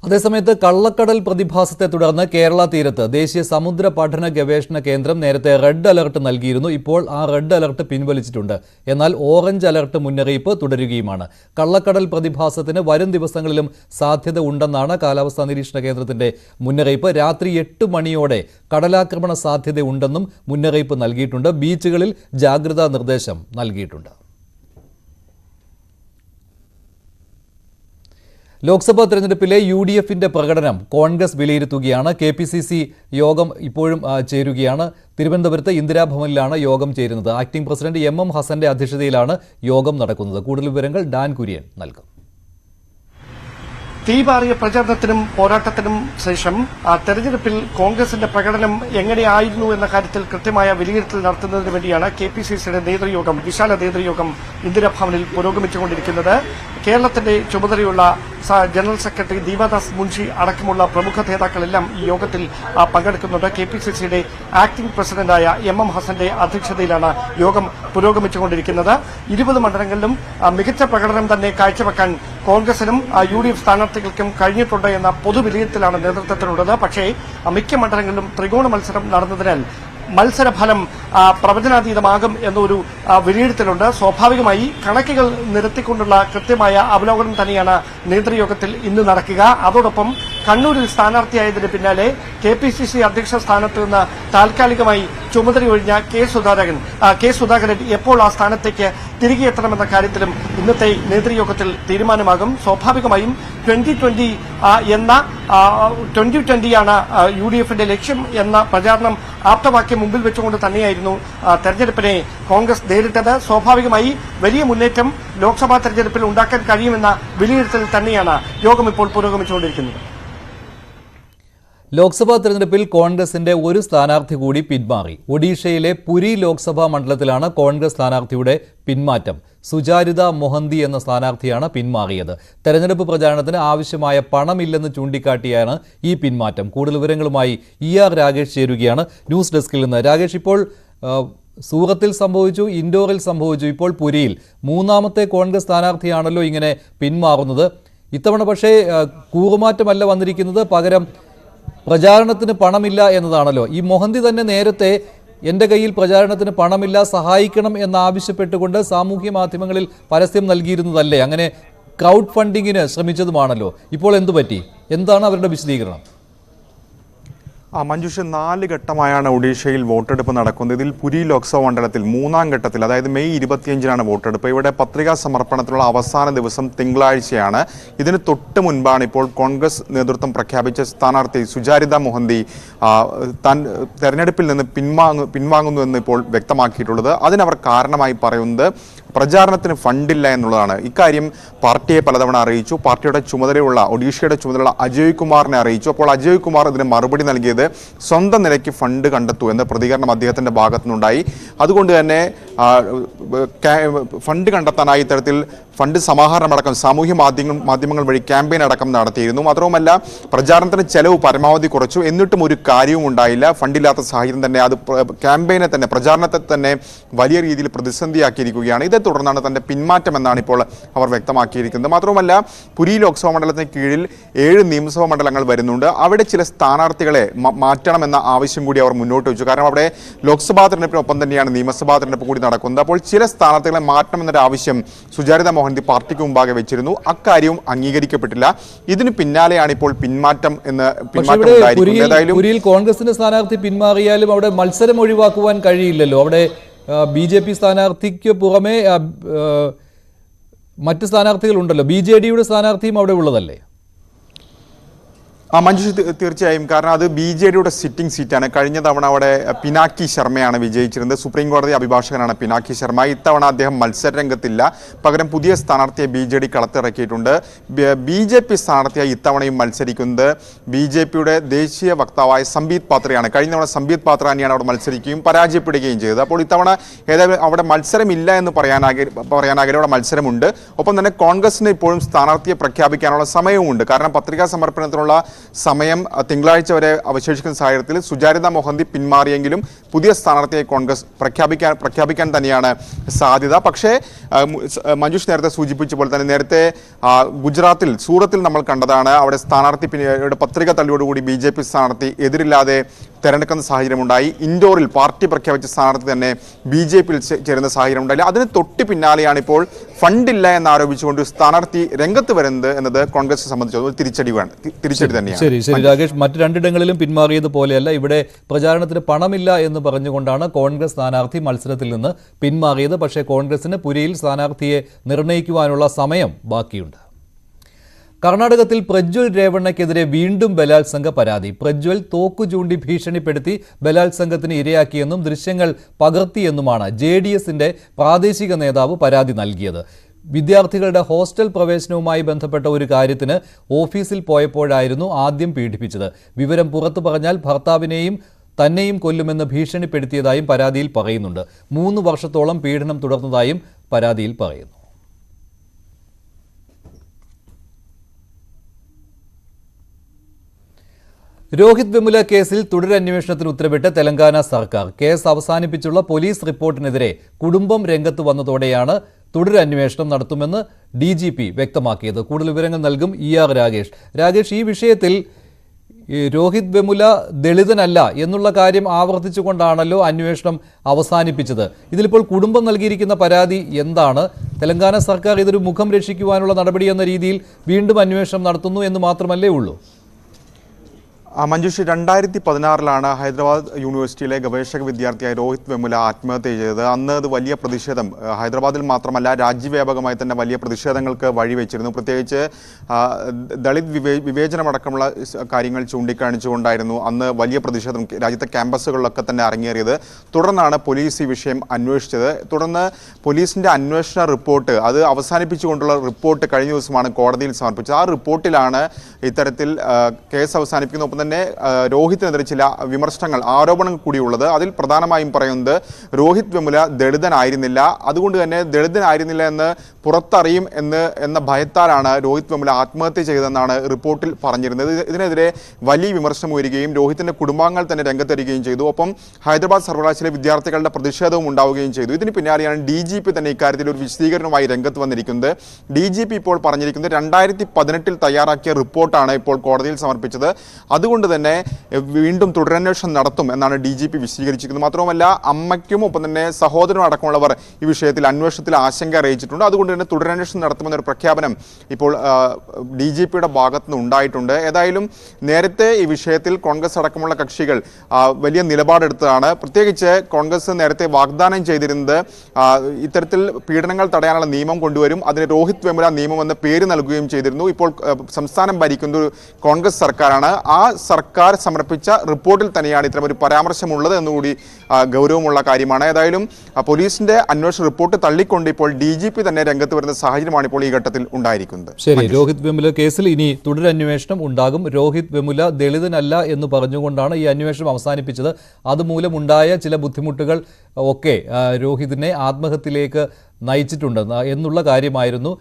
അതേസമയത്ത് കള്ളക്കടൽ പ്രതിഭാസത്തെ തുടർന്ന് കേരള തീരത്ത് ദേശീയ സമുദ്ര പഠന ഗവേഷണ കേന്ദ്രം നേരത്തെ റെഡ് അലർട്ട് നൽകിയിരുന്നു. ഇപ്പോൾ ആ റെഡ് അലർട്ട് പിൻവലിച്ചിട്ടുണ്ട്. എന്നാൽ ഓറഞ്ച് അലർട്ട് മുന്നറിയിപ്പ് തുടരുകയുമാണ്. കള്ളക്കടൽ പ്രതിഭാസത്തിന് വരും ദിവസങ്ങളിലും സാധ്യത ഉണ്ടെന്നാണ് കാലാവസ്ഥാ നിരീക്ഷണ കേന്ദ്രത്തിന്റെ മുന്നറിയിപ്പ്. രാത്രി 8 മണിയോടെ കടലാക്രമണ സാധ്യതയുണ്ടെന്നും മുന്നറിയിപ്പ് നൽകിയിട്ടുണ്ട്. ബീച്ചുകളിൽ ജാഗ്രതാ നിർദ്ദേശം നൽകിയിട്ടുണ്ട്. ലോക്സഭാ തെരഞ്ഞെടുപ്പിലെ UDFന്റെ പ്രകടനം കോൺഗ്രസ് വിലയിരുത്തുകയാണ്. KPCC യോഗം ഇപ്പോഴും ചേരുകയാണ്. തിരുവനന്തപുരത്ത് ഇന്ദിരാഭവനിലാണ് യോഗം ചേരുന്നത്. ആക്ടിംഗ് പ്രസിഡന്റ് MM ഹസന്റെ അധ്യക്ഷതയിലാണ് യോഗം നടക്കുന്നത്. കൂടുതൽ വിവരങ്ങൾ ഡാൻ കുര്യൻ നൽകും. തീപാറിയ പ്രചാരണത്തിനും പോരാട്ടത്തിനും ശേഷം തെരഞ്ഞെടുപ്പിൽ കോൺഗ്രസിന്റെ പ്രകടനം എങ്ങനെയായിരുന്നു എന്ന കാര്യത്തിൽ കൃത്യമായ വിലയിരുത്തൽ നടത്തുന്നതിന് വേണ്ടിയാണ് KPCCയുടെ നേതൃയോഗം, വിശാല നേതൃയോഗം ഇന്ദിരാഭവനിൽ പുരോഗമിച്ചുകൊണ്ടിരിക്കുന്നത്. കേരളത്തിന്റെ ചുമതലയുള്ള ജനറൽ സെക്രട്ടറി ദീപാദാസ് മുൻഷി അടക്കമുള്ള പ്രമുഖ നേതാക്കളെല്ലാം ഈ യോഗത്തിൽ പങ്കെടുക്കുന്നുണ്ട്. KPCCയുടെ ആക്ടിംഗ് പ്രസിഡന്റായ MM ഹസന്റെ അധ്യക്ഷതയിലാണ് യോഗം പുരോഗമിച്ചുകൊണ്ടിരിക്കുന്നത്. 20 മണ്ഡലങ്ങളിലും മികച്ച പ്രകടനം തന്നെ കാഴ്ചവെക്കാൻ കോൺഗ്രസിനും UDF സ്ഥാനാർത്ഥികൾക്കും കഴിഞ്ഞിട്ടുണ്ട് എന്ന പൊതുവിലയിരുത്തലാണ് നേതൃത്വത്തിനുള്ളത്. പക്ഷേ മിക്ക മണ്ഡലങ്ങളിലും ത്രികോണ മത്സരം നടന്നതിനാൽ മത്സരഫലം പ്രവചനാതീതമാകും എന്നൊരു വിലയിരുത്തലുണ്ട്. സ്വാഭാവികമായി കണക്കുകൾ നിരത്തിക്കൊണ്ടുള്ള കൃത്യമായ അവലോകനം തന്നെയാണ് നേതൃയോഗത്തിൽ ഇന്ന് നടക്കുക. അതോടൊപ്പം കണ്ണൂരിൽ സ്ഥാനാർത്ഥിയായതിന് പിന്നാലെ KPCC അധ്യക്ഷ സ്ഥാനത്ത് നിന്ന് താൽക്കാലികമായി ചുമതലയൊഴിഞ്ഞ കെ സുധാകരൻ എപ്പോൾ ആ സ്ഥാനത്തേക്ക് തിരികെ എത്തണമെന്ന കാര്യത്തിലും ഇന്നത്തെ നേതൃയോഗത്തിൽ തീരുമാനമാകും. സ്വാഭാവികമായും 2020 ആണ് UDFന്റെ ലക്ഷ്യം എന്ന പ്രചാരണം ആപ്തവാക്യം മുമ്പിൽ വെച്ചുകൊണ്ട് തന്നെയായിരുന്നു തെരഞ്ഞെടുപ്പിനെ കോൺഗ്രസ് നേരിട്ടത്. സ്വാഭാവികമായി വലിയ മുന്നേറ്റം ലോക്സഭാ തെരഞ്ഞെടുപ്പിൽ ഉണ്ടാക്കാൻ കഴിയുമെന്ന വിലയിരുത്തൽ തന്നെയാണ് യോഗം ഇപ്പോൾ പുരോഗമിച്ചുകൊണ്ടിരിക്കുന്നത്. ലോക്സഭാ തെരഞ്ഞെടുപ്പിൽ കോൺഗ്രസിന്റെ ഒരു സ്ഥാനാർത്ഥി കൂടി പിന്മാറി. ഒഡീഷയിലെ പുരി ലോക്സഭാ മണ്ഡലത്തിലാണ് കോൺഗ്രസ് സ്ഥാനാർത്ഥിയുടെ പിന്മാറ്റം. സുചാരിത മൊഹന്തി എന്ന സ്ഥാനാർത്ഥിയാണ് പിന്മാറിയത്. തെരഞ്ഞെടുപ്പ് പ്രചാരണത്തിന് ആവശ്യമായ പണമില്ലെന്ന് ചൂണ്ടിക്കാട്ടിയാണ് ഈ പിന്മാറ്റം. കൂടുതൽ വിവരങ്ങളുമായി ER രാകേഷ് ചേരുകയാണ് ന്യൂസ് ഡെസ്കിൽ നിന്ന്. രാകേഷ്, ഇപ്പോൾ സൂറത്തിൽ സംഭവിച്ചു, ഇൻഡോറിൽ സംഭവിച്ചു, ഇപ്പോൾ പുരിയിൽ മൂന്നാമത്തെ കോൺഗ്രസ് സ്ഥാനാർത്ഥിയാണല്ലോ ഇങ്ങനെ പിന്മാറുന്നത്. ഇത്തവണ പക്ഷേ കൂറുമാറ്റമല്ല വന്നിരിക്കുന്നത്, പകരം പ്രചാരണത്തിന് പണമില്ല എന്നതാണല്ലോ. ഈ മൊഹന്തി തന്നെ നേരത്തെ എൻ്റെ കയ്യിൽ പ്രചാരണത്തിന് പണമില്ല, സഹായിക്കണം എന്നാവശ്യപ്പെട്ടുകൊണ്ട് സാമൂഹ്യ മാധ്യമങ്ങളിൽ പരസ്യം നൽകിയിരുന്നതല്ലേ? അങ്ങനെ ക്രൗഡ് ഫണ്ടിങ്ങിന് ശ്രമിച്ചതുമാണല്ലോ. ഇപ്പോൾ എന്തുപറ്റി? എന്താണ് അവരുടെ വിശദീകരണം? മഞ്ജുഷ, 4 ഘട്ടമായാണ് ഒഡീഷയിൽ വോട്ടെടുപ്പ് നടക്കുന്നത്. ഇതിൽ പുരി ലോക്സഭാ മണ്ഡലത്തിൽ 3ാം ഘട്ടത്തിൽ, അതായത് മെയ് 25-നാണ് വോട്ടെടുപ്പ്. ഇവിടെ പത്രികാ സമർപ്പണത്തിനുള്ള അവസാന ദിവസം തിങ്കളാഴ്ചയാണ്. ഇതിന് തൊട്ട് മുൻപാണ് ഇപ്പോൾ കോൺഗ്രസ് നേതൃത്വം പ്രഖ്യാപിച്ച സ്ഥാനാർത്ഥി സുചാരിത മൊഹന്തി താൻ തെരഞ്ഞെടുപ്പിൽ നിന്ന് പിൻവാങ്ങുന്നുവെന്ന് ഇപ്പോൾ വ്യക്തമാക്കിയിട്ടുള്ളത്. അതിനവർ കാരണമായി പറയുന്നത് പ്രചാരണത്തിന് ഫണ്ടില്ല എന്നുള്ളതാണ്. ഇക്കാര്യം പാർട്ടിയെ പലതവണ അറിയിച്ചു. പാർട്ടിയുടെ ചുമതലയുള്ള ഒഡീഷയുടെ ചുമതലയുള്ള അജയ് കുമാറിനെ അറിയിച്ചു. അപ്പോൾ അജയ് കുമാർ ഇതിന് മറുപടി നൽകിയത് സ്വന്തം നിലയ്ക്ക് ഫണ്ട് കണ്ടെത്തൂ എന്ന പ്രതികരണം അദ്ദേഹത്തിൻ്റെ ഭാഗത്തുനിന്നുണ്ടായി. അതുകൊണ്ട് തന്നെ ഫണ്ട് കണ്ടെത്താനായി ഇത്തരത്തിൽ ഫണ്ട് സമാഹരണമടക്കം സാമൂഹ്യ മാധ്യമങ്ങൾ വഴി ക്യാമ്പയിൻ അടക്കം നടത്തിയിരുന്നു. മാത്രവുമല്ല, പ്രചാരണത്തിന് ചെലവ് പരമാവധി കുറച്ചു. എന്നിട്ടും ഒരു കാര്യവും ഉണ്ടായില്ല. ഫണ്ടില്ലാത്ത സാഹചര്യം തന്നെ അത് ക്യാമ്പയിനെ തന്നെ, പ്രചാരണത്തെ തന്നെ വലിയ രീതിയിൽ പ്രതിസന്ധിയാക്കിയിരിക്കുകയാണ്. ഇതേ തുടർന്നാണ് തൻ്റെ പിന്മാറ്റം എന്നാണ് ഇപ്പോൾ അവർ വ്യക്തമാക്കിയിരിക്കുന്നത്. മാത്രവുമല്ല, പുരി ലോക്സഭാ മണ്ഡലത്തിന് കീഴിൽ 7 നിയമസഭാ മണ്ഡലങ്ങൾ വരുന്നുണ്ട്. അവിടെ ചില സ്ഥാനാർത്ഥികളെ മാറ്റണമെന്ന ആവശ്യം കൂടി അവർ മുന്നോട്ട് വെച്ചു. കാരണം അവിടെ ലോക്സഭാ തെരഞ്ഞെടുപ്പിനൊപ്പം തന്നെയാണ് നിയമസഭാ തെരഞ്ഞെടുപ്പ് കൂടി നടക്കുന്നത്. അപ്പോൾ ചില സ്ഥാനാർത്ഥികളെ മാറ്റണമെന്നൊരു ആവശ്യം സുചാരിത മൊഹന്തി പാർട്ടിക്ക് മുമ്പാകെ വെച്ചിരുന്നു. അക്കാര്യവും അംഗീകരിക്കപ്പെട്ടില്ല. ഇതിന് പിന്നാലെയാണ് ഇപ്പോൾ പിന്മാറ്റം ഉണ്ടായിരിക്കുന്നത്. പുരിയിൽ കോൺഗ്രസിന്റെ സ്ഥാനാർത്ഥി പിന്മാറിയാലും അവിടെ മത്സരം ഒഴിവാക്കുവാൻ കഴിയില്ലല്ലോ. അവിടെ BJP സ്ഥാനാർത്ഥിക്ക് പുറമെ മറ്റ് സ്ഥാനാർത്ഥികളുണ്ടല്ലോ. BJDയുടെ സ്ഥാനാർത്ഥിയും അവിടെ ഉള്ളതല്ലേ? മഞ്ജുഷ, തീർച്ചയായും. കാരണം അത് BJDയുടെ സിറ്റിംഗ് സീറ്റാണ്. കഴിഞ്ഞ തവണ അവിടെ പിനാക്കി ശർമ്മയാണ് വിജയിച്ചിരുന്നത്. സുപ്രീം കോടതി അഭിഭാഷകനാണ് പിനാക്കി ശർമ്മ. ഇത്തവണ അദ്ദേഹം മത്സരരംഗത്തില്ല. പകരം പുതിയ സ്ഥാനാർത്ഥിയെ BJD കളത്തിറക്കിയിട്ടുണ്ട്. BJP സ്ഥാനാർത്ഥിയായി ഇത്തവണയും മത്സരിക്കുന്നത് BJPയുടെ ദേശീയ വക്താവായ സംബീത് പാത്രയാണ്. കഴിഞ്ഞ തവണ സംബീത് പാത്ര തന്നെയാണ് അവിടെ മത്സരിക്കുകയും പരാജയപ്പെടുകയും ചെയ്തത്. അപ്പോൾ ഇത്തവണ ഏതായാലും അവിടെ മത്സരമില്ല എന്ന് പറയാനാകില്ല, അവിടെ മത്സരമുണ്ട്. ഒപ്പം തന്നെ കോൺഗ്രസിന് ഇപ്പോഴും സ്ഥാനാർത്ഥിയെ പ്രഖ്യാപിക്കാനുള്ള സമയവുമുണ്ട്. കാരണം പത്രികാ സമർപ്പണത്തിനുള്ള സമയം തിങ്കളാഴ്ച വരെ അവശേഷിക്കുന്ന സാഹചര്യത്തിൽ സുചാരിത മൊഹന്തി പിന്മാറിയെങ്കിലും പുതിയ സ്ഥാനാർത്ഥിയെ കോൺഗ്രസ് പ്രഖ്യാപിക്കാൻ തന്നെയാണ് സാധ്യത. പക്ഷേ മഞ്ജുഷ് നേരത്തെ സൂചിപ്പിച്ച പോലെ തന്നെ നേരത്തെ ഗുജറാത്തിൽ സൂറത്തിൽ നമ്മൾ കണ്ടതാണ്. അവിടെ സ്ഥാനാർത്ഥി പത്രിക തള്ളിയോടുകൂടി BJP സ്ഥാനാർത്ഥി എതിരില്ലാതെ തെരഞ്ഞെടുക്കുന്ന സാഹചര്യമുണ്ടായി. ഇൻഡോറിൽ പാർട്ടി പ്രഖ്യാപിച്ച സ്ഥാനാർത്ഥി തന്നെ BJPയിൽ ചേരുന്ന സാഹചര്യം ഉണ്ടായില്ല. അതിന് തൊട്ട് പിന്നാലെയാണ് ഇപ്പോൾ ഫണ്ടില്ല എന്നാരോപിച്ചുകൊണ്ട് സ്ഥാനാർത്ഥി രംഗത്ത് വരുന്നത് എന്നത് കോൺഗ്രസിനെ സംബന്ധിച്ച് തിരിച്ചടി തന്നെയാണ്. ശരി രാകേഷ്, മറ്റ് രണ്ടിടങ്ങളിലും പിന്മാറിയതുപോലെയല്ല, ഇവിടെ പ്രചാരണത്തിന് പണമില്ല എന്ന് പറഞ്ഞുകൊണ്ടാണ് കോൺഗ്രസ് സ്ഥാനാർത്ഥി മത്സരത്തിൽ നിന്ന് പിന്മാറിയത്. പക്ഷേ കോൺഗ്രസിന് പുരിയിൽ സ്ഥാനാർത്ഥിയെ നിർണ്ണയിക്കുവാനുള്ള സമയം ബാക്കിയുണ്ട്. കർണാടകത്തിൽ പ്രജ്വൽ രേവണ്ണയ്ക്കെതിരെ വീണ്ടും ബലാത്സംഗ പരാതി. പ്രജ്വൽ തോക്കു ചൂണ്ടി ഭീഷണിപ്പെടുത്തി ബലാത്സംഗത്തിന് ഇരയാക്കിയെന്നും ദൃശ്യങ്ങൾ പകർത്തിയെന്നുമാണ് JDSന്റെ പ്രാദേശിക നേതാവ് പരാതി നൽകിയത്. വിദ്യാർത്ഥികളുടെ ഹോസ്റ്റൽ പ്രവേശനവുമായി ബന്ധപ്പെട്ട ഒരു കാര്യത്തിന് ഓഫീസിൽ പോയപ്പോഴായിരുന്നു ആദ്യം പീഡിപ്പിച്ചത്. വിവരം പുറത്തു പറഞ്ഞാൽ ഭർത്താവിനെയും തന്നെയും കൊല്ലുമെന്ന് ഭീഷണിപ്പെടുത്തിയതായും പരാതിയിൽ പറയുന്നുണ്ട്. 3 വർഷത്തോളം പീഡനം തുടർന്നതായും പരാതിയിൽ പറയുന്നു. രോഹിത് വെമുല കേസിൽ തുടരന്വേഷണത്തിന് ഉത്തരവിട്ട് തെലങ്കാന സർക്കാർ. കേസ് അവസാനിപ്പിച്ചുള്ള പോലീസ് റിപ്പോർട്ടിനെതിരെ കുടുംബം രംഗത്ത് വന്നതോടെയാണ് തുടരന്വേഷണം നടത്തുമെന്ന് DGP വ്യക്തമാക്കിയത്. കൂടുതൽ വിവരങ്ങൾ നൽകും ER രാകേഷ്. രാകേഷ്, ഈ വിഷയത്തിൽ രോഹിത് വെമുല ദളിതനല്ല എന്നുള്ള കാര്യം ആവർത്തിച്ചുകൊണ്ടാണല്ലോ അന്വേഷണം അവസാനിപ്പിച്ചത്. ഇതിലിപ്പോൾ കുടുംബം നൽകിയിരിക്കുന്ന പരാതി എന്താണ്? തെലങ്കാന സർക്കാർ ഇതൊരു മുഖം രക്ഷിക്കുവാനുള്ള നടപടി എന്ന രീതിയിൽ വീണ്ടും അന്വേഷണം നടത്തുന്നു എന്ന് മാത്രമല്ലേ ഉള്ളൂ? മഞ്ജുഷ് 2016 ഹൈദരാബാദ് യൂണിവേഴ്സിറ്റിയിലെ ഗവേഷക വിദ്യാർത്ഥിയായ രോഹിത് വെമുല ആത്മഹത്യ ചെയ്തത്. അന്ന് അത് വലിയ പ്രതിഷേധം ഹൈദരാബാദിൽ മാത്രമല്ല രാജ്യവ്യാപകമായി തന്നെ വലിയ പ്രതിഷേധങ്ങൾക്ക് വഴിവെച്ചിരുന്നു. പ്രത്യേകിച്ച് ദളിത് വിവേചനമടക്കമുള്ള കാര്യങ്ങൾ ചൂണ്ടിക്കാണിച്ചുകൊണ്ടായിരുന്നു അന്ന് വലിയ പ്രതിഷേധം രാജ്യത്തെ ക്യാമ്പസുകളിലൊക്കെ തന്നെ അരങ്ങേറിയത്. തുടർന്നാണ് പോലീസ് ഈ വിഷയം അന്വേഷിച്ചത്. തുടർന്ന് പോലീസിൻ്റെ അന്വേഷണ റിപ്പോർട്ട് അത് അവസാനിപ്പിച്ചുകൊണ്ടുള്ള റിപ്പോർട്ട് കഴിഞ്ഞ ദിവസമാണ് കോടതിയിൽ സമർപ്പിച്ചത്. ആ റിപ്പോർട്ടിലാണ് ഇത്തരത്തിൽ കേസ് അവസാനിപ്പിക്കുന്ന ഒപ്പം തന്നെ രോഹിത്തിനെതിരെ ചില വിമർശനങ്ങൾ ആരോപണങ്ങൾ കൂടിയുള്ളത്. അതിൽ പ്രധാനമായും പറയുന്നത് രോഹിത് വെമുല ദളിതനായിരുന്നില്ല, അതുകൊണ്ട് തന്നെ ദളിതനായിരുന്നില്ല എന്ന് പുറത്തറിയും എന്ന ഭയത്താലാണ് രോഹിത് വെമുല ആത്മഹത്യ ചെയ്തതെന്നാണ് റിപ്പോർട്ടിൽ പറഞ്ഞിരുന്നത്. ഇതിനെതിരെ വലിയ വിമർശനം ഉയരുകയും രോഹിത്തിൻ്റെ കുടുംബാംഗങ്ങൾ തന്നെ രംഗത്തെരികയും ചെയ്തു. ഒപ്പം ഹൈദരാബാദ് സർവകലാശാലയിലെ വിദ്യാർത്ഥികളുടെ പ്രതിഷേധവും ഉണ്ടാവുകയും ചെയ്തു. ഇതിന് പിന്നാലെയാണ് DGP തന്നെ ഇക്കാര്യത്തിൽ ഒരു വിശദീകരണവുമായി രംഗത്ത് വന്നിരിക്കുന്നത്. DGP ഇപ്പോൾ പറഞ്ഞിരിക്കുന്നത് 2018 തയ്യാറാക്കിയ റിപ്പോർട്ടാണ് ഇപ്പോൾ കോടതിയിൽ സമർപ്പിച്ചത്. അതുകൊണ്ട് തന്നെ വീണ്ടും തുടരന്വേഷണം നടത്തും എന്നാണ് DGP വിശദീകരിച്ചിരിക്കുന്നത്. മാത്രവുമല്ല അമ്മയ്ക്കും ഒപ്പം തന്നെ സഹോദരനും അടക്കമുള്ളവർ ഈ വിഷയത്തിൽ അന്വേഷണത്തിൽ ആശങ്ക അറിയിച്ചിട്ടുണ്ട്. അതുകൊണ്ട് തന്നെ തുടരന്വേഷണം നടത്തുമെന്നൊരു പ്രഖ്യാപനം ഇപ്പോൾ DGPയുടെ ഭാഗത്തു നിന്ന് ഉണ്ടായിട്ടുണ്ട്. ഏതായാലും നേരത്തെ ഈ വിഷയത്തിൽ കോൺഗ്രസ് അടക്കമുള്ള കക്ഷികൾ വലിയ നിലപാടെടുത്തതാണ്. പ്രത്യേകിച്ച് കോൺഗ്രസ് നേരത്തെ വാഗ്ദാനം ചെയ്തിരുന്നത് ഇത്തരത്തിൽ പീഡനങ്ങൾ തടയാനുള്ള നിയമം കൊണ്ടുവരും, അതിന് രോഹിത് വെമുല നിയമം എന്ന പേര് നൽകുകയും ചെയ്തിരുന്നു. ഇപ്പോൾ സംസ്ഥാനം ഭരിക്കുന്ന ഒരു കോൺഗ്രസ് സർക്കാരാണ്. ആ സർക്കാർ സമർപ്പിച്ച റിപ്പോർട്ടിൽ തന്നെയാണ് ഇത്തരമൊരു പരാമർശമുള്ളത് എന്നുകൂടി ഗൗരവമുള്ള കാര്യമാണ്. ഏതായാലും പോലീസിന്റെ അന്വേഷണ റിപ്പോർട്ട് തള്ളിക്കൊണ്ട് ഇപ്പോൾ DGP തന്നെ രംഗത്ത് വരുന്ന സാഹചര്യമാണ് ഇപ്പോൾ ഈ ഘട്ടത്തിൽ ഉണ്ടായിരിക്കുന്നത്. ശരി, രോഹിത് വെമുല കേസിൽ ഇനി തുടരന്വേഷണം ഉണ്ടാകും. രോഹിത് വെമുല ദളിതനല്ല എന്ന് പറഞ്ഞുകൊണ്ടാണ് ഈ അന്വേഷണം അവസാനിപ്പിച്ചത്. അതുമൂലമുണ്ടായ ചില ബുദ്ധിമുട്ടുകൾ ഒക്കെ രോഹിതിനെ ആത്മഹത്യയിലേക്ക് നയിച്ചിട്ടുണ്ട് എന്നുള്ള കാര്യമായിരുന്നു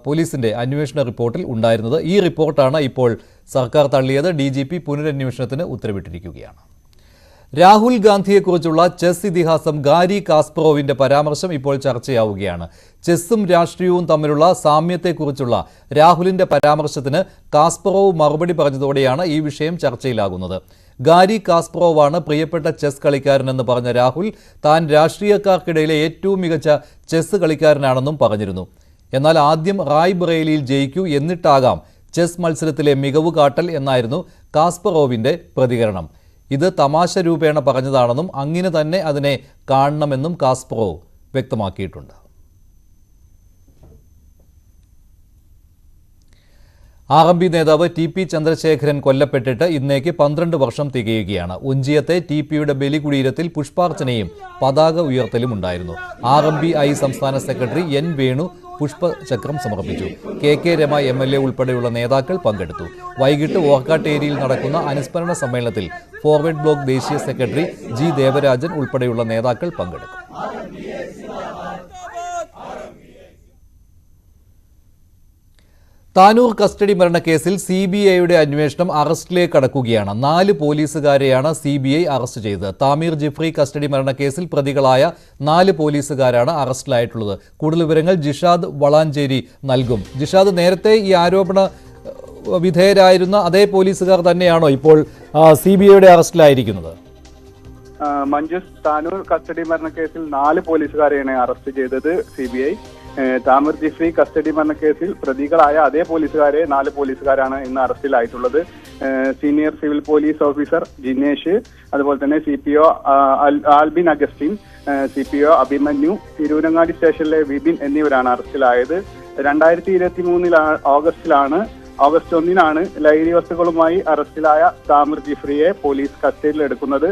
പോലീസിന്റെ അന്വേഷണ റിപ്പോർട്ടിൽ ഉണ്ടായിരുന്നത്. ഈ റിപ്പോർട്ടാണ് ഇപ്പോൾ സർക്കാർ തള്ളിയത്. DGP പുനരന്വേഷണത്തിന് ഉത്തരവിട്ടിരിക്കുകയാണ്. രാഹുൽ ഗാന്ധിയെക്കുറിച്ചുള്ള ചെസ് ഇതിഹാസം ഗാരി കാസ്പറോവിന്റെ പരാമർശം ഇപ്പോൾ ചർച്ചയാവുകയാണ്. ചെസ്സും രാഷ്ട്രീയവും തമ്മിലുള്ള സാമ്യത്തെക്കുറിച്ചുള്ള രാഹുലിന്റെ പരാമർശത്തിന് കാസ്പറോവ് മറുപടി പറഞ്ഞതോടെയാണ് ഈ വിഷയം ചർച്ചയിലാകുന്നത്. ഗാരി കാസ്പറോവാണ് പ്രിയപ്പെട്ട ചെസ് കളിക്കാരനെന്ന് പറഞ്ഞ രാഹുൽ താൻ രാഷ്ട്രീയക്കാർക്കിടയിലെ ഏറ്റവും മികച്ച ചെസ് കളിക്കാരനാണെന്നും പറഞ്ഞിരുന്നു. എന്നാൽ ആദ്യം റായ്ബറേലിയിൽ ജയിക്കൂ, എന്നിട്ടാകാം ചെസ് മത്സരത്തിലെ മികവ് കാട്ടൽ എന്നായിരുന്നു കാസ്പറോവിന്റെ പ്രതികരണം. ഇത് തമാശ രൂപേണ പറഞ്ഞതാണെന്നും അങ്ങനെ തന്നെ അതിനെ കാണണമെന്നും കാസ്പറോവ് വ്യക്തമാക്കിയിട്ടുണ്ട്. RMP നേതാവ് TP ചന്ദ്രശേഖരൻ കൊല്ലപ്പെട്ടിട്ട് ഇന്നേക്ക് 12 വർഷം തികയുകയാണ്. ഒഞ്ചിയത്തെ TPയുടെ ബലികുടീരത്തിൽ പുഷ്പാർച്ചനയും പതാക ഉയർത്തലും ഉണ്ടായിരുന്നു. RMPI സംസ്ഥാന സെക്രട്ടറി N വേണു പുഷ്പചക്രം സമർപ്പിച്ചു. KK രമ MLA ഉൾപ്പെടെയുള്ള നേതാക്കൾ പങ്കെടുത്തു. വൈകിട്ട് ഓർക്കാട്ടേരിയിൽ നടക്കുന്ന അനുസ്മരണ സമ്മേളനത്തിൽ ഫോർവേഡ് ബ്ലോക്ക് ദേശീയ സെക്രട്ടറി G ദേവരാജൻ ഉൾപ്പെടെയുള്ള നേതാക്കൾ പങ്കെടുക്കും. താനൂർ കസ്റ്റഡി മരണക്കേസിൽ CBIയുടെ അന്വേഷണം അറസ്റ്റിലേക്ക് കടക്കുകയാണ്. 4 പോലീസുകാരെയാണ് CBI അറസ്റ്റ് ചെയ്തത്. താമീർ ജിഫ്രി കസ്റ്റഡി മരണക്കേസിൽ പ്രതികളായ 4 പോലീസുകാരാണ് അറസ്റ്റിലായിട്ടുള്ളത്. കൂടുതൽ വിവരങ്ങൾ ജിഷാദ് വളാഞ്ചേരി നൽകും. ജിഷാദ്, നേരത്തെ ഈ ആരോപണ വിധേയരായിരുന്ന അതേ പോലീസുകാർ തന്നെയാണോ ഇപ്പോൾ CBIയുടെ അറസ്റ്റിലായിരിക്കുന്നത്? മഞ്ജുസ്, താനൂർ കസ്റ്റഡി മരണക്കേസിൽ 4 പോലീസുകാരെയാണ് അറസ്റ്റ് ചെയ്തത് CBI. താമീർ ജിഫ്രി കസ്റ്റഡി മരണക്കേസിൽ പ്രതികളായ അതേ പോലീസുകാരെ 4 പോലീസുകാരാണ് ഇന്ന് അറസ്റ്റിലായിട്ടുള്ളത്. Senior civil police officer Jinesh, അതുപോലെ തന്നെ CPO Albin Augustine, CPO Abhimanyu, Tirurangadi സ്റ്റേഷനിലെ വിപിൻ എന്നിവരാണ് അറസ്റ്റിലായത്. 2023 ഓഗസ്റ്റ് 1 ലഹരി വസ്തുക്കളുമായി അറസ്റ്റിലായ താമീർ ജിഫ്രിയെ പോലീസ് കസ്റ്റഡിയിലെടുക്കുന്നത്.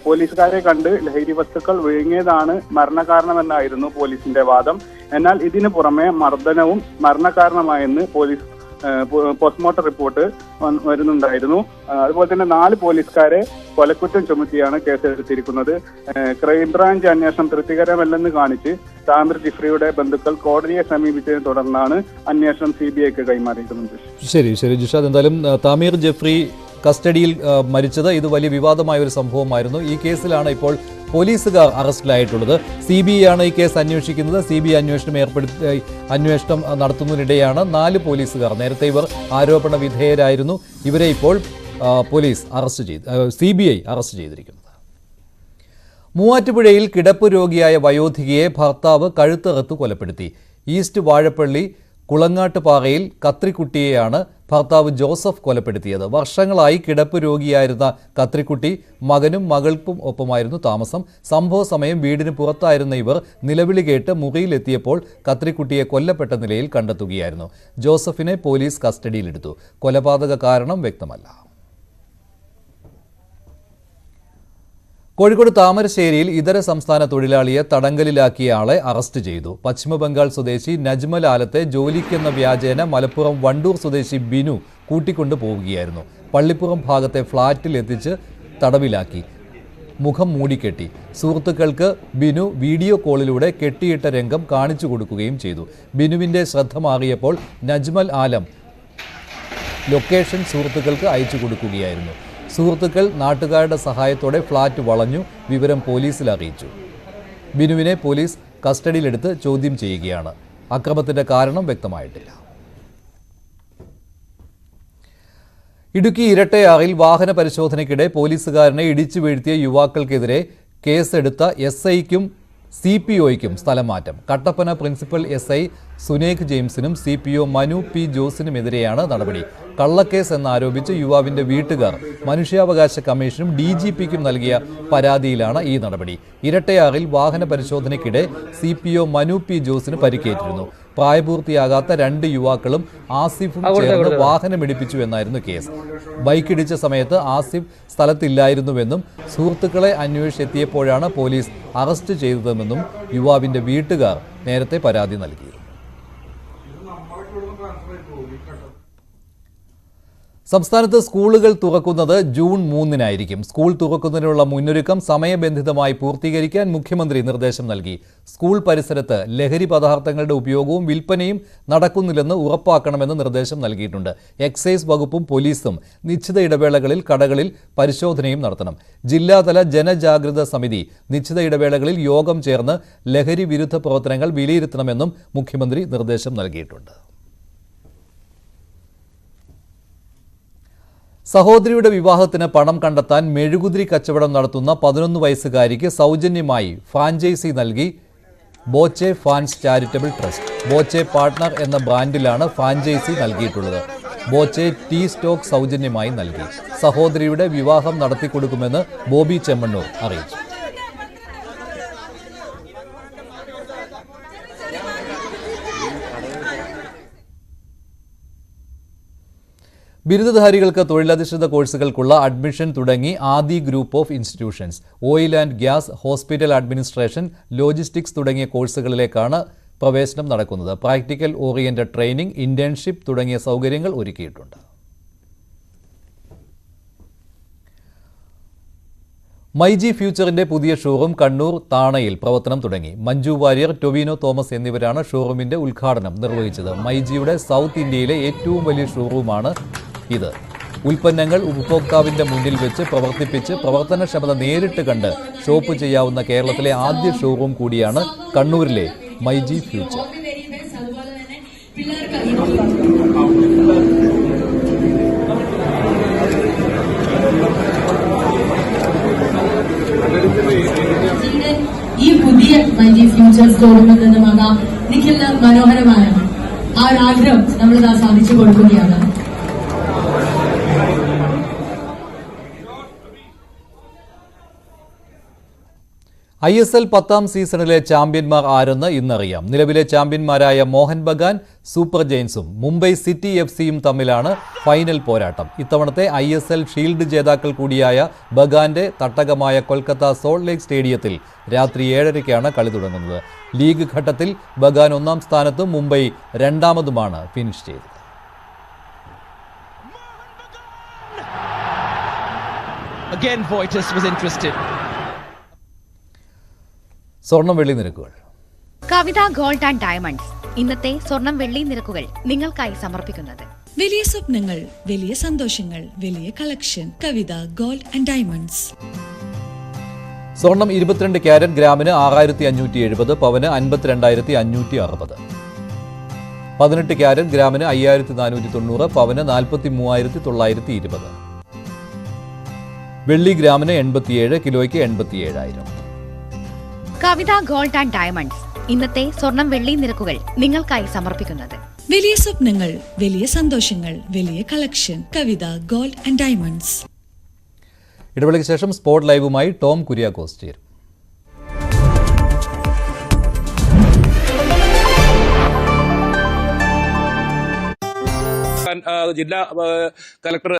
പോലീസുകാരെ കണ്ട് ലഹരി വസ്തുക്കൾ വിഴുങ്ങിയതാണ് മരണകാരണമെന്നായിരുന്നു പോലീസിന്റെ വാദം. എന്നാൽ ഇതിനു പുറമെ മർദ്ദനവും മരണകാരണമായെന്ന് പോലീസ് പോസ്റ്റ്മോർട്ടം റിപ്പോർട്ട് വരുന്നുണ്ടായിരുന്നു. അതുപോലെ തന്നെ 4 പോലീസുകാരെ കൊലക്കുറ്റം ചുമത്തിയാണ് കേസെടുത്തിരിക്കുന്നത്. ക്രൈംബ്രാഞ്ച് അന്വേഷണം തൃപ്തികരമല്ലെന്ന് കാണിച്ച് താമീർ ജിഫ്രിയുടെ ബന്ധുക്കൾ കോടതിയെ സമീപിച്ചതിനെ തുടർന്നാണ് അന്വേഷണം CBIക്ക് കൈമാറിയിരിക്കുന്നത്. ശരി ജിഷാദ്, എന്തായാലും താമീർ ജിഫ്രി കസ്റ്റഡിയിൽ മരിച്ചത് ഇത് വലിയ വിവാദമായ ഒരു സംഭവമായിരുന്നു. ഈ കേസിലാണ് ഇപ്പോൾ പോലീസുകാർ അറസ്റ്റിലായിട്ടുള്ളത്. CBI ആണ് ഈ കേസ് അന്വേഷിക്കുന്നത്. CBI അന്വേഷണം നടത്തുന്നതിനിടെയാണ് 4 പോലീസുകാർ, നേരത്തെ ഇവർ ആരോപണ വിധേയരായിരുന്നു, ഇവരെ ഇപ്പോൾ CBI അറസ്റ്റ് ചെയ്തിരിക്കുന്നത്. മൂവാറ്റുപുഴയിൽ കിടപ്പ് രോഗിയായ വയോധികയെ ഭർത്താവ് കഴുത്തറുത്ത് കൊലപ്പെടുത്തി. ഈസ്റ്റ് വാഴപ്പള്ളി കുളങ്ങാട്ടുപാറയിൽ കത്രിക്കുട്ടിയെയാണ് ഭർത്താവ് ജോസഫ് കൊലപ്പെടുത്തിയത്. വർഷങ്ങളായി കിടപ്പ് രോഗിയായിരുന്ന കത്രിക്കുട്ടി മകനും മകൾക്കും ഒപ്പമായിരുന്നു താമസം. സംഭവ സമയം വീടിന് പുറത്തായിരുന്ന ഇവർ നിലവിളി കേട്ട് മുറിയിലെത്തിയപ്പോൾ കത്രിക്കുട്ടിയെ കൊല്ലപ്പെട്ട നിലയിൽ കണ്ടെത്തുകയായിരുന്നു. ജോസഫിനെ പോലീസ് കസ്റ്റഡിയിലെടുത്തു. കൊലപാതക കാരണം വ്യക്തമല്ല. കോഴിക്കോട് താമരശ്ശേരിയിൽ ഇതര സംസ്ഥാന തൊഴിലാളിയെ തടങ്കലിലാക്കിയ ആളെ അറസ്റ്റ് ചെയ്തു. പശ്ചിമബംഗാൾ സ്വദേശി നജ്മൽ ആലത്തെ ജോലിക്കെന്ന വ്യാജേന മലപ്പുറം വണ്ടൂർ സ്വദേശി ബിനു കൂട്ടിക്കൊണ്ടു പോവുകയായിരുന്നു. പള്ളിപ്പുറം ഭാഗത്തെ ഫ്ളാറ്റിൽ എത്തിച്ച് തടവിലാക്കി മുഖം മൂടിക്കെട്ടി. സുഹൃത്തുക്കൾക്ക് ബിനു വീഡിയോ കോളിലൂടെ കെട്ടിയിട്ട രംഗം കാണിച്ചു കൊടുക്കുകയും ചെയ്തു. ബിനുവിൻ്റെ ശ്രദ്ധ മാറിയപ്പോൾ നജ്മൽ ആലം ലൊക്കേഷൻ സുഹൃത്തുക്കൾക്ക് അയച്ചു കൊടുക്കുകയായിരുന്നു. സുഹൃത്തുക്കൾ നാട്ടുകാരുടെ സഹായത്തോടെ ഫ്ളാറ്റ് വളഞ്ഞു. വിവരം പോലീസിൽ അറിയിച്ചു. ബിനുവിനെ പോലീസ് കസ്റ്റഡിയിലെടുത്ത് ചോദ്യം ചെയ്യുകയാണ്. അക്രമത്തിന്റെ കാരണം വ്യക്തമായിട്ടില്ല. ഇടുക്കി ഇരട്ടയാറിൽ വാഹന പരിശോധനയ്ക്കിടെ പോലീസുകാരനെ ഇടിച്ചു വീഴ്ത്തിയ യുവാക്കൾക്കെതിരെ കേസെടുത്ത SIക്കും CPOയ്ക്കും സ്ഥലം മാറ്റം. Kattappana principal SI Sunekh ജെയിംസിനും CPO Manu P ജോസിനുമെതിരെയാണ് നടപടി. കള്ളക്കേസ് എന്നാരോപിച്ച് യുവാവിന്റെ വീട്ടുകാർ മനുഷ്യാവകാശ കമ്മീഷനും DGPക്കും നൽകിയ പരാതിയിലാണ് ഈ നടപടി. ഇരട്ടയാറിൽ വാഹന പരിശോധനയ്ക്കിടെ CPO മനു P ജോസിന് പരിക്കേറ്റിരുന്നു. പ്രായപൂർത്തിയാകാത്ത 2 യുവാക്കളും ആസിഫും ചേർന്ന് വാഹനമിടിപ്പിച്ചു എന്നായിരുന്നു കേസ്. ബൈക്കിടിച്ച സമയത്ത് ആസിഫ് സ്ഥലത്തില്ലായിരുന്നുവെന്നും സുഹൃത്തുക്കളെ അന്വേഷിച്ചെത്തിയപ്പോഴാണ് പോലീസ് അറസ്റ്റ് ചെയ്തതെന്നും യുവാവിന്റെ വീട്ടുകാർ നേരത്തെ പരാതി നൽകിയിരുന്നു. സംസ്ഥാനത്ത് സ്കൂളുകൾ തുറക്കുന്നത് ജൂൺ 3-നായിരിക്കും. സ്കൂൾ തുറക്കുന്നതിനുള്ള മുന്നൊരുക്കം സമയബന്ധിതമായി പൂർത്തീകരിക്കാൻ മുഖ്യമന്ത്രി നിർദ്ദേശം നൽകി. സ്കൂൾ പരിസരത്ത് ലഹരി പദാർത്ഥങ്ങളുടെ ഉപയോഗവും വിൽപ്പനയും നടക്കുന്നില്ലെന്ന് ഉറപ്പാക്കണമെന്ന് നിർദ്ദേശം നൽകിയിട്ടുണ്ട്. എക്സൈസ് വകുപ്പും പോലീസും നിശ്ചിത ഇടവേളകളിൽ കടകളിൽ പരിശോധനയും നടത്തണം. ജില്ലാതല ജനജാഗ്രത സമിതി നിശ്ചിത ഇടവേളകളിൽ യോഗം ചേർന്ന് ലഹരി വിരുദ്ധ പ്രവർത്തനങ്ങൾ വിലയിരുത്തണമെന്നും മുഖ്യമന്ത്രി നിർദ്ദേശം നൽകിയിട്ടുണ്ട്. സഹോദരിയുടെ വിവാഹത്തിന് പണം കണ്ടെത്താൻ മെഴുകുതിരി കച്ചവടം നടത്തുന്ന 11 വയസ്സുകാരിക്ക് സൗജന്യമായി ഫ്രാഞ്ചൈസി നൽകി Boche fans charitable trust. Boche partner എന്ന ബ്രാൻഡിലാണ് ഫ്രാഞ്ചൈസി നൽകിയിട്ടുള്ളത്. ബോച്ചെ ടീ സ്റ്റോക്ക് സൗജന്യമായി നൽകി. സഹോദരിയുടെ വിവാഹം നടത്തിക്കൊടുക്കുമെന്ന് ബോബി ചെമ്മണ്ണൂർ അറിയിച്ചു. ബിരുദധാരികൾക്ക് തൊഴിലധിഷ്ഠിത കോഴ്സുകൾക്കുള്ള അഡ്മിഷൻ തുടങ്ങി Adi group of institutions. Oil and gas, hospital administration, logistics തുടങ്ങിയ കോഴ്സുകളിലേക്കാണ് പ്രവേശനം നടക്കുന്നത്. പ്രാക്ടിക്കൽ ഓറിയന്റഡ് ട്രെയിനിംഗ്, ഇന്റേൺഷിപ്പ് തുടങ്ങിയ സൗകര്യങ്ങൾ ഒരുക്കിയിട്ടുണ്ട്. മൈജി ഫ്യൂച്ചറിന്റെ പുതിയ ഷോറൂം കണ്ണൂർ താണയിൽ പ്രവർത്തനം തുടങ്ങി. മഞ്ജു വാര്യർ, ടൊവിനോ തോമസ് എന്നിവരാണ് ഷോറൂമിന്റെ ഉദ്ഘാടനം നിർവഹിച്ചത്. മൈജിയുടെ സൗത്ത് ഇന്ത്യയിലെ ഏറ്റവും വലിയ ഷോറൂമാണ് ഇത്. ഉൽപ്പന്നങ്ങൾ ഉപഭോക്താവിന്റെ മുന്നിൽ വെച്ച് പ്രവർത്തിപ്പിച്ച് പ്രവർത്തനക്ഷമത നേരിട്ട് കണ്ട് ഷോപ്പ് ചെയ്യാവുന്ന കേരളത്തിലെ ആദ്യ ഷോറൂം കൂടിയാണ് കണ്ണൂരിലെ മൈജി ഫ്യൂച്ചർ. ഈ പുതിയ മൈജി ഫ്യൂച്ചർ സ്റ്റോറിൽ നിന്നുമാകാം നിഖിലിന് മനോഹരമായ ആ ഒരു ആഗ്രഹം നമ്മളിതാ സാധിച്ചു കൊടുക്കുകയാണ്. ISL 10ാം സീസണിലെ ചാമ്പ്യന്മാർ ആരെന്ന് ഇന്നറിയാം. നിലവിലെ ചാമ്പ്യന്മാരായ മോഹൻ ബഗാൻ സൂപ്പർ ജയൻസും മുംബൈ സിറ്റി FCയും തമ്മിലാണ് ഫൈനൽ പോരാട്ടം. ഇത്തവണത്തെ ISL ഷീൽഡ് ജേതാക്കൾ കൂടിയായ ബഗാന്റെ തട്ടകമായ കൊൽക്കത്ത സോൾട്ട് ലേക്ക് സ്റ്റേഡിയത്തിൽ രാത്രി 7:30-ക്കാണ് കളി തുടങ്ങുന്നത്. ലീഗ് ഘട്ടത്തിൽ ബഗാൻ 1ാം സ്ഥാനത്തും മുംബൈ 2ാമതുമാണ് ഫിനിഷ് ചെയ്തത്. Again, Voitis was interested. സ്വർണം വെള്ളി നിരക്കുകൾ. കവിത ഗോൾഡ് ആൻഡ് ഡയമണ്ട്സ് ഇന്നത്തെ സ്വർണം വെള്ളി നിരക്കുകൾ നിങ്ങൾക്കായി സമർപ്പിക്കുന്നത്. വലിയ സ്വപ്നങ്ങൾ, വലിയ സന്തോഷങ്ങൾ, വലിയ collection. Kavitha gold and diamonds. സ്വർണം 22 ക്യാരറ്റ് ഗ്രാമിന് 6570, പവന് 52,560. 18 ക്യാരറ്റ് ഗ്രാമിന് 5490, പവന് 43,920. വെള്ളി ഗ്രാമിന് 87, കിലോയ്ക്ക് 87,000. കവിത ഗോൾഡ് ആൻഡ് ഡയമണ്ട്സ് ഇന്നത്തെ സ്വർണം വെള്ളി നിരക്കുകൾ നിങ്ങൾക്കായി സമർപ്പിക്കുന്നത്. വലിയ സ്വപ്നങ്ങൾ, വലിയ സന്തോഷങ്ങൾ, വലിയ collection. Kavitha gold and diamonds. ഇടവേളയ്ക്ക് ശേഷം സ്പോട്ട് ലൈവുമായി ടോം കുര്യാക്കോസ് ചേരും. ജില്ലാ കലക്ടർ